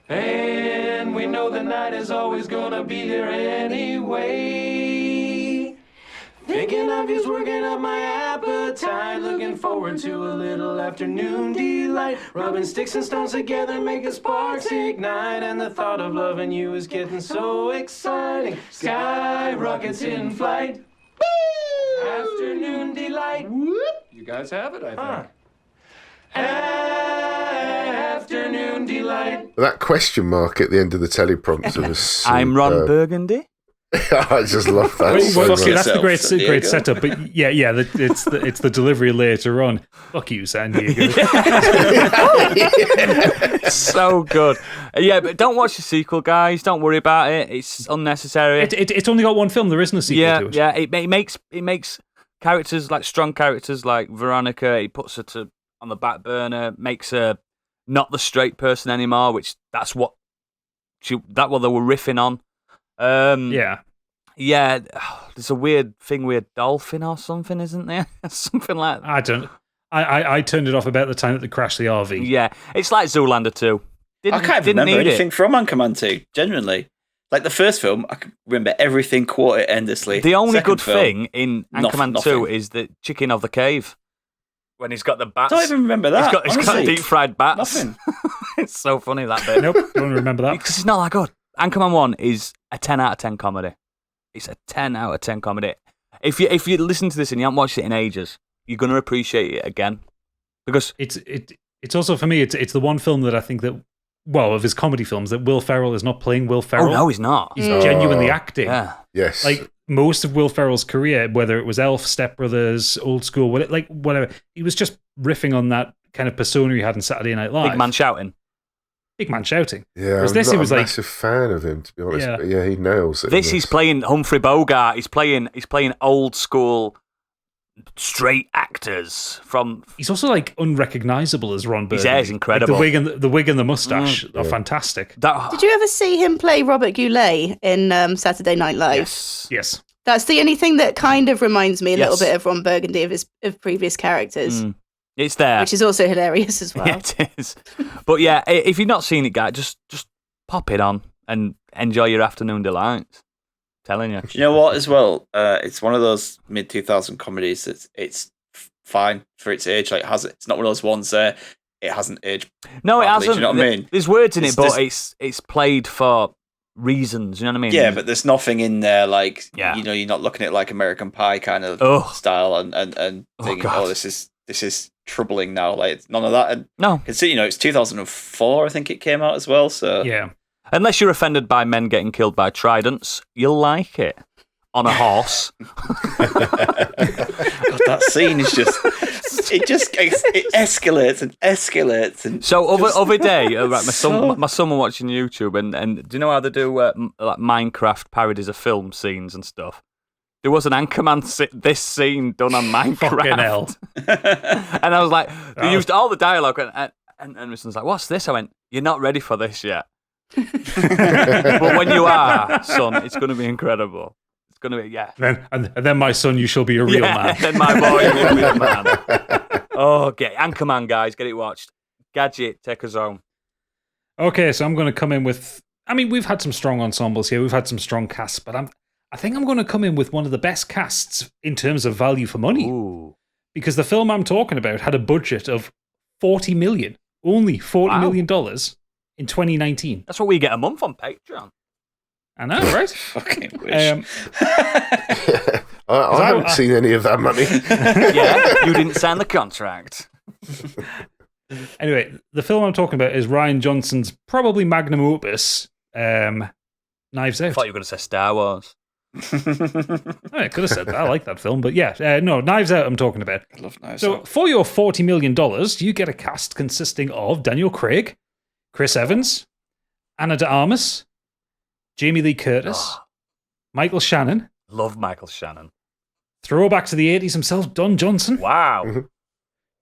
Speaker 6: And we know the night is always gonna be here anyway. Thinking of you's working up my appetite. Looking forward to a little afternoon delight. Rubbing sticks and stones together, making sparks ignite. And the thought of loving you is getting so exciting. Sky rockets in flight. Woo! Afternoon delight. Whoop. You guys have it, I think. Afternoon delight.
Speaker 2: That question mark at the end of the teleprompter was
Speaker 1: I'm Ron Burgundy.
Speaker 2: I just love that.
Speaker 5: That's the great setup. But it's the delivery later on. Fuck you, San Diego.
Speaker 1: So good. Yeah, but don't watch the sequel, guys. Don't worry about it. It's unnecessary.
Speaker 5: It's only got one film. There isn't a sequel to it.
Speaker 1: Yeah. It makes characters like strong characters like Veronica. It puts her on the back burner. Makes her not the straight person anymore. Which that's what they were riffing on. Yeah. There's a weird thing with a dolphin or something, isn't there? Something like that.
Speaker 5: I turned it off about the time that they crashed the RV.
Speaker 1: Yeah, it's like Zoolander 2.
Speaker 4: I can't remember anything from Anchorman 2, genuinely. Like the first film, I can remember everything, quote it endlessly.
Speaker 1: The only good thing in Anchorman 2 is the chicken of the cave. When he's got the bats.
Speaker 4: I don't even remember that.
Speaker 1: He's got deep fried bats.
Speaker 4: Nothing.
Speaker 1: It's so funny, that bit.
Speaker 5: Nope, don't remember that.
Speaker 1: Because it's not that good. Anchorman 1 is a 10 out of 10 comedy. It's a 10 out of 10 comedy. If you listen to this and you haven't watched it in ages, you're going to appreciate it again. Because
Speaker 5: it's also, for me, it's the one film that I think that, well, of his comedy films, that Will Ferrell is not playing Will Ferrell.
Speaker 1: Oh, no, he's not.
Speaker 5: He's genuinely acting.
Speaker 1: Yeah.
Speaker 2: Yes.
Speaker 5: Like, most of Will Ferrell's career, whether it was Elf, Step Brothers, Old School, whatever, he was just riffing on that kind of persona he had in Saturday Night Live.
Speaker 1: Big man shouting.
Speaker 5: Big man shouting.
Speaker 2: Yeah, I'm not a massive fan of him, to be honest.
Speaker 5: Yeah.
Speaker 2: But yeah, he nails it.
Speaker 1: He's playing Humphrey Bogart. He's playing old school straight actors from.
Speaker 5: He's also like unrecognizable as Ron Burgundy.
Speaker 1: His hair's incredible.
Speaker 5: Like the wig and the mustache are fantastic.
Speaker 3: Did you ever see him play Robert Goulet in Saturday Night Live?
Speaker 5: Yes.
Speaker 3: That's the only thing that kind of reminds me a little bit of Ron Burgundy of previous characters.
Speaker 1: It's there,
Speaker 3: which is also hilarious as well.
Speaker 1: Yeah, it is. But yeah, if you've not seen it, guys, just pop it on and enjoy your afternoon delights. Telling you.
Speaker 4: Do you know what? As well, it's one of those mid-2000 comedies that it's fine for its age. Like, it's not one of those ones it hasn't aged.
Speaker 1: No, it
Speaker 4: badly,
Speaker 1: hasn't.
Speaker 4: Do you know what I mean?
Speaker 1: There's words in it, but it's played for reasons. You know what I mean?
Speaker 4: Yeah, but there's nothing in there like you're not looking at like American Pie kind of style and thinking, this is troubling now. Like, it's none of that. And
Speaker 1: no,
Speaker 4: it's 2004, I think it came out as well. So
Speaker 5: yeah.
Speaker 1: Unless you're offended by men getting killed by tridents, you'll like it. On a horse.
Speaker 4: God, that scene is just... It escalates and escalates. And
Speaker 1: so other day, my son was watching YouTube, and do you know how they do like Minecraft parodies of film scenes and stuff? There was an Anchorman this scene done on Minecraft.
Speaker 5: Fucking hell.
Speaker 1: And I was like, they used all the dialogue, and my son's like, what's this? I went, you're not ready for this yet. But when you are, son, it's going to be incredible. It's going to be,
Speaker 5: And then, my son, you shall be a real man.
Speaker 1: Then my boy, you'll be a real man. Oh, get Anchorman, guys, get it watched. Gadget, take us home.
Speaker 5: Okay, so I'm going to come in with I mean, we've had some strong ensembles here. We've had some strong casts, but I think I'm going to come in with one of the best casts in terms of value for money.
Speaker 1: Ooh.
Speaker 5: Because the film I'm talking about had a budget of $40 million. Only $40 million in 2019.
Speaker 1: That's what we get a month on Patreon.
Speaker 5: I know, right?
Speaker 4: Fucking wish.
Speaker 2: I haven't seen any of that money.
Speaker 1: Yeah, you didn't sign the contract.
Speaker 5: Anyway, the film I'm talking about is Rian Johnson's probably magnum opus, Knives
Speaker 1: I
Speaker 5: Out.
Speaker 1: thought you were going to say Star Wars.
Speaker 5: I could have said that. I like that film. But yeah, no, Knives Out I'm talking about.
Speaker 4: I love Knives
Speaker 5: So
Speaker 4: Out.
Speaker 5: for your $40 million, you get a cast consisting of Daniel Craig, Chris Evans, Ana de Armas, Jamie Lee Curtis, Michael Shannon,
Speaker 1: Love Michael Shannon.
Speaker 5: throwback to the 80s himself, Don Johnson,
Speaker 1: Wow.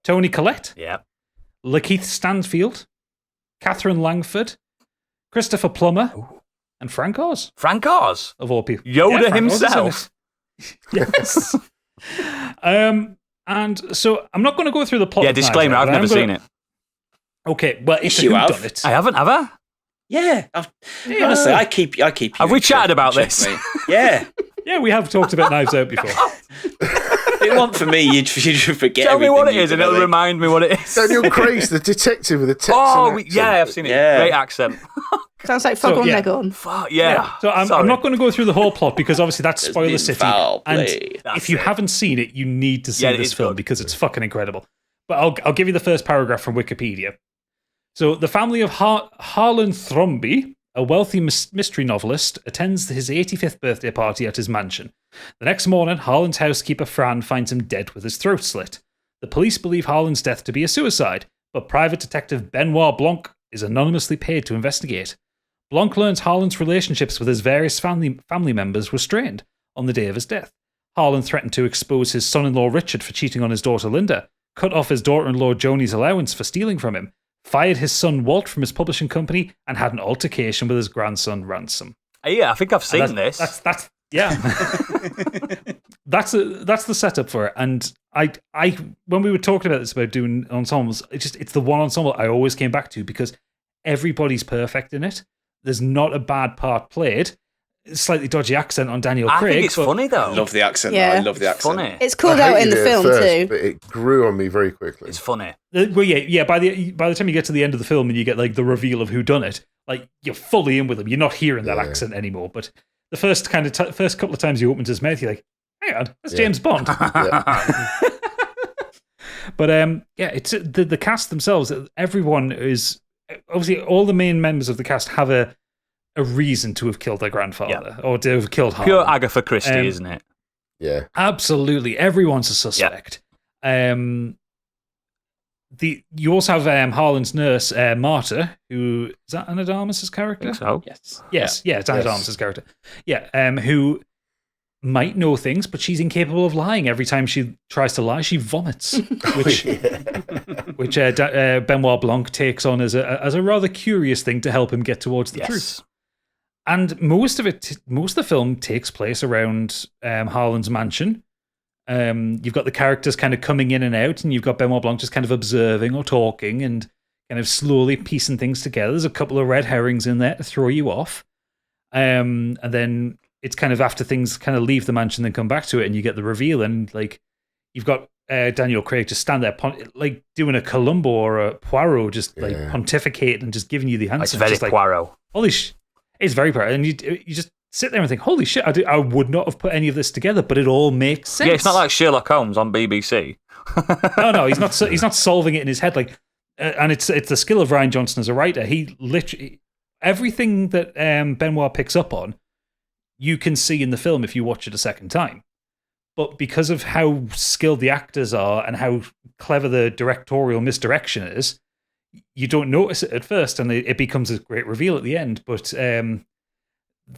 Speaker 5: Toni Collette,
Speaker 1: Yeah.
Speaker 5: Lakeith Stanfield, Catherine Langford, Christopher Plummer, and Frank Oz,
Speaker 1: Frank Oz.
Speaker 5: of all people.
Speaker 1: Yoda
Speaker 5: Frank Oz is in
Speaker 1: himself.
Speaker 5: it. Yes. And so I'm not going to go through the plot.
Speaker 1: Yeah,
Speaker 5: of Knives
Speaker 1: disclaimer,
Speaker 5: Out,
Speaker 1: I've
Speaker 5: but
Speaker 1: never
Speaker 5: I'm
Speaker 1: seen
Speaker 5: gonna-
Speaker 1: it.
Speaker 5: Okay, well, it's
Speaker 4: You
Speaker 5: a
Speaker 4: have?
Speaker 5: whodunit.
Speaker 1: I haven't, have I?
Speaker 4: Yeah. Honestly, I keep you.
Speaker 1: Have we chatted about this?
Speaker 4: mate. Yeah.
Speaker 5: Yeah, we have talked about Knives Out before.
Speaker 4: If it weren't for me, you'd forget
Speaker 1: Tell me what it
Speaker 4: everything
Speaker 1: is and
Speaker 4: you
Speaker 1: it'll
Speaker 4: know.
Speaker 1: remind me what it is.
Speaker 2: Daniel Craig's the detective with the Texan
Speaker 1: Oh,
Speaker 2: accent.
Speaker 1: yeah, I've seen it.
Speaker 4: Yeah.
Speaker 1: Great accent.
Speaker 3: Sounds like Fog
Speaker 5: So,
Speaker 3: on
Speaker 5: yeah.
Speaker 3: Leghorn.
Speaker 1: Fuck, yeah.
Speaker 5: So I'm
Speaker 1: Sorry.
Speaker 5: not going to go through the whole plot because obviously that's
Speaker 4: There's
Speaker 5: spoiler
Speaker 4: been
Speaker 5: city.
Speaker 4: foul
Speaker 5: And
Speaker 4: play.
Speaker 1: That's
Speaker 5: if you
Speaker 1: it.
Speaker 5: haven't seen it, you need to see
Speaker 1: Yeah, it
Speaker 5: this
Speaker 1: is
Speaker 5: film
Speaker 1: good.
Speaker 5: because it's fucking incredible. But I'll give you the first paragraph from Wikipedia. So the family of Harlan Thrombey, a wealthy mystery novelist, attends his 85th birthday party at his mansion. The next morning, Harlan's housekeeper Fran finds him dead with his throat slit. The police believe Harlan's death to be a suicide, but private detective Benoit Blanc is anonymously paid to investigate. Blanc learns Harlan's relationships with his various family members were strained on the day of his death. Harlan threatened to expose his son-in-law Richard for cheating on his daughter Linda, cut off his daughter-in-law Joni's allowance for stealing from him, fired his son Walt from his publishing company, and had an altercation with his grandson Ransom.
Speaker 1: Yeah, I think I've seen this.
Speaker 5: That's yeah. that's the setup for it. And I when we were talking about this about doing ensembles, it's the one ensemble I always came back to because everybody's perfect in it. There's not a bad part played. Slightly dodgy accent on Daniel
Speaker 1: I
Speaker 5: Craig.
Speaker 1: think it's
Speaker 5: but
Speaker 1: funny, though.
Speaker 4: I love the accent.
Speaker 3: Yeah.
Speaker 4: I love the
Speaker 1: It's
Speaker 4: accent.
Speaker 1: funny.
Speaker 3: It's called
Speaker 2: I
Speaker 3: out in
Speaker 2: hated
Speaker 3: the
Speaker 2: it at
Speaker 3: film
Speaker 2: first,
Speaker 3: too.
Speaker 2: but it grew on me very quickly.
Speaker 1: It's funny.
Speaker 5: Well, yeah. By the time you get to the end of the film and you get like the reveal of who done it, like you're fully in with him. You're not hearing that
Speaker 2: Yeah.
Speaker 5: accent anymore. But the first first couple of times you opened his mouth, you're like, "Hang on, that's
Speaker 2: Yeah.
Speaker 5: James Bond."
Speaker 2: Yeah.
Speaker 5: But yeah, it's the cast themselves. Everyone is obviously all the main members of the cast have a reason to have killed their grandfather or to have killed Harlan.
Speaker 1: Pure Agatha Christie, isn't it?
Speaker 2: Yeah.
Speaker 5: Absolutely, everyone's a suspect. You also have Harlan's nurse Marta, who is that Ana de Armas' character?
Speaker 1: I think so.
Speaker 4: Yes.
Speaker 5: Yeah, it's Ana de Armas' character. Yeah, who might know things, but she's incapable of lying. Every time she tries to lie, she vomits, which Benoit Blanc takes on as a rather curious thing to help him get towards the truth. And most of the film takes place around Harlan's mansion. You've got the characters kind of coming in and out, and you've got Benoit Blanc just kind of observing or talking and kind of slowly piecing things together. There's a couple of red herrings in there to throw you off. And then it's kind of after things kind of leave the mansion and come back to it, and you get the reveal, and like you've got Daniel Craig just stand there like doing a Columbo or a Poirot, just like pontificate and just giving you the answer.
Speaker 1: It's very
Speaker 5: just like,
Speaker 1: Poirot.
Speaker 5: Holy it's very Poirot, and you just sit there and think, holy shit, I would not have put any of this together, but it all makes sense.
Speaker 1: Yeah, it's not like Sherlock Holmes on BBC.
Speaker 5: No, he's not solving it in his head. Like, and it's the skill of Rian Johnson as a writer. He literally everything that Benoit picks up on, you can see in the film if you watch it a second time. But because of how skilled the actors are and how clever the directorial misdirection is, you don't notice it at first, and it becomes a great reveal at the end. But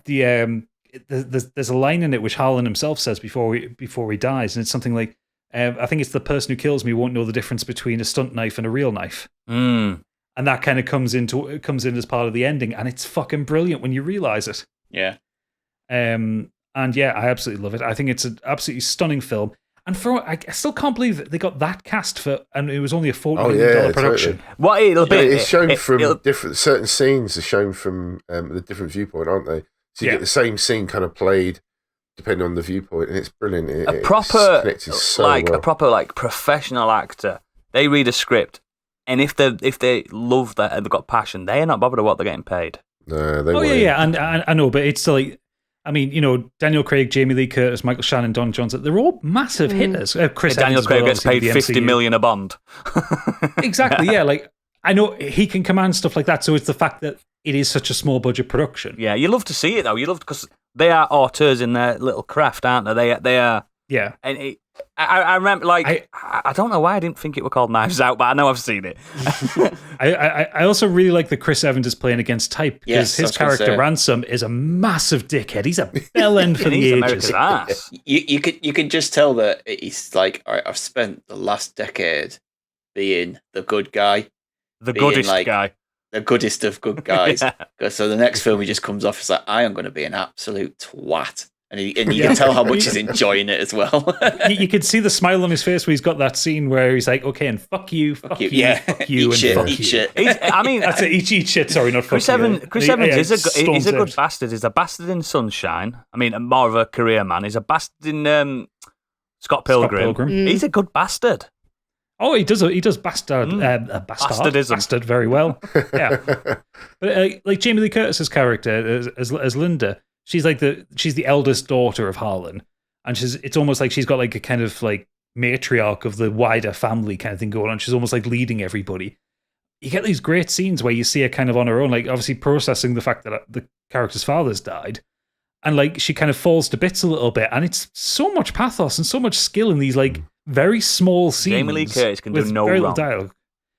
Speaker 5: there's a line in it which Harlan himself says before he dies, and it's something like, I think it's the person who kills me won't know the difference between a stunt knife and a real knife.
Speaker 1: Mm.
Speaker 5: And that kind of comes in as part of the ending, and it's fucking brilliant when you realize it.
Speaker 4: Yeah.
Speaker 5: And yeah, I absolutely love it. I think it's an absolutely stunning film. And I still can't believe that they got that cast and it was only a $40
Speaker 2: Oh,
Speaker 5: million
Speaker 2: yeah,
Speaker 5: production.
Speaker 2: totally.
Speaker 1: What it'll be?
Speaker 2: It's shown from
Speaker 1: it'll-
Speaker 2: different. Certain scenes are shown from the different viewpoint, aren't they? So you
Speaker 5: Yeah.
Speaker 2: get the same scene kind of played depending on the viewpoint, and it's brilliant.
Speaker 1: a
Speaker 2: It's
Speaker 1: proper
Speaker 2: connected so
Speaker 1: like
Speaker 2: well.
Speaker 1: a proper like professional actor. They read a script, and if they love that and they've got passion, they are not bothered with what they're getting paid.
Speaker 2: No, they
Speaker 5: Oh,
Speaker 2: won't.
Speaker 5: yeah. And I know, but it's still like, I mean, Daniel Craig, Jamie Lee Curtis, Michael Shannon, Don Johnson, they're all massive hitters. Chris
Speaker 1: Daniel
Speaker 5: Evans as
Speaker 1: Craig
Speaker 5: well,
Speaker 1: gets paid
Speaker 5: obviously, the
Speaker 1: $50
Speaker 5: MCU.
Speaker 1: million a bond.
Speaker 5: Exactly, yeah. Like, I know he can command stuff like that, so it's the fact that it is such a small budget production.
Speaker 1: Yeah, you love to see it though. You love because they are auteurs in their little craft, aren't they? They are.
Speaker 5: Yeah.
Speaker 1: And I remember, like, I don't know why I didn't think it were called Knives Out, but I know I've seen it.
Speaker 5: I also really like that Chris Evans is playing against type because
Speaker 4: Yes, I
Speaker 5: his
Speaker 4: was gonna
Speaker 5: character
Speaker 4: say.
Speaker 5: Ransom is a massive dickhead. He's a bell end for
Speaker 1: He's
Speaker 5: the
Speaker 1: America's
Speaker 5: ages.
Speaker 1: ass.
Speaker 4: You can just tell that he's like, all right, I've spent the last decade being the good guy,
Speaker 1: The
Speaker 4: being
Speaker 1: goodest
Speaker 4: like-
Speaker 1: guy.
Speaker 4: the goodest of good guys.
Speaker 1: Yeah.
Speaker 4: So the next film he just comes off as like, I am going to be an absolute twat. And you can tell how much he's enjoying it as well.
Speaker 5: You can see the smile on his face when he's got that scene where he's like, okay, and fuck you, fuck you,
Speaker 4: yeah,
Speaker 5: fuck you,
Speaker 4: eat
Speaker 5: and
Speaker 4: shit,
Speaker 5: fuck
Speaker 4: eat
Speaker 5: you.
Speaker 4: shit.
Speaker 1: I mean,
Speaker 5: That's it, eat shit, sorry, not
Speaker 1: Chris
Speaker 5: fuck
Speaker 1: Evans.
Speaker 5: you.
Speaker 1: Chris Evans
Speaker 5: Yeah,
Speaker 1: is a good
Speaker 5: storms
Speaker 1: bastard. He's a bastard in Sunshine. I mean, more of a career man. He's a bastard in Scott Pilgrim.
Speaker 5: Pilgrim.
Speaker 1: He's a good bastard.
Speaker 5: Oh, he does bastard,
Speaker 1: Bastardism.
Speaker 5: bastard very well. Yeah, but like Jamie Lee Curtis's character as Linda, she's the eldest daughter of Harlan, and it's almost like she's got like a kind of like matriarch of the wider family kind of thing going on. She's almost like leading everybody. You get these great scenes where you see her kind of on her own, like obviously processing the fact that the character's father's died. And like she kind of falls to bits a little bit, and it's so much pathos and so much skill in these like very small scenes.
Speaker 1: Jamie Lee Curtis can do
Speaker 5: with
Speaker 1: no
Speaker 5: very little
Speaker 1: wrong.
Speaker 5: dialogue.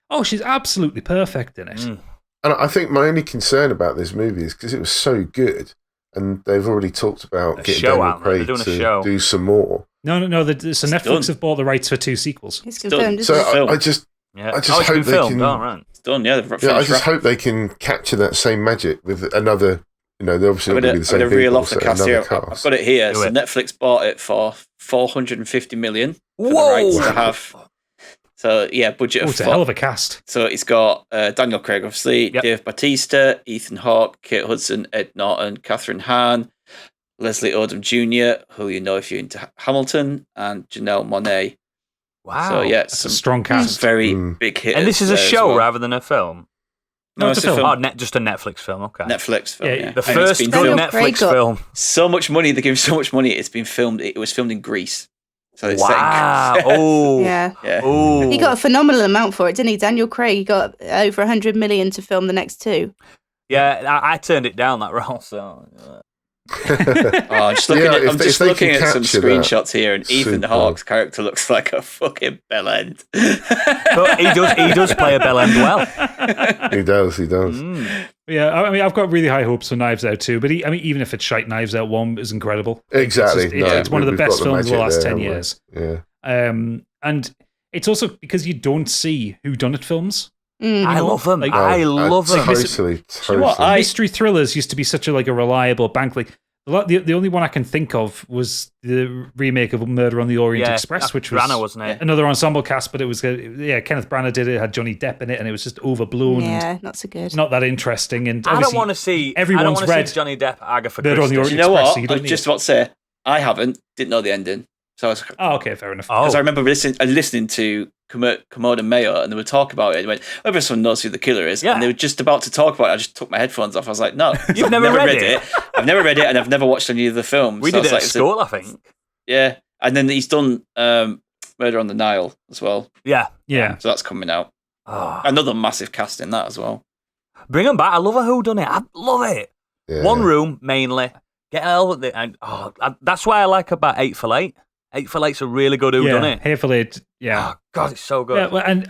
Speaker 5: Oh, she's absolutely perfect in it.
Speaker 2: And I think my only concern about this movie is because it was so good, and they've already talked about
Speaker 1: A
Speaker 2: getting
Speaker 1: show
Speaker 2: Daniel
Speaker 1: out there. They're
Speaker 2: Craig
Speaker 1: doing a
Speaker 2: to
Speaker 1: show.
Speaker 2: do some more.
Speaker 5: No. So Netflix
Speaker 4: done.
Speaker 5: have bought the rights for 2 sequels.
Speaker 3: It's confirmed,
Speaker 2: So
Speaker 3: isn't it?
Speaker 4: film.
Speaker 2: I just
Speaker 1: Yeah.
Speaker 2: I just
Speaker 1: it's
Speaker 2: hope
Speaker 1: been
Speaker 2: they
Speaker 1: filmed.
Speaker 2: can-
Speaker 1: Oh, right.
Speaker 4: It's done, yeah.
Speaker 2: I just hope they can capture that same magic with another. They're obviously
Speaker 4: I'm
Speaker 2: not going to be the
Speaker 4: going
Speaker 2: same
Speaker 4: to reel
Speaker 2: people,
Speaker 4: off the
Speaker 2: so
Speaker 4: cast
Speaker 2: another
Speaker 4: here.
Speaker 2: cast.
Speaker 4: I've got it here.
Speaker 1: Do
Speaker 4: So
Speaker 1: it.
Speaker 4: Netflix bought it for $450 million for the
Speaker 1: Whoa!
Speaker 4: rights to have. So yeah, budget
Speaker 5: Oh,
Speaker 4: of
Speaker 5: it's a
Speaker 4: four.
Speaker 5: hell of a cast.
Speaker 4: So it's got Daniel Craig, obviously,
Speaker 1: Yep.
Speaker 4: Dave Bautista, Ethan Hawke, Kate Hudson, Ed Norton, Catherine Hahn, Leslie Odom Jr., who you know if you're into Hamilton, and Janelle Monáe.
Speaker 1: Wow.
Speaker 4: So yeah,
Speaker 5: It's a
Speaker 4: some
Speaker 5: strong cast.
Speaker 4: very
Speaker 2: Mm.
Speaker 4: big hitters.
Speaker 1: And this is a
Speaker 4: there as
Speaker 1: show
Speaker 4: well.
Speaker 1: rather than a film.
Speaker 4: No,
Speaker 5: it's
Speaker 4: it's
Speaker 5: a
Speaker 4: a
Speaker 5: film.
Speaker 4: film.
Speaker 1: Just a Netflix film. Okay.
Speaker 4: Netflix film.
Speaker 5: Yeah,
Speaker 4: Yeah,
Speaker 5: the
Speaker 4: And
Speaker 1: The
Speaker 4: it's
Speaker 1: first
Speaker 4: been
Speaker 1: good
Speaker 3: Daniel
Speaker 4: filmed-
Speaker 3: Craig
Speaker 1: Netflix
Speaker 3: got-
Speaker 1: film.
Speaker 4: so much money. They give so much money. It's been filmed. It was filmed in Greece. So it's set in
Speaker 1: Wow.
Speaker 4: Greece.
Speaker 1: Oh.
Speaker 3: Yeah.
Speaker 4: Yeah.
Speaker 1: Oh.
Speaker 3: He got a phenomenal amount for it, didn't he? Daniel Craig, he got over 100 million to film the next 2.
Speaker 1: Yeah, I turned it down that role. So.
Speaker 4: Oh, just looking
Speaker 2: Yeah,
Speaker 4: at,
Speaker 2: if
Speaker 4: I'm
Speaker 2: they-
Speaker 4: just
Speaker 2: if they
Speaker 4: looking
Speaker 2: can
Speaker 4: at some
Speaker 2: capture that,
Speaker 4: screenshots here, and Ethan
Speaker 2: superb.
Speaker 4: Hawke's character looks like a fucking bellend.
Speaker 1: But he does play a bell end well.
Speaker 2: He does.
Speaker 5: Yeah, I mean, I've got really high hopes for Knives Out too. But even if it's shite, Knives Out 1 is incredible.
Speaker 2: Exactly.
Speaker 5: It's one of the
Speaker 2: we've got
Speaker 5: best films of the
Speaker 2: magic
Speaker 5: last
Speaker 2: there,
Speaker 5: 10
Speaker 2: haven't we?
Speaker 5: years.
Speaker 2: Yeah.
Speaker 5: And it's also because you don't see whodunnit films.
Speaker 1: I love them.
Speaker 5: Like-
Speaker 1: I love them.
Speaker 2: Totally.
Speaker 4: You know what,
Speaker 2: Totally.
Speaker 5: Mystery thrillers used to be such a reliable bank. Like the only one I can think of was the remake of Murder on the Orient
Speaker 1: Yeah,
Speaker 5: Express, which was
Speaker 1: Branagh, wasn't it?
Speaker 5: another ensemble cast, but it was Kenneth Branagh did it. It had Johnny Depp in it, and it was just overblown.
Speaker 3: Yeah,
Speaker 5: And
Speaker 3: not so good.
Speaker 5: not that interesting. And
Speaker 1: I don't
Speaker 5: obviously
Speaker 1: want to see.
Speaker 5: everyone's
Speaker 1: I don't want
Speaker 5: read
Speaker 1: to see Johnny Depp, Agatha
Speaker 5: Murder on the
Speaker 1: Christie.
Speaker 4: Do you know
Speaker 5: Express,
Speaker 4: what?
Speaker 5: so you
Speaker 4: I
Speaker 5: don't
Speaker 4: was
Speaker 5: need
Speaker 4: just
Speaker 5: it.
Speaker 4: about to say, I didn't know the ending. So I was,
Speaker 5: Oh, okay, fair enough.
Speaker 1: Oh.
Speaker 4: because I remember listening to Commode and Mayo, and they were talking about it. And went, everyone knows who the killer is.
Speaker 1: Yeah.
Speaker 4: And they were just about to talk about it. I just took my headphones off. I was like, no.
Speaker 1: You've
Speaker 4: I've
Speaker 1: never read it?
Speaker 4: I've never read it, and I've never watched any of the films.
Speaker 1: We
Speaker 4: So
Speaker 1: did it
Speaker 4: it's
Speaker 1: at
Speaker 4: like,
Speaker 1: school, I think.
Speaker 4: Yeah. And then he's done Murder on the Nile as well.
Speaker 1: Yeah.
Speaker 5: Yeah.
Speaker 4: So that's coming out.
Speaker 1: Oh.
Speaker 4: Another massive cast in that as well.
Speaker 1: Bring them back. I love a whodunit. I love it.
Speaker 2: Yeah.
Speaker 1: One room mainly. Get all of it. And that's why I like about 8 for Late. 8 for Late's a really good whodunit.
Speaker 5: Hateful Eight. Yeah.
Speaker 1: Oh God, it's so good.
Speaker 5: Yeah, well, and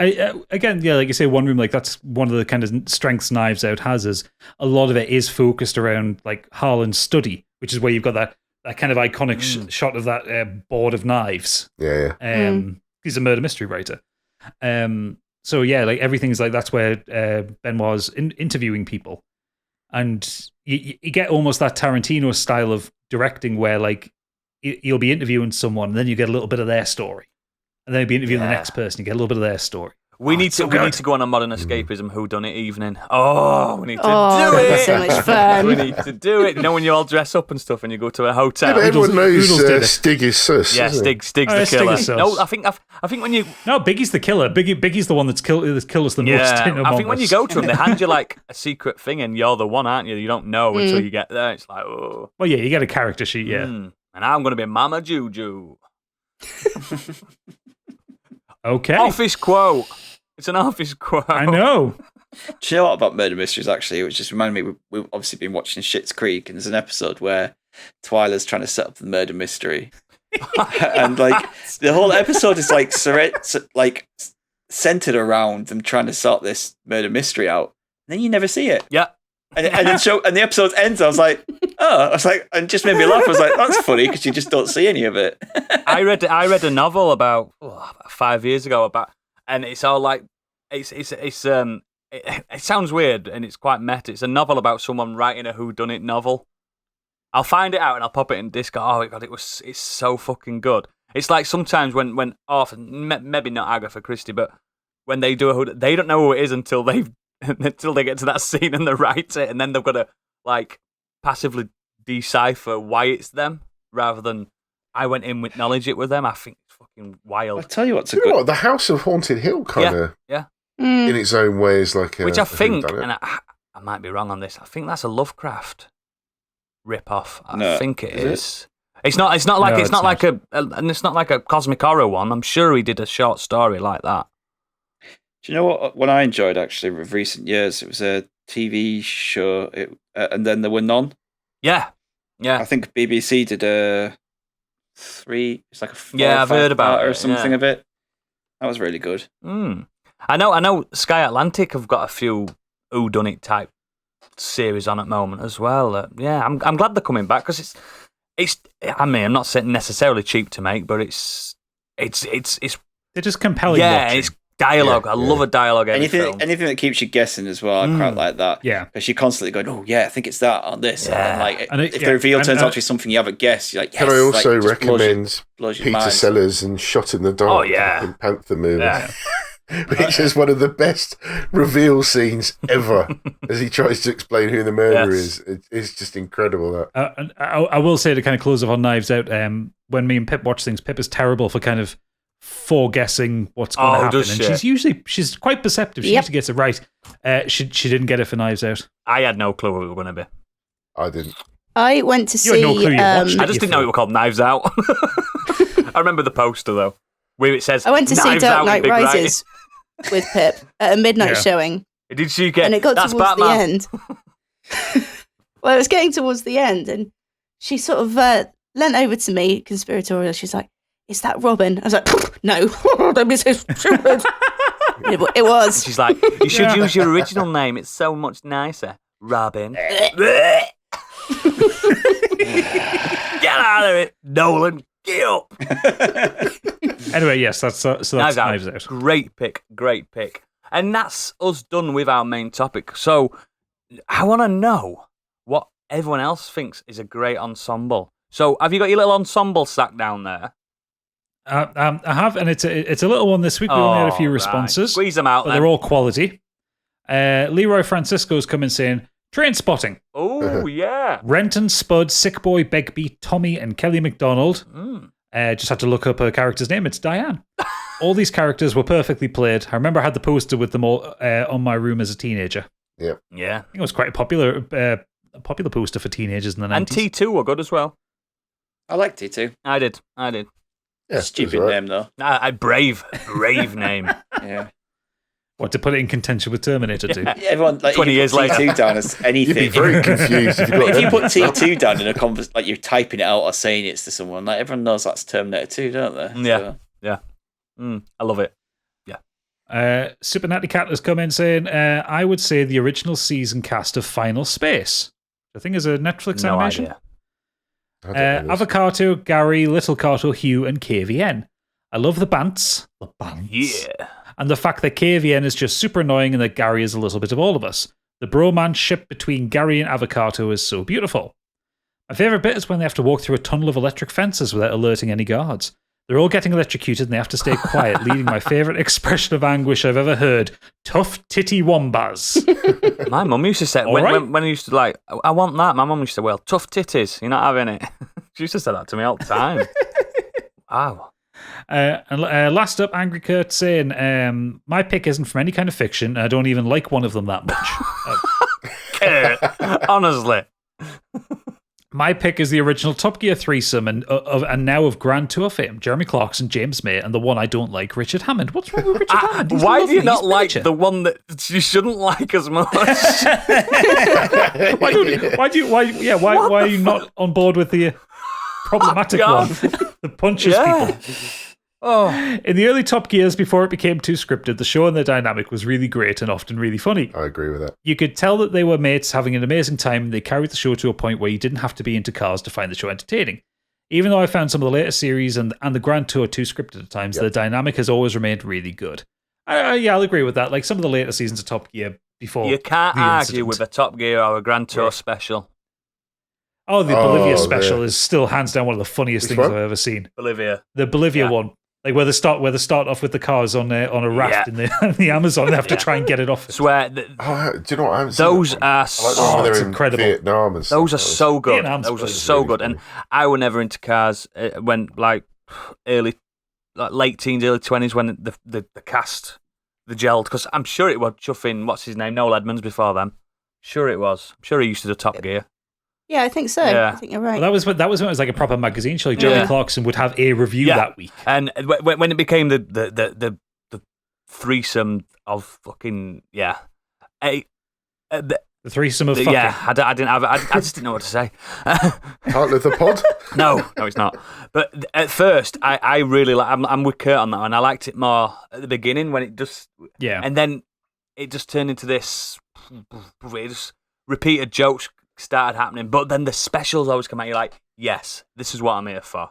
Speaker 5: again, like you say, one room, like that's one of the kind of strengths Knives Out has is a lot of it is focused around like Harlan's study, which is where you've got that kind of iconic shot of that board of knives.
Speaker 2: Yeah.
Speaker 5: He's a murder mystery writer. So yeah, like everything's like that's where Benoit's interviewing people, and you get almost that Tarantino style of directing where like you'll be interviewing someone, and then you get a little bit of their story, and then you'll be interviewing the next person, you get a little bit of their story.
Speaker 1: We need to go on a Modern Escapism whodunit evening. Oh, we need to do it.
Speaker 3: So much fun.
Speaker 1: We need to do it. You know when you all dress up and stuff and you go to a hotel?
Speaker 2: Yeah, but everyone knows
Speaker 5: Oodles did it.
Speaker 2: Stig is sus.
Speaker 1: Yeah,
Speaker 2: isn't he?
Speaker 1: Stig's
Speaker 5: Oh,
Speaker 1: the
Speaker 5: Stig
Speaker 1: killer.
Speaker 5: is sus.
Speaker 1: No, I think when you
Speaker 5: No, Biggie's the killer. Biggie's the one that's killed us the most.
Speaker 1: I think when you go to them, they hand you like a secret thing, and you're the one, aren't you? You don't know until you get there. It's like, oh.
Speaker 5: Well, yeah, you get a character sheet. Yeah.
Speaker 1: And I'm going to be Mama Juju.
Speaker 5: Okay.
Speaker 1: Office quote. It's an office quote.
Speaker 5: I know.
Speaker 4: Do you know what about murder mysteries, actually? Which just reminded me, we've obviously been watching Schitt's Creek, and there's an episode where Twyla's trying to set up the murder mystery. And, like, the whole episode is, like, centered around them trying to sort this murder mystery out. And then you never see it.
Speaker 1: Yeah.
Speaker 4: And the episode ends, I was like, and it just made me laugh. I was like, that's funny, because you just don't see any of it.
Speaker 1: I read a novel about 5 years ago and it's all like it sounds weird and it's quite meta. It's a novel about someone writing a whodunit novel. I'll find it out and I'll pop it in Discord. Oh god, it's so fucking good. It's like sometimes when maybe not Agatha Christie, but when they do a whodunit, they don't know who it is until they get to that scene and they write it, and then they've got to like passively decipher why it's them rather than I went in with knowledge it with them. I think it's fucking wild.
Speaker 4: I'll tell you what's a
Speaker 2: You know
Speaker 4: good...
Speaker 2: what? The House of Haunted Hill kind of, in its own way, is like a...
Speaker 1: Which I think,
Speaker 2: whodunit.
Speaker 1: and I might be wrong on this, I think that's a Lovecraft rip-off.
Speaker 4: No.
Speaker 1: I think it
Speaker 4: Is
Speaker 1: is. It's not like
Speaker 5: No,
Speaker 1: it's not like and it's not like a cosmic horror one. I'm sure he did a short story like that.
Speaker 4: Do you know what I enjoyed, actually, with recent years? It was a TV show, and then there were none.
Speaker 1: Yeah.
Speaker 4: I think BBC did it's like a 4
Speaker 1: I've heard about
Speaker 4: or
Speaker 1: it,
Speaker 4: something
Speaker 1: yeah.
Speaker 4: of it. That was really good.
Speaker 1: I know Sky Atlantic have got a few whodunit type series on at the moment as well. I'm glad they're coming back because it's I mean, I'm not saying necessarily cheap to make, but it's
Speaker 5: They're just compelling. watching.
Speaker 1: it's dialogue. I love a dialogue.
Speaker 4: Anything that keeps you guessing as well, I quite like that.
Speaker 5: Yeah.
Speaker 4: Because you're constantly going, oh yeah, I think it's that on this.
Speaker 1: Yeah.
Speaker 4: And then if the reveal turns out to be something you haven't guessed, you're like, yes.
Speaker 2: Can I also
Speaker 4: it just
Speaker 2: recommend
Speaker 4: blows your
Speaker 2: Peter
Speaker 4: mind.
Speaker 2: Sellers and Shot in the Dark?
Speaker 1: Oh, yeah.
Speaker 2: in Panther movie.
Speaker 1: Yeah.
Speaker 2: Which is one of the best reveal scenes ever as he tries to explain who the murderer is. It's just incredible. That.
Speaker 5: And I will say to kind of close off on Knives Out, when me and Pip watch things, Pip is terrible for kind of foreguessing what's going to happen. And she's quite perceptive. She usually gets it right. She didn't get it for Knives Out.
Speaker 1: I had no clue what it was going to be.
Speaker 2: I didn't.
Speaker 3: I went to
Speaker 5: You had
Speaker 3: see.
Speaker 5: no clue you watched it.
Speaker 1: I just didn't know it was called Knives Out. I remember the poster though, where it says
Speaker 3: I went to see
Speaker 1: Knives
Speaker 3: Dark
Speaker 1: Out in
Speaker 3: Knight
Speaker 1: big
Speaker 3: Rises with Pip at a midnight
Speaker 5: Yeah.
Speaker 3: showing,
Speaker 1: Did she get?
Speaker 3: and it got
Speaker 1: That's
Speaker 3: towards
Speaker 1: Batman.
Speaker 3: the end. Well, it was getting towards the end, and she sort of leant over to me, conspiratorial. She's like, "Is that Robin?" I was like, "No, don't be so stupid." It was.
Speaker 1: She's like, you should use your original name. It's so much nicer, Robin. Get out of it, Nolan. Get up.
Speaker 5: Anyway, yes, that's Knives Out.
Speaker 1: Great pick. And that's us done with our main topic. So I want to know what everyone else thinks is a great ensemble. So have you got your little ensemble sack down there?
Speaker 5: I have, and it's a little one this week. We only had a few
Speaker 1: Right.
Speaker 5: responses.
Speaker 1: Squeeze them out,
Speaker 5: but
Speaker 1: then.
Speaker 5: they're all quality. Leroy Francisco's come in saying, Train Spotting.
Speaker 1: Oh, yeah.
Speaker 5: Renton, Spud, Sick Boy, Begbie, Tommy, and Kelly MacDonald. Just had to look up her character's name. It's Diane. All these characters were perfectly played. I remember I had the poster with them all on my room as a teenager.
Speaker 1: Yeah.
Speaker 5: I think it was quite a popular poster for teenagers in the 90s.
Speaker 1: And T2 were good as well.
Speaker 4: I liked it too.
Speaker 1: I did.
Speaker 2: Yeah,
Speaker 4: Stupid name though.
Speaker 1: Brave name.
Speaker 4: Yeah.
Speaker 5: What, to put it in contention with Terminator 2?
Speaker 4: Everyone, like,
Speaker 1: 20 years later.
Speaker 4: T2 down as anything.
Speaker 2: You'd be very confused if you got
Speaker 4: If you
Speaker 2: them.
Speaker 4: put T2 down in a conversation, like you're typing it out or saying it's to someone, like everyone knows that's Terminator 2, don't they?
Speaker 1: Yeah.
Speaker 4: So,
Speaker 1: I love it.
Speaker 5: Super Natty Cat has come in saying, I would say the original season cast of Final Space. I think is a Netflix
Speaker 1: No
Speaker 5: animation.
Speaker 1: idea.
Speaker 2: I don't know this.
Speaker 5: Avocato, Gary, Little Cato, Hugh, and KVN. I love the bants.
Speaker 1: Yeah.
Speaker 5: And the fact that KVN is just super annoying and that Gary is a little bit of all of us. The bromance ship between Gary and Avocato is so beautiful. My favourite bit is when they have to walk through a tunnel of electric fences without alerting any guards. They're all getting electrocuted and they have to stay quiet, leading my favourite expression of anguish I've ever heard. Tough titty wombas.
Speaker 1: My mum used to say, when I used to like, I want that, my mum used to say, well, tough titties, you're not having it. She used to say that to me all the time. Wow.
Speaker 5: And last up, Angry Kurt saying, my pick isn't from any kind of fiction, and I don't even like one of them that much.
Speaker 1: Kurt, honestly.
Speaker 5: My pick is the original Top Gear threesome and now of Grand Tour fame, Jeremy Clarkson, James May, and the one I don't like, Richard Hammond. What's wrong with Richard Hammond? He's
Speaker 1: why
Speaker 5: lovely.
Speaker 1: do you not
Speaker 5: He's
Speaker 1: like
Speaker 5: miniature.
Speaker 1: the one that you shouldn't like as much?
Speaker 5: Why are you not on board with the problematic one that punches people?
Speaker 1: Oh,
Speaker 5: In the early Top Gears, before it became too scripted, the show and the dynamic was really great and often really funny.
Speaker 2: I agree with that.
Speaker 5: You could tell that they were mates having an amazing time, and they carried the show to a point where you didn't have to be into cars to find the show entertaining. Even though I found some of the later series and the Grand Tour too scripted at times, the dynamic has always remained really good. I'll agree with that. Like some of the later seasons of Top Gear before
Speaker 1: you can't
Speaker 5: the
Speaker 1: argue
Speaker 5: incident.
Speaker 1: with a Top Gear or a Grand Tour special.
Speaker 5: Oh, the Bolivia
Speaker 2: Oh,
Speaker 5: special
Speaker 2: yeah.
Speaker 5: is still hands down one of the funniest
Speaker 2: Which
Speaker 5: things
Speaker 2: one?
Speaker 5: I've ever seen.
Speaker 1: Bolivia.
Speaker 5: The Bolivia
Speaker 1: Yeah.
Speaker 5: one. Like where they start off with the cars on a raft in the Amazon. They have to try and get it off.
Speaker 1: Swear,
Speaker 2: Oh, do you know what? I haven't seen
Speaker 1: those
Speaker 2: that one.
Speaker 1: are
Speaker 2: I like the one where
Speaker 5: it's
Speaker 2: they're in
Speaker 5: incredible.
Speaker 2: Vietnam and stuff.
Speaker 1: those are so good.
Speaker 5: Vietnam's
Speaker 1: Those are
Speaker 5: brilliant.
Speaker 1: so
Speaker 2: Really
Speaker 1: good.
Speaker 2: funny.
Speaker 1: And I were never into cars when late teens, early 20s when the cast, the gelled, because I'm sure it was chuffing, what's his name, Noel Edmonds before them. Sure it was. I'm sure he used to do Top Gear.
Speaker 3: Yeah, I think so.
Speaker 1: Yeah.
Speaker 3: I think you're right.
Speaker 5: Well, that was when it was like a proper magazine show. Like Jeremy
Speaker 1: Yeah.
Speaker 5: Clarkson would have a review
Speaker 1: Yeah.
Speaker 5: that week.
Speaker 1: And when it became the threesome of fucking, the
Speaker 5: The threesome of fucking.
Speaker 1: yeah, I didn't have. I just didn't know what to say.
Speaker 2: Part of the pod?
Speaker 1: No, it's not. But at first, I really like. I'm with Kurt on that one. I liked it more at the beginning when it just,
Speaker 5: Yeah.
Speaker 1: and then it just turned into this. It just repeated jokes started happening, but then the specials always come out. You're like, yes, this is what I'm here for.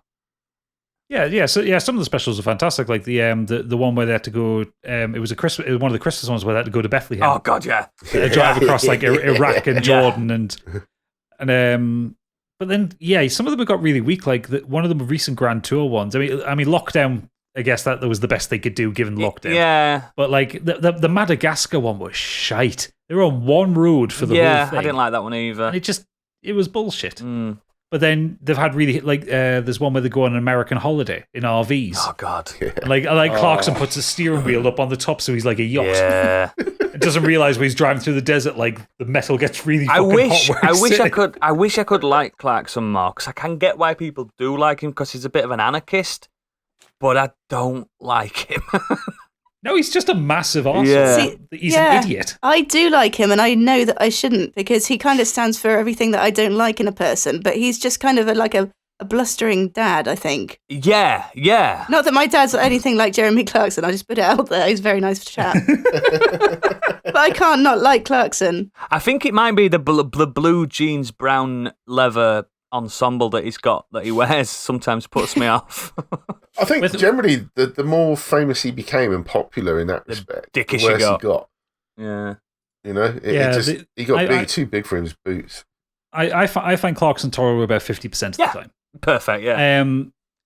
Speaker 5: Yeah. So some of the specials are fantastic. Like the one where they had to go. It was one of the Christmas ones where they had to go to Bethlehem.
Speaker 1: Oh God, yeah.
Speaker 5: They drive across like Iraq and Jordan and but then some of them got really weak. Like one of the recent Grand Tour ones. I mean Lockdown. I guess that was the best they could do given lockdown.
Speaker 1: Yeah,
Speaker 5: But like the Madagascar one was shite. They were on one road for the whole thing.
Speaker 1: I didn't like that one either.
Speaker 5: And it was bullshit.
Speaker 1: Mm.
Speaker 5: But then they've had really there's one where they go on an American holiday in RVs.
Speaker 1: Oh God,
Speaker 5: And like Clarkson puts a steering wheel up on the top so he's like a yacht.
Speaker 1: yeah.
Speaker 5: And doesn't realize when he's driving through the desert, like the metal gets really
Speaker 1: I
Speaker 5: fucking
Speaker 1: wish
Speaker 5: hot. where he's sitting.
Speaker 1: I wish I could like Clarkson more, because I can get why people do like him, because he's a bit of an anarchist, but I don't like him.
Speaker 5: No, he's just a massive arsehole.
Speaker 1: Yeah.
Speaker 3: See,
Speaker 5: He's
Speaker 3: yeah,
Speaker 5: an idiot.
Speaker 3: I do like him, and I know that I shouldn't, because he kind of stands for everything that I don't like in a person. But he's just kind of like a blustering dad, I think.
Speaker 1: Yeah.
Speaker 3: Not that my dad's anything like Jeremy Clarkson. I just put it out there. He's a very nice chap. But I can't not like Clarkson.
Speaker 1: I think it might be the blue jeans, brown leather ensemble that he's got, that he wears, sometimes puts me off.
Speaker 2: I think generally the more famous he became and popular in that respect, the
Speaker 1: dickish
Speaker 2: worse
Speaker 1: he
Speaker 2: he
Speaker 1: got.
Speaker 2: got.
Speaker 1: Yeah.
Speaker 2: You know, he got too big for his boots.
Speaker 5: I find Clarkson tolerable about 50% of the time.
Speaker 1: Perfect, yeah.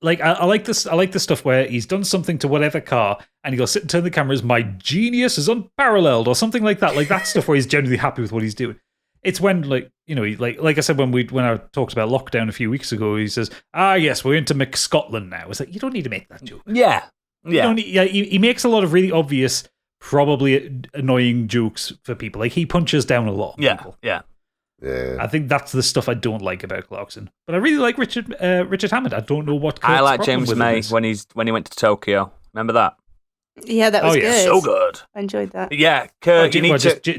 Speaker 5: I like this. I like the stuff where he's done something to whatever car, and he goes sit and turn the cameras. My genius is unparalleled, or something like that. Like that stuff where he's generally happy with what he's doing. It's when, like I said when I talked about lockdown a few weeks ago, he says, yes, we're into McScotland now. It's like, you don't need to make that joke.
Speaker 1: Yeah.
Speaker 5: He makes a lot of really obvious, probably annoying jokes for people. Like he punches down a lot of people.
Speaker 1: Yeah.
Speaker 5: I think that's the stuff I don't like about Clarkson. But I really like Richard Hammond. I don't know what Kurt's
Speaker 1: I like
Speaker 5: problem
Speaker 1: James
Speaker 5: with
Speaker 1: May
Speaker 5: it is.
Speaker 1: when he went to Tokyo. Remember that?
Speaker 3: Yeah, that was good.
Speaker 1: So good.
Speaker 3: I enjoyed that.
Speaker 1: Yeah, Kurt, you need to...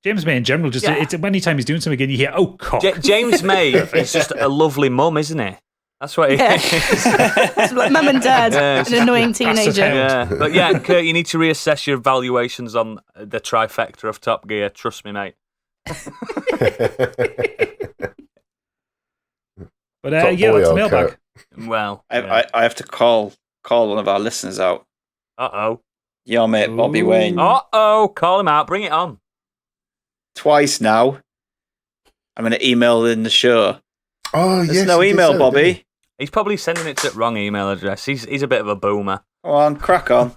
Speaker 5: James May in general, just it's anytime he's doing something again, you hear, oh, cock.
Speaker 1: James May is just a lovely mum, isn't he? That's what he is.
Speaker 3: It's like mum and dad, an annoying teenager.
Speaker 1: Yeah. But yeah, Kurt, you need to reassess your valuations on the trifecta of Top Gear. Trust me, mate.
Speaker 5: But that's the mailbag.
Speaker 1: Well,
Speaker 4: I have to call one of our listeners out.
Speaker 1: Uh-oh.
Speaker 4: Your mate, Bobby Wayne.
Speaker 1: Uh-oh. Call him out. Bring it on.
Speaker 4: Twice now. I'm going to email in the show.
Speaker 2: Oh,
Speaker 4: There's
Speaker 2: yes.
Speaker 4: no
Speaker 2: he did
Speaker 4: email,
Speaker 2: say that,
Speaker 4: Bobby.
Speaker 2: didn't he?
Speaker 1: He's probably sending it to the wrong email address. He's a bit of a boomer.
Speaker 4: Come on, crack on.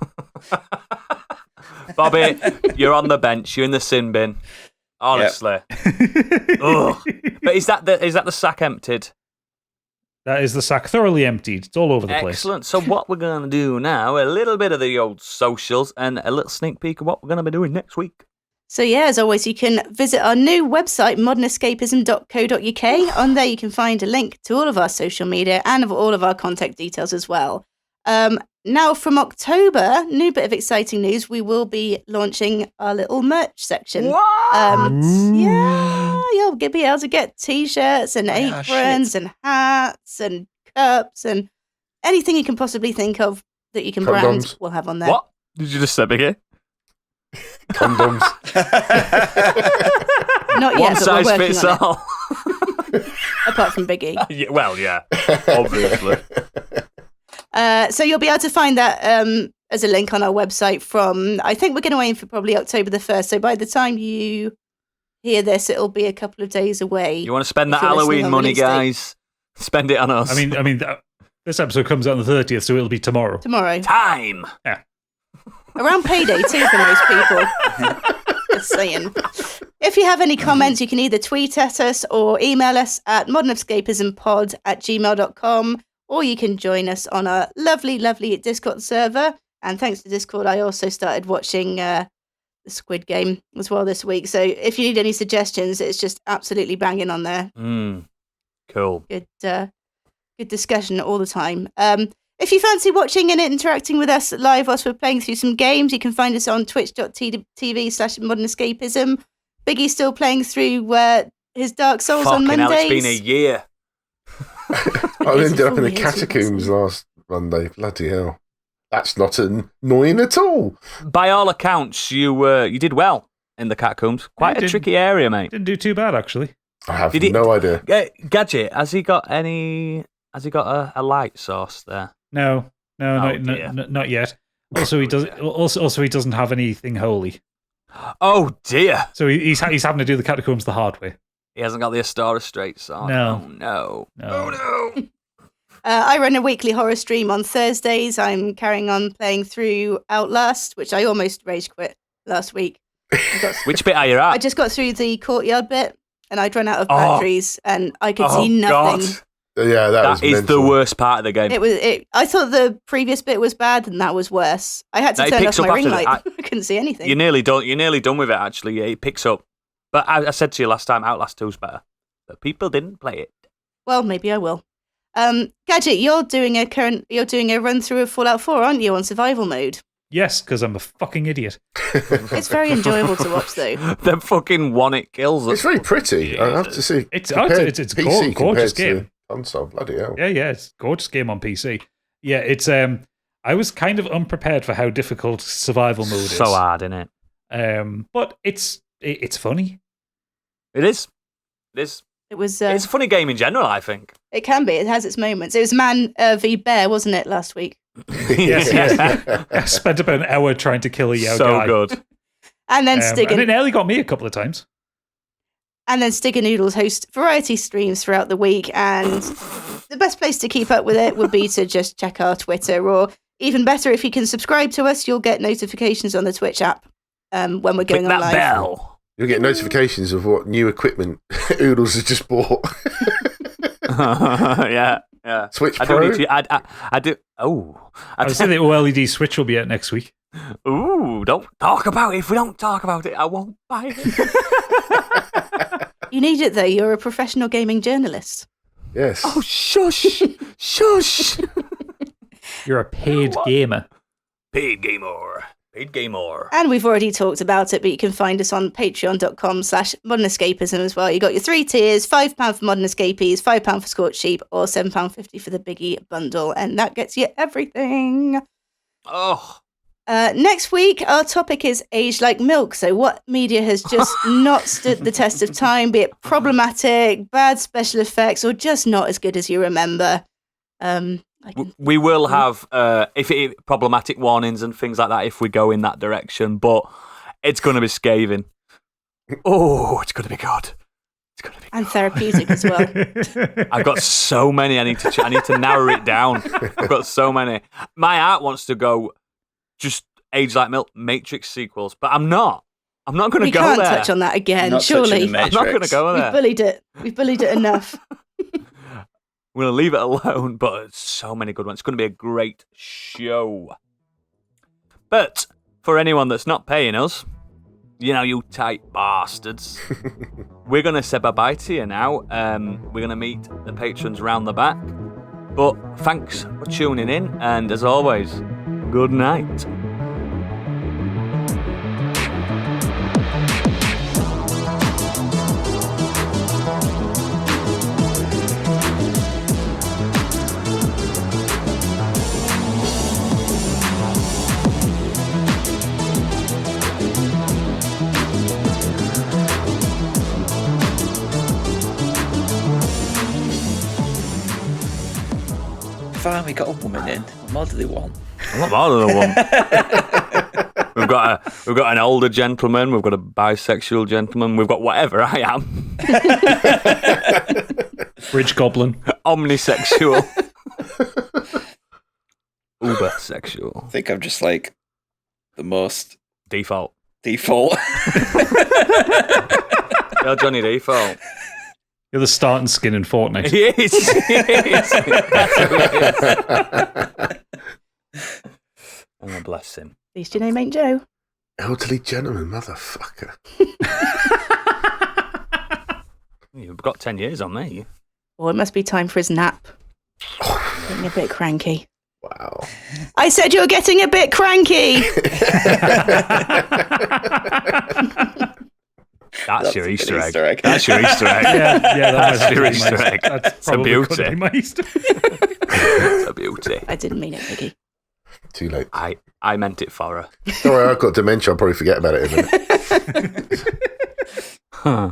Speaker 1: Bobby, you're on the bench. You're in the sin bin. Honestly. Ugh. But is that the sack emptied?
Speaker 5: That is the sack thoroughly emptied. It's all over the place.
Speaker 1: Excellent. So what we're going to do now, a little bit of the old socials and a little sneak peek of what we're going to be doing next week.
Speaker 3: So yeah, as always, you can visit our new website, modernescapism.co.uk. On there, you can find a link to all of our social media and of all of our contact details as well. Now, from October, new bit of exciting news, we will be launching our little merch section.
Speaker 1: What?
Speaker 3: Yeah, you'll be able to get T-shirts and aprons and hats and cups and anything you can possibly think of that you can brand,
Speaker 2: Condoms.
Speaker 3: we'll have on there.
Speaker 1: What? Did you just say Biggie?
Speaker 2: Condoms.
Speaker 3: Not
Speaker 1: One
Speaker 3: yet, but
Speaker 1: size
Speaker 3: we're working
Speaker 1: fits
Speaker 3: on
Speaker 1: all.
Speaker 3: it, apart from Biggie.
Speaker 1: Yeah, well, yeah, obviously.
Speaker 3: So you'll be able to find that as a link on our website from, I think we're going to aim for probably October the 1st. So by the time you hear this, it'll be a couple of days away.
Speaker 1: You want to spend
Speaker 3: If
Speaker 1: that
Speaker 3: you're listening
Speaker 1: Halloween
Speaker 3: on
Speaker 1: money,
Speaker 3: release date.
Speaker 1: guys? Spend it on us.
Speaker 5: I mean, this episode comes out on the 30th, so it'll be tomorrow.
Speaker 3: Tomorrow.
Speaker 1: time.
Speaker 3: Around payday too for most people. Just saying. If you have any comments, you can either tweet at us or email us at modernescapismpod@gmail.com, or you can join us on our lovely, lovely Discord server. And thanks to Discord, I also started watching the Squid Game as well this week. So if you need any suggestions, it's just absolutely banging on there.
Speaker 1: Cool.
Speaker 3: Good discussion all the time. If you fancy watching and interacting with us live whilst we're playing through some games, you can find us on twitch.tv/modernescapism. Biggie's still playing through his Dark Souls on
Speaker 1: Fucking
Speaker 3: Mondays.
Speaker 1: hell, it's been a year.
Speaker 2: I ended up in the catacombs last Monday. Bloody hell. That's not annoying at all.
Speaker 1: By all accounts, you did well in the catacombs. Quite a tricky area, mate.
Speaker 5: Didn't do too bad, actually.
Speaker 2: I have
Speaker 1: Did he-
Speaker 2: no idea.
Speaker 1: Gadget, has he got a light source there?
Speaker 5: No,
Speaker 1: dear.
Speaker 5: not yet. Also, he does. Also, he doesn't have anything holy,
Speaker 1: Oh dear.
Speaker 5: so he's having to do the catacombs the hard way.
Speaker 1: He hasn't got the Astara Straits on.
Speaker 5: No.
Speaker 1: Oh, no.
Speaker 5: No.
Speaker 1: Oh, no.
Speaker 3: I run a weekly horror stream on Thursdays. I'm carrying on playing through Outlast, which I almost rage quit last week.
Speaker 1: Which bit are you
Speaker 3: I
Speaker 1: at?
Speaker 3: just got through the courtyard bit, and I'd run out of
Speaker 1: Oh.
Speaker 3: batteries, and I could see nothing.
Speaker 1: God.
Speaker 2: Yeah, that was
Speaker 1: That is the
Speaker 2: mental.
Speaker 1: worst part of the game.
Speaker 3: I thought the previous bit was bad, and that was worse. I had to
Speaker 1: No, it
Speaker 3: turn off
Speaker 1: picks
Speaker 3: my
Speaker 1: up
Speaker 3: ring
Speaker 1: after
Speaker 3: light.
Speaker 1: the-
Speaker 3: I couldn't see anything.
Speaker 1: You're nearly done with it, actually. Yeah, it picks up. But I said to you last time, Outlast 2's better. But people didn't play it.
Speaker 3: Well, maybe I will. Gadget, you're doing a run through of Fallout 4, aren't you, on survival mode?
Speaker 5: Yes, because I'm a fucking idiot.
Speaker 3: It's very enjoyable to watch, though.
Speaker 1: Them fucking one-hit kills.
Speaker 2: It's very pretty. I have to see.
Speaker 5: It's
Speaker 2: compared
Speaker 5: it's
Speaker 2: PC
Speaker 5: a gorgeous
Speaker 2: compared to
Speaker 5: game.
Speaker 2: console. Bloody hell.
Speaker 5: Yeah, it's a gorgeous game on PC. Yeah, it's I was kind of unprepared for how difficult survival mode is.
Speaker 1: So hard, innit?
Speaker 5: But it's funny.
Speaker 1: It is. It is.
Speaker 3: It was.
Speaker 1: It's a funny game in general, I think.
Speaker 3: It can be. It has its moments. It was Man v Bear, wasn't it, last week?
Speaker 5: Yes. I spent about an hour trying to kill a Yao
Speaker 1: So
Speaker 5: guy.
Speaker 1: good.
Speaker 3: And then
Speaker 5: And it
Speaker 3: Stig
Speaker 5: nearly got me a couple of times.
Speaker 3: and Oodles host variety streams throughout the week. And the best place to keep up with it would be to just check our Twitter, or even better, if you can subscribe to us, you'll get notifications on the Twitch app when we're
Speaker 1: Click
Speaker 3: going
Speaker 1: that
Speaker 3: on live.
Speaker 1: bell.
Speaker 2: You'll get notifications of what new equipment Oodles has just bought.
Speaker 1: Yeah.
Speaker 2: Switch
Speaker 1: I
Speaker 2: Pro.
Speaker 1: do need to. I do. Oh.
Speaker 5: I would say the OLED Switch will be out next week.
Speaker 1: Ooh, don't talk about it. If we don't talk about it, I won't buy it.
Speaker 3: You need it, though. You're a professional gaming journalist.
Speaker 2: Yes.
Speaker 1: Oh, shush. Shush.
Speaker 5: You're a paid gamer.
Speaker 1: Paid gamer.
Speaker 3: And we've already talked about it, but you can find us on patreon.com/modernescapism as well. You got your 3 tiers, £5 for Modern Escapees, £5 for Scorched Sheep, or £7.50 for the Biggie bundle. And that gets you everything.
Speaker 1: Oh.
Speaker 3: Next week, our topic is Age Like Milk. So what media has just not stood the test of time, be it problematic, bad special effects, or just not as good as you remember?
Speaker 1: We will have problematic warnings and things like that if we go in that direction, but it's going to be scathing. Oh, it's going to be good. gonna be
Speaker 3: And therapeutic as well.
Speaker 1: I've got so many. I need to narrow it down. I've got so many. My heart wants to go just Age Like Milk Matrix sequels, but I'm not. I'm not going to go there.
Speaker 3: We can't touch on that again,
Speaker 4: Not touching
Speaker 3: surely.
Speaker 4: the
Speaker 1: I'm not going to go there.
Speaker 3: We've bullied it. We've bullied it enough.
Speaker 1: We're going to leave it alone, but so many good ones. It's going to be a great show. But for anyone that's not paying us, you tight bastards, we're going to say bye-bye to you now. We're going to meet the patrons round the back. But thanks for tuning in, and as always, good night.
Speaker 4: Fine, we got a woman in. What more do they want?
Speaker 1: A lot more than one. We've got an older gentleman. We've got a bisexual gentleman. We've got whatever I am.
Speaker 5: Bridge Goblin.
Speaker 1: Omnisexual. Uber sexual.
Speaker 4: I think I'm just like the most
Speaker 1: Default.
Speaker 4: default.
Speaker 1: You're Johnny Default.
Speaker 5: You're the starting skin in Fortnite.
Speaker 1: He is. Oh, bless him.
Speaker 3: At least your name ain't Joe.
Speaker 2: Elderly gentleman, motherfucker.
Speaker 1: You've got 10 years on me.
Speaker 3: Oh, it must be time for his nap. Getting a bit cranky.
Speaker 2: Wow.
Speaker 3: I said you're getting a bit cranky.
Speaker 1: That's your
Speaker 4: a good
Speaker 1: Easter egg.
Speaker 4: Easter egg.
Speaker 1: That's your Easter egg.
Speaker 5: Yeah,
Speaker 1: That's
Speaker 5: that
Speaker 1: your
Speaker 5: might
Speaker 1: Easter
Speaker 5: be
Speaker 1: egg.
Speaker 5: That's
Speaker 1: It's a
Speaker 5: probably
Speaker 1: beauty.
Speaker 5: could be my Easter egg.
Speaker 1: It's a beauty.
Speaker 3: I didn't mean it, Biggie.
Speaker 2: Too late.
Speaker 1: I meant it for her.
Speaker 2: Don't worry, I've got dementia. I'll probably forget about it in a minute.
Speaker 1: Huh.